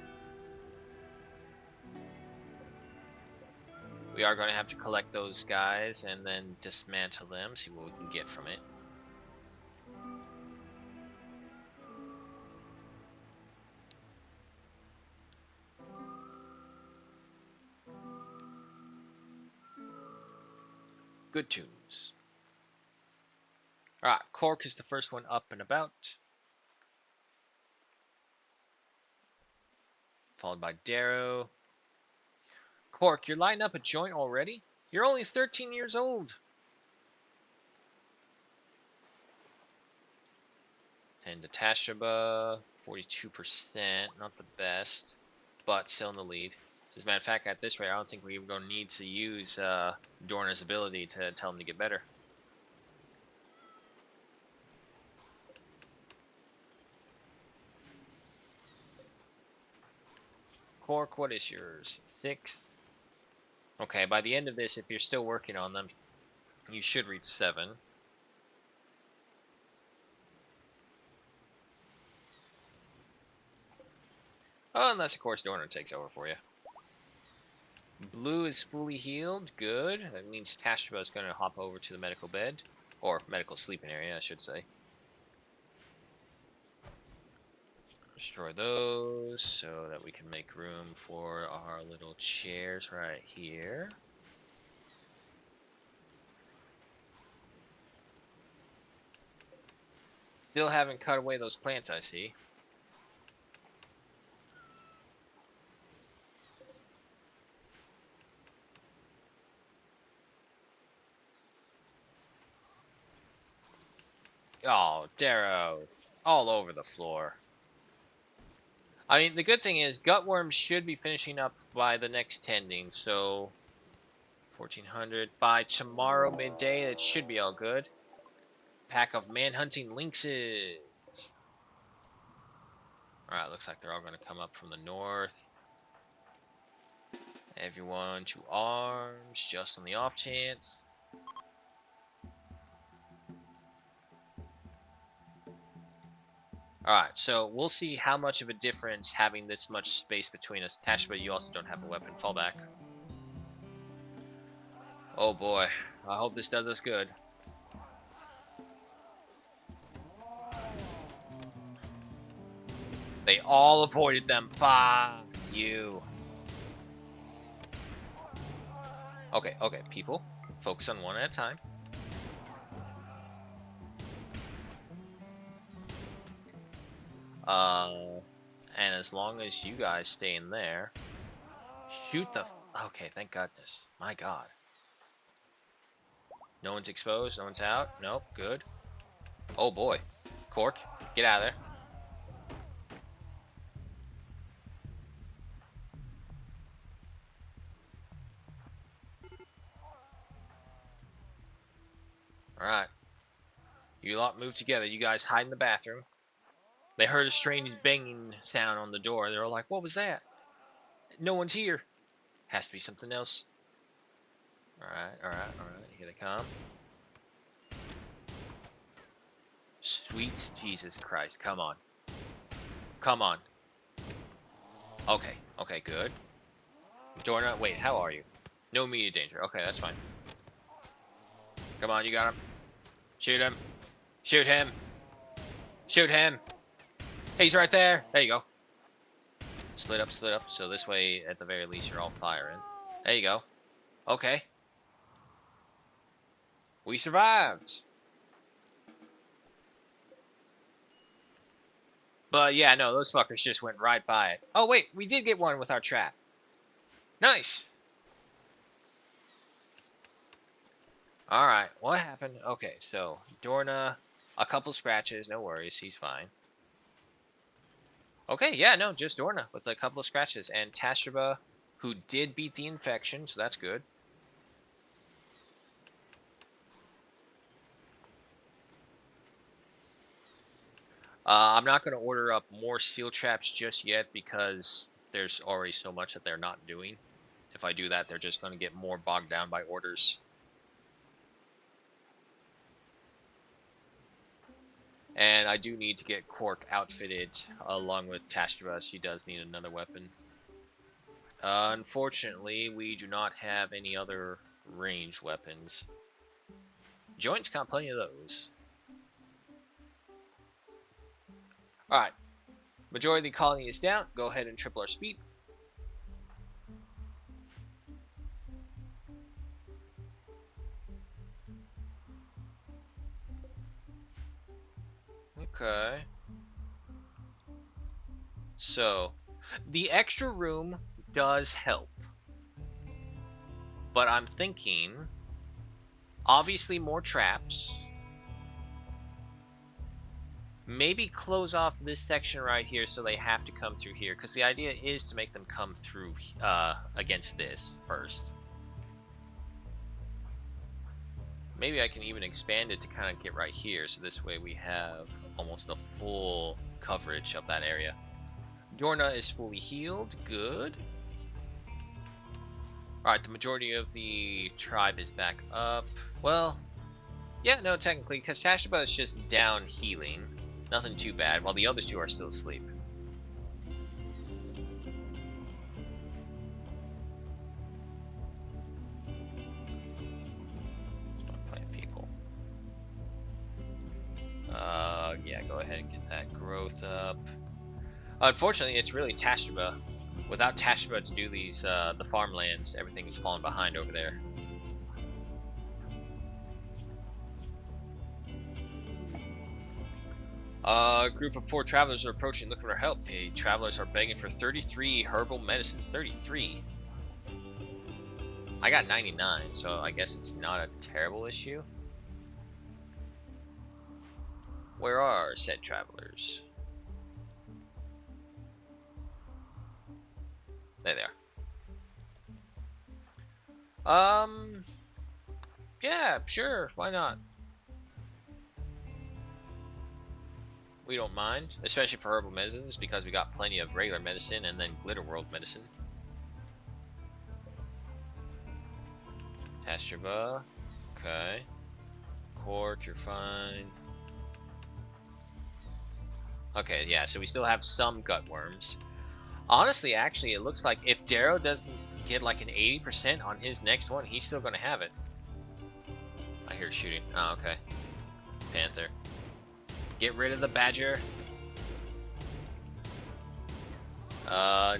We are going to have to collect those guys and then dismantle them, see what we can get from it. Good tunes. Alright, Cork is the first one up and about. Followed by Darrow. Cork, you're lighting up a joint already? You're only 13 years old. 10 to Tashraba, 42%, not the best, but still in the lead. As a matter of fact, at this rate, I don't think we're going to need to use Dorna's ability to tell him to get better. Cork, what is yours? 6? Okay, by the end of this, if you're still working on them, you should reach 7. Oh, unless, of course, Dorna takes over for you. Blue is fully healed. Good. That means Tashraba is going to hop over to the medical bed. Or medical sleeping area, I should say. Destroy those so that we can make room for our little chairs right here. Still haven't cut away those plants, I see. Oh, Darrow. All over the floor. I mean, the good thing is Gutworm should be finishing up by the next tending, so 1400 by tomorrow midday. That should be all good. Pack of man-hunting lynxes. All right, looks like they're all going to come up from the north. Everyone to arms, just on the off chance. All right, so we'll see how much of a difference having this much space between us. Tashba, you also don't have a weapon. Fall back. Oh boy, I hope this does us good. They all avoided them. Fuck you. Okay, okay, people. Focus on one at a time. And as long as you guys stay in there, shoot the... Okay, thank goodness. My god. No one's exposed, no one's out. Nope, good. Oh boy. Cork, get out of there. Alright. You lot move together. You guys hide in the bathroom. They heard a strange banging sound on the door. They were like, what was that? No one's here. Has to be something else. Alright, alright, alright. Here they come. Sweet Jesus Christ. Come on. Come on. Okay, okay, good. Dorna, wait, how are you? No immediate danger. Okay, that's fine. Come on, you got him. Shoot him. Shoot him. Shoot him. He's right there. There you go. Split up, split up. So this way, at the very least, you're all firing. There you go. Okay. We survived. But yeah, no, those fuckers just went right by it. Oh, wait, we did get one with our trap. Nice. Alright, what happened? Okay, so Dorna, a couple scratches, no worries, he's fine. Okay, yeah, no, just Dorna with a couple of scratches. And Tashraba, who did beat the infection, so that's good. I'm not going to order up more steel traps just yet because there's already so much that they're not doing. If I do that, they're just going to get more bogged down by orders. And I do need to get Quark outfitted along with Tashraba. She does need another weapon. Unfortunately, we do not have any other ranged weapons. Joint's got plenty of those. Alright. Majority of the colony is down. Go ahead and triple our speed. Okay. So, the extra room does help. But I'm thinking, obviously more traps. Maybe close off this section right here so they have to come through here. Because the idea is to make them come through against this first. Maybe I can even expand it to kind of get right here. So this way we have almost a full coverage of that area. Dorna is fully healed. Good. Alright, the majority of the tribe is back up. Well, yeah, no, technically, because Tashaba is just down healing. Nothing too bad, while the others two are still asleep. Plant people. Yeah, go ahead and get that growth up. Unfortunately, it's really Tashaba. Without Tashaba to do these, the farmlands, everything is falling behind over there. A group of poor travelers are approaching looking for help. The travelers are begging for 33 herbal medicines. 33. I got 99, so I guess it's not a terrible issue. Where are said travelers? There they are. Yeah, sure, why not? We don't mind, especially for herbal medicines, because we got plenty of regular medicine and then glitter world medicine. Tastraba. Okay. Cork, you're fine. Okay, yeah, so we still have some gut worms. Honestly, actually, it looks like if Darrow doesn't get like an 80% on his next one, he's still gonna have it. I hear shooting. Oh, okay. Panther. Get rid of the badger.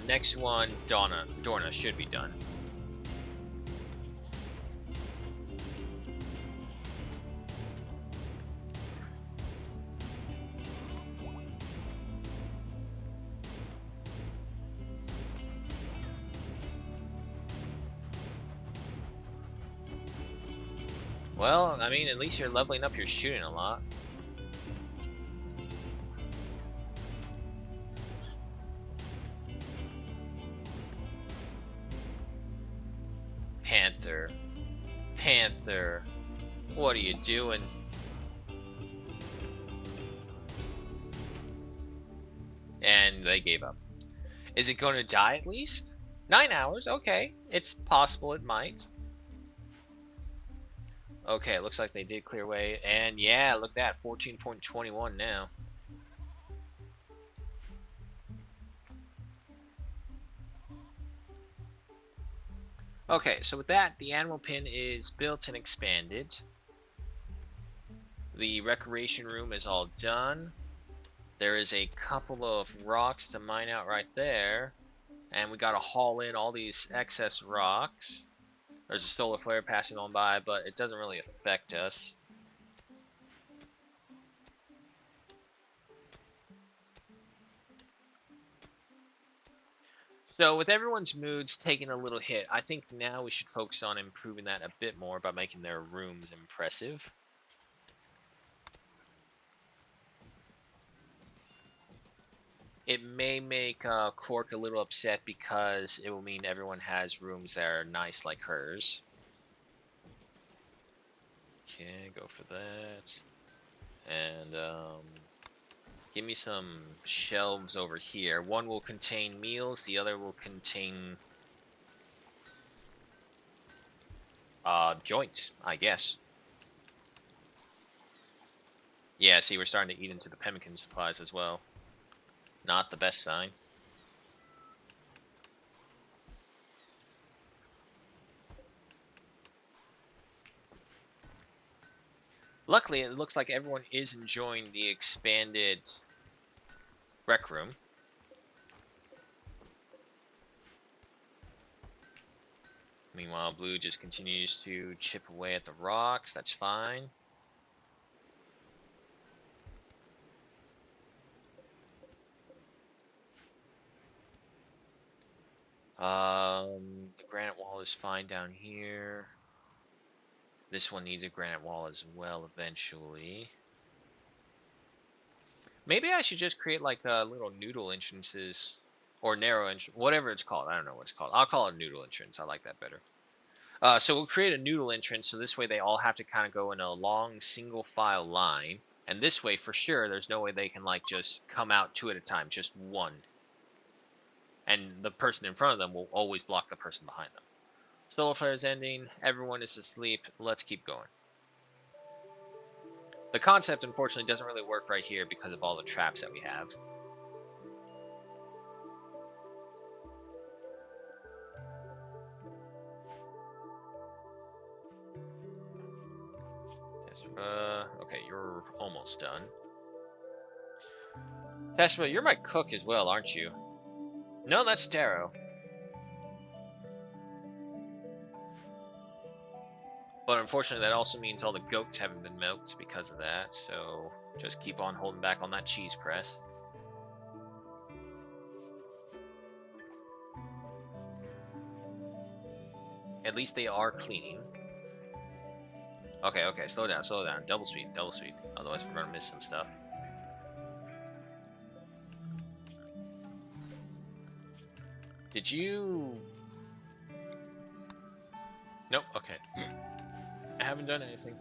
Next one, Dorna should be done. Well, I mean, at least you're leveling up your shooting a lot. Panther. Panther. What are you doing? And they gave up. Is it going to die at least? 9 hours, okay. It's possible it might. Okay, looks like they did clear away. And yeah, look at that, 14.21 now. Okay, so with that, the animal pen is built and expanded. The recreation room is all done. There is a couple of rocks to mine out right there. And we gotta haul in all these excess rocks. There's a solar flare passing on by, but it doesn't really affect us. So with everyone's moods taking a little hit, I think now we should focus on improving that a bit more by making their rooms impressive. It may make Cork a little upset because it will mean everyone has rooms that are nice like hers. Okay, go for that. And give me some shelves over here. One will contain meals, the other will contain joints, I guess. Yeah, see, we're starting to eat into the pemmican supplies as well. Not the best sign. Luckily, it looks like everyone is enjoying the expanded rec room. Meanwhile, Blue just continues to chip away at the rocks. That's fine. The granite wall is fine down here. This one needs a granite wall as well eventually. Maybe I should just create like little noodle entrances or narrow entrance, whatever it's called. I don't know what it's called. I'll call it a noodle entrance. I like that better. So we'll create a noodle entrance, so this way they all have to kind of go in a long single file line. And this way, for sure, there's no way they can like just come out two at a time, just one. And the person in front of them will always block the person behind them. Solar flare is ending. Everyone is asleep. Let's keep going. The concept, unfortunately, doesn't really work right here because of all the traps that we have. Okay, you're almost done. Tashma, you're my cook as well, aren't you? No, that's Darrow. But unfortunately, that also means all the goats haven't been milked because of that, so just keep on holding back on that cheese press. At least they are cleaning. Okay, slow down. Double speed. Otherwise, we're gonna miss some stuff. Did you... Nope, okay. I haven't done anything.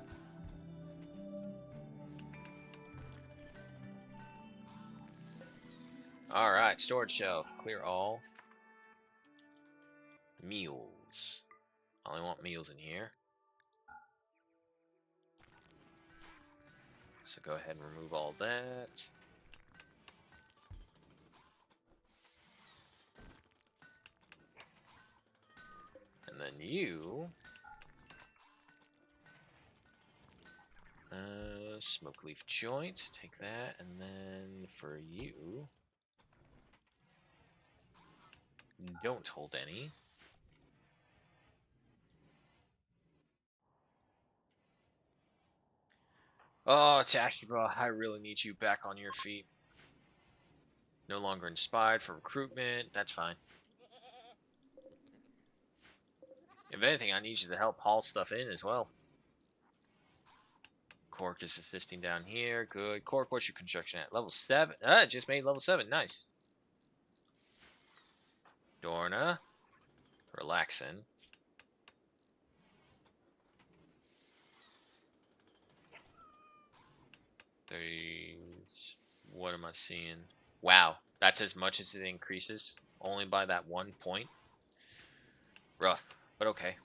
Alright, storage shelf. Clear all. Meals. I only want meals in here. So go ahead and remove all that. And then you... smoke leaf joints. Take that. And then for you... Don't hold any. Oh, Tashira, I really need you back on your feet. No longer inspired for recruitment. That's fine. If anything, I need you to help haul stuff in as well. Cork is assisting down here. Good. Cork, what's your construction at? Level 7. Ah, it just made level 7. Nice. Dorna. Relaxing. What am I seeing? Wow. That's as much as it increases. Only by that 1 point. Rough. But okay.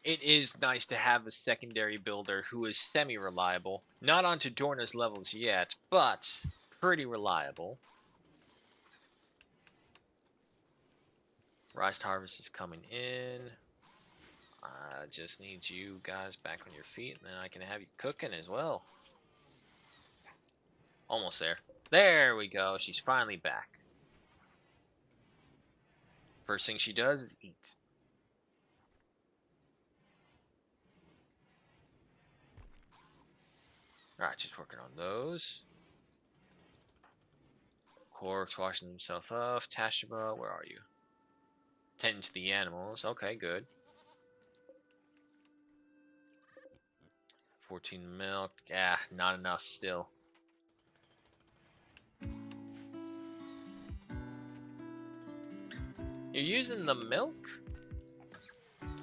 It is nice to have a secondary builder who is semi-reliable. Not onto Dorna's levels yet, but pretty reliable. Rice harvest is coming in. I just need you guys back on your feet, and then I can have you cooking as well. Almost there. There we go. She's finally back. First thing she does is eat. Alright, just working on those. Cork's washing himself off. Tashima, where are you? Tending to the animals. Okay, good. 14 milk. Yeah, not enough still. You're using the milk?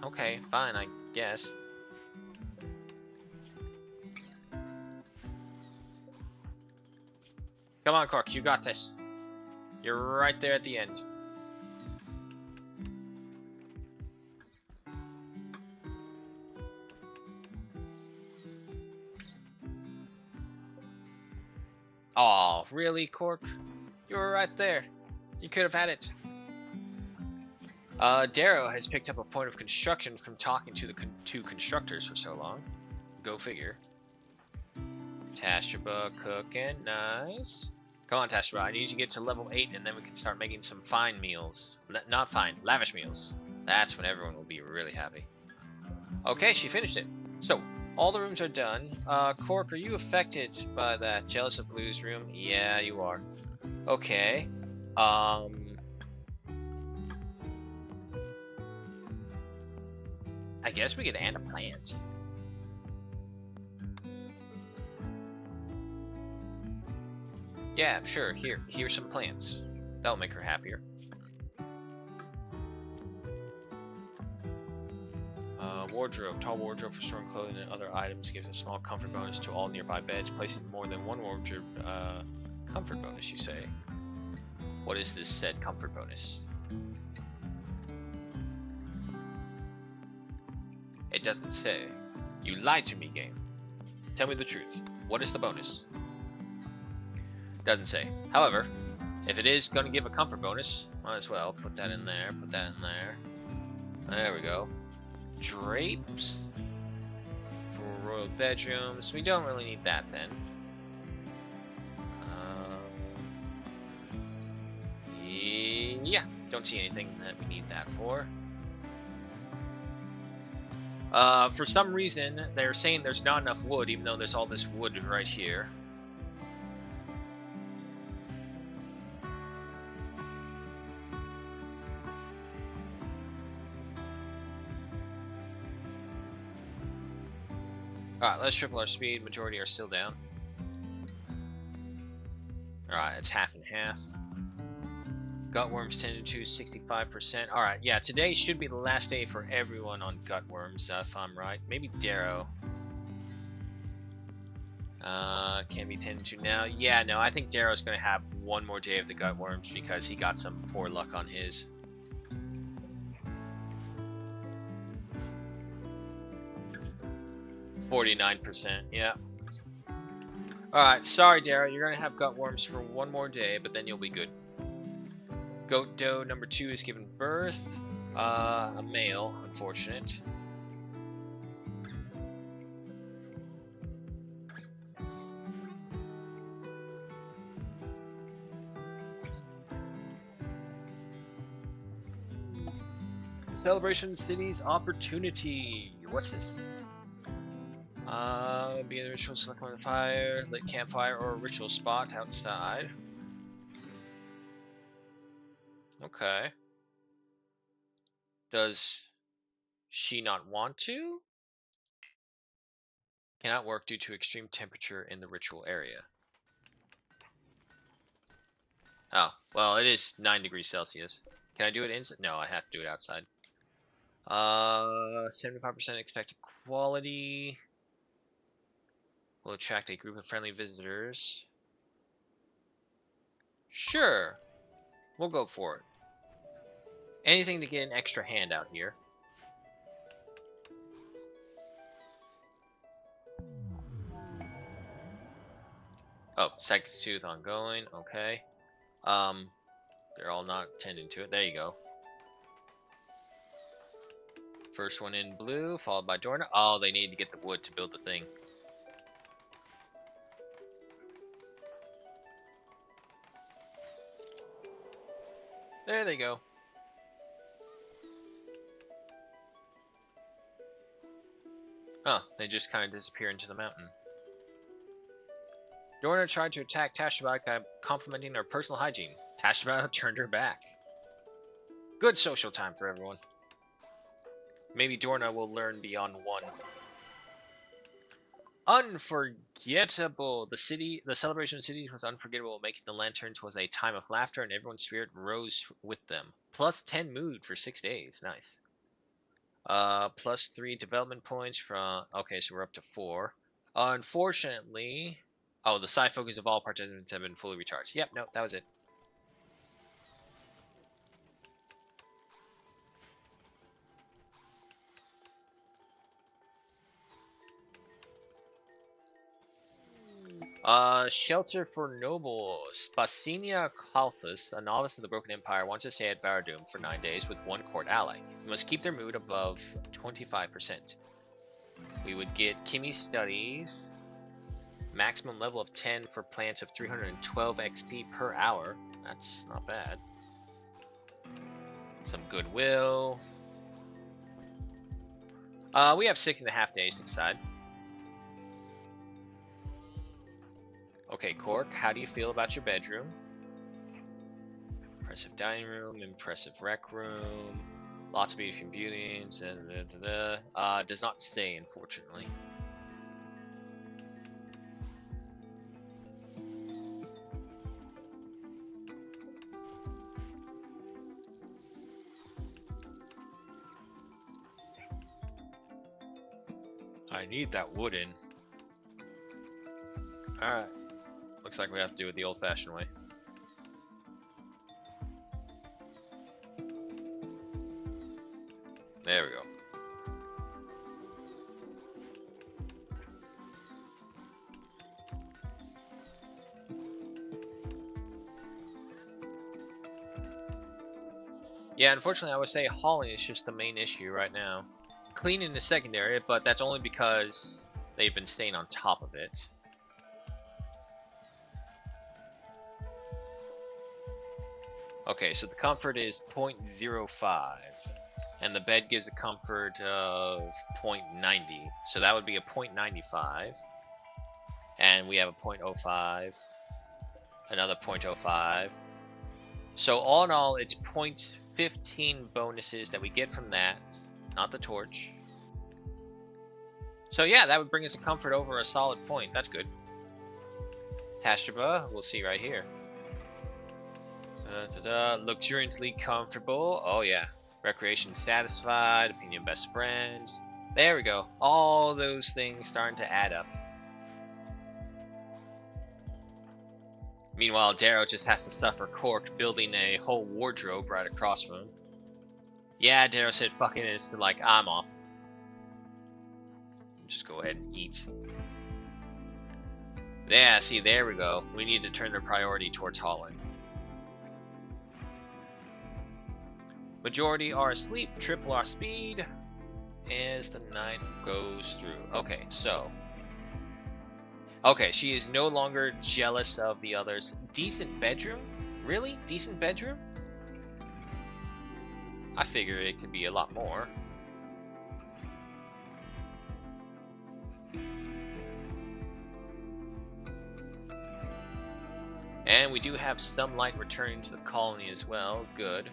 Okay, fine, I guess. Come on, Cork, you got this. You're right there at the end. Aw, really, Cork? You were right there. You could have had it. Darrow has picked up a point of construction from talking to the two constructors for so long. Go figure. Tashaba cooking, nice. Come on, Tashaba, I need you to get to level 8 and then we can start making some fine meals. Not fine, lavish meals. That's when everyone will be really happy. Okay, she finished it. So, all the rooms are done. Cork, are you affected by that Jealous of Blues room? Yeah, you are. Okay. I guess we could add a plant. Yeah, sure. Here's some plants. That'll make her happier. Wardrobe. Tall wardrobe for storing clothing and other items gives a small comfort bonus to all nearby beds. Placing more than one wardrobe comfort bonus, you say? What is this said comfort bonus? It doesn't say. You lied to me, game. Tell me the truth. What is the bonus? Doesn't say. However, if it is going to give a comfort bonus, might as well put that in there, put that in there. There we go. Drapes for royal bedrooms. We don't really need that then. Yeah, don't see anything that we need that for. For some reason, they're saying there's not enough wood, even though there's all this wood right here. Alright, let's triple our speed. Majority are still down. Alright, it's half and half. Gutworms tended to 65%. Alright, yeah, today should be the last day for everyone on Gutworms, if I'm right. Maybe Darrow. Can be tended to now. Yeah, no, I think Darrow's going to have one more day of the Gutworms because he got some poor luck on his. %, yeah. Alright, sorry, Darrow. You're going to have Gutworms for one more day, but then you'll be good. Goat doe number 2 is given birth. A male, unfortunate. Celebration City's opportunity. What's this? Be in the ritual, select one fire, lit campfire, or a ritual spot outside. Okay. Does she not want to? Cannot work due to extreme temperature in the ritual area. Oh, well, it is 9 degrees Celsius. Can I do it inside? No, I have to do it outside. 75% expected quality. Will attract a group of friendly visitors. Sure. We'll go for it. Anything to get an extra hand out here. Oh, Psychic Tooth ongoing. Okay. They're all not tending to it. There you go. First one in blue, followed by Dorna. Oh, they need to get the wood to build the thing. There they go. Oh, they just kind of disappear into the mountain. Dorna tried to attack Tashbot by complimenting her personal hygiene. Tashbot turned her back. Good social time for everyone. Maybe Dorna will learn beyond one. Unforgettable. The celebration of cities was unforgettable, making the lanterns was a time of laughter and everyone's spirit rose with them. Plus 10 mood for 6 days. Nice. Plus 3 development points from... Okay, so we're up to 4. Unfortunately... Oh, the psi focus of all participants have been fully recharged. Yep, no, that was it. Shelter for nobles. Basinia Kalthus, a novice of the Broken Empire, wants to stay at Bardoom for 9 days with one court ally. You must keep their mood above 25%. We would get Kimmy's Studies. Maximum level of 10 for plants of 312 XP per hour. That's not bad. Some goodwill. We have 6.5 days to decide. Okay, Cork, how do you feel about your bedroom? Impressive dining room, impressive rec room, lots of beautiful beauties, does not stay, unfortunately. I need that wooden. Alright. Looks like we have to do it the old-fashioned way. There we go. Yeah, unfortunately, I would say hauling is just the main issue right now. Cleaning is secondary, but that's only because they've been staying on top of it. Okay, so the comfort is 0.05, and the bed gives a comfort of 0.90, so that would be a 0.95, and we have a 0.05, another 0.05. So all in all, it's 0.15 bonuses that we get from that, not the torch. So yeah, that would bring us a comfort over a solid point. That's good. Tashaba, we'll see right here. Luxuriantly comfortable. Oh yeah. Recreation satisfied. Opinion best friends. There we go. All those things starting to add up. Meanwhile, Darrow just has to suffer Cork building a whole wardrobe right across from him. Yeah, Darrow said fucking is like, I'm off. Just go ahead and eat. Yeah, see, there we go. We need to turn the priority towards Holland. Majority are asleep. Triple our speed as the night goes through. Okay, so. Okay, she is no longer jealous of the others. Decent bedroom? Really? Decent bedroom? I figure it could be a lot more. And we do have some light returning to the colony as well. Good.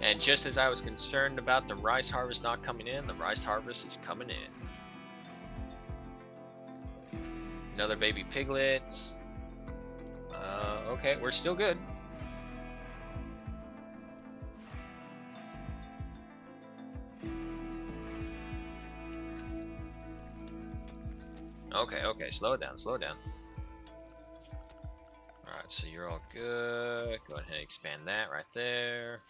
And just as I was concerned about the rice harvest not coming in, the rice harvest is coming in. Another baby piglet. Okay, we're still good. Okay, slow down, slow down. Alright, so you're all good. Go ahead and expand that right there.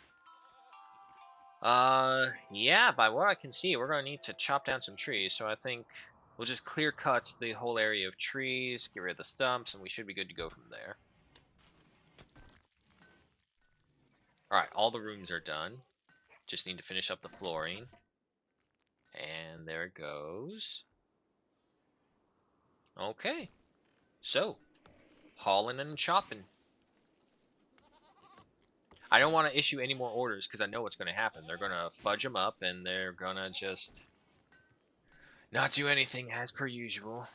Yeah, by what I can see, we're gonna need to chop down some trees, so I think we'll just clear cut the whole area of trees, get rid of the stumps, and we should be good to go from there. Alright, all the rooms are done. Just need to finish up the flooring. And there it goes. Okay. So, hauling and chopping. I don't want to issue any more orders because I know what's going to happen. They're going to fudge them up and they're going to just not do anything as per usual.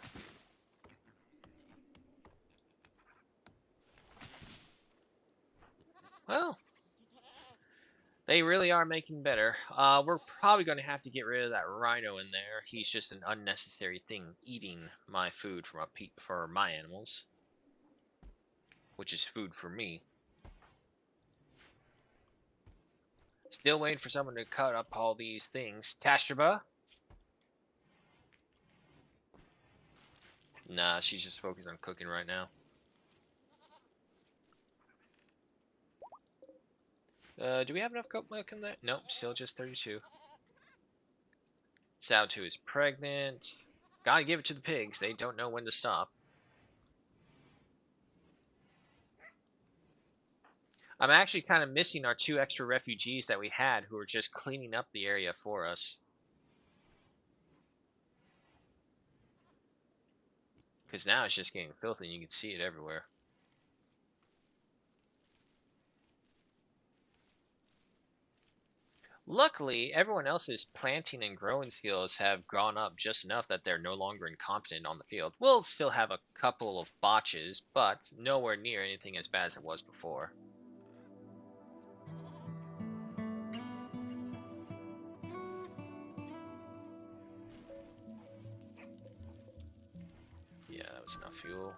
Well, they really are making better. We're probably going to have to get rid of that rhino in there. He's just an unnecessary thing eating my food for my animals, which is food for me. Still waiting for someone to cut up all these things. Tashraba? Nah, she's just focused on cooking right now. Do we have enough goat milk in there? Nope, still just 32. Sow 2 is pregnant. Gotta give it to the pigs. They don't know when to stop. I'm actually kind of missing our 2 extra refugees that we had who were just cleaning up the area for us. Because now it's just getting filthy and you can see it everywhere. Luckily, everyone else's planting and growing skills have gone up just enough that they're no longer incompetent on the field. We'll still have a couple of botches, but nowhere near anything as bad as it was before. Yeah, that was enough fuel.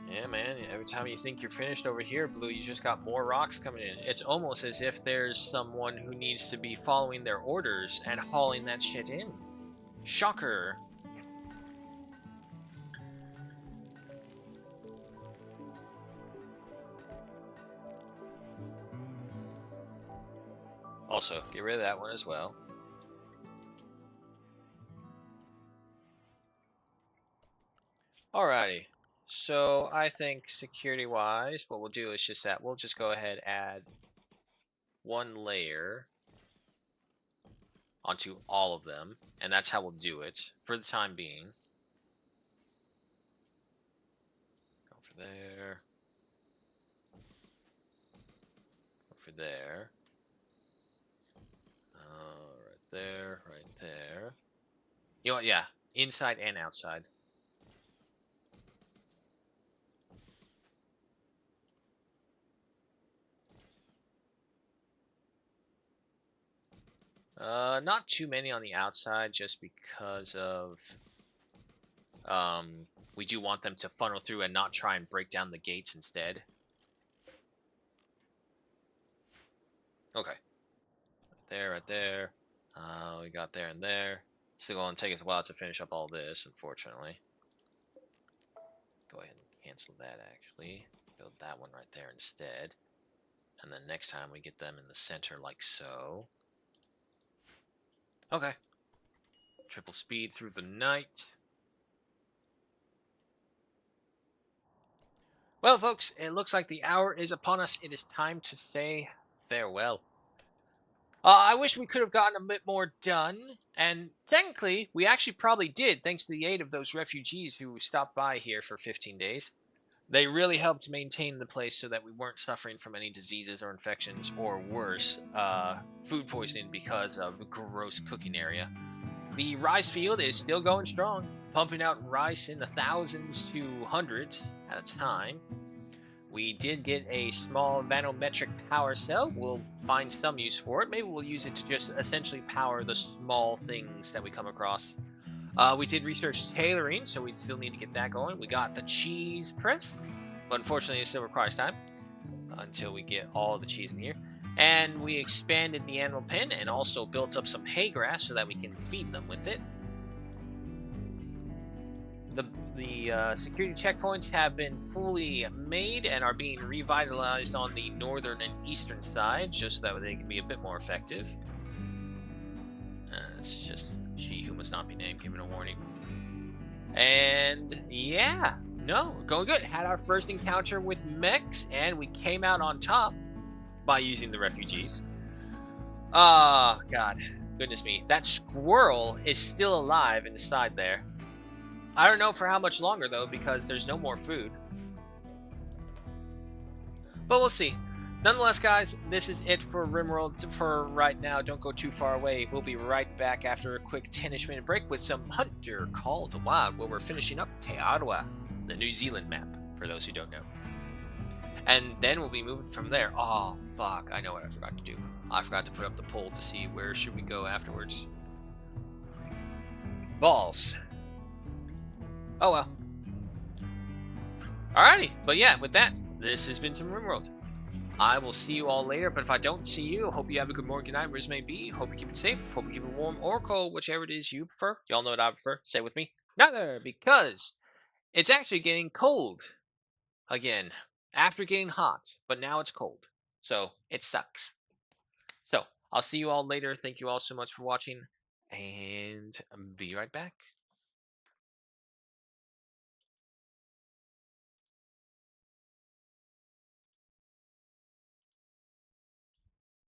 Yeah, man, every time you think you're finished over here, Blue, you just got more rocks coming in. It's almost as if there's someone who needs to be following their orders and hauling that shit in. Shocker. Also, get rid of that one as well. Alrighty. So I think security-wise, what we'll do is just that we'll just go ahead and add one layer onto all of them, and that's how we'll do it for the time being. Go for there. for there. Right there, right there. You know what? Yeah, inside and outside. Not too many on the outside, just because of um, we do want them to funnel through and not try and break down the gates instead. Okay, right there, right there. We got there and there. Still going to take us a while to finish up all this, unfortunately. Go ahead and cancel that, actually. Build that one right there instead. And then next time we get them in the center like so. Okay. Triple speed through the night. Well, folks, it looks like the hour is upon us. It is time to say farewell. I wish we could have gotten a bit more done, and technically, we actually probably did, thanks to the aid of those refugees who stopped by here for 15 days. They really helped maintain the place so that we weren't suffering from any diseases or infections, or worse, food poisoning because of the gross cooking area. The rice field is still going strong, pumping out rice in the thousands to hundreds at a time. We did get a small manometric power cell. We'll find some use for it. Maybe we'll use it to just essentially power the small things that we come across. We did research tailoring, so we still need to get that going. We got the cheese press, but unfortunately, it still requires time until we get all the cheese in here. And we expanded the animal pen and also built up some hay grass so that we can feed them with it. The security checkpoints have been fully made and are being revitalized on the northern and eastern side, just so that they can be a bit more effective. It's just she who must not be named, given a warning. And yeah, no, going good. Had our first encounter with mechs, and we came out on top by using the refugees. Ah, God, goodness me, that squirrel is still alive inside there. I don't know for how much longer, though, because there's no more food. But we'll see. Nonetheless, guys, this is it for Rimworld for right now. Don't go too far away. We'll be right back after a quick 10-ish minute break with some Hunter Call to Wild, where we're finishing up Te Arawa, the New Zealand map, for those who don't know. And then we'll be moving from there. Oh, fuck. I know what I forgot to do. I forgot to put up the poll to see where should we go afterwards. Balls. Oh, well. Alrighty. But yeah, with that, this has been some Rimworld. I will see you all later, but if I don't see you, hope you have a good morning, good night, wherever it may be. Hope you keep it safe. Hope you keep it warm or cold, whichever it is you prefer. Y'all know what I prefer. Say it with me. Neither, because it's actually getting cold again after getting hot, but now it's cold. So it sucks. So I'll see you all later. Thank you all so much for watching, and be right back.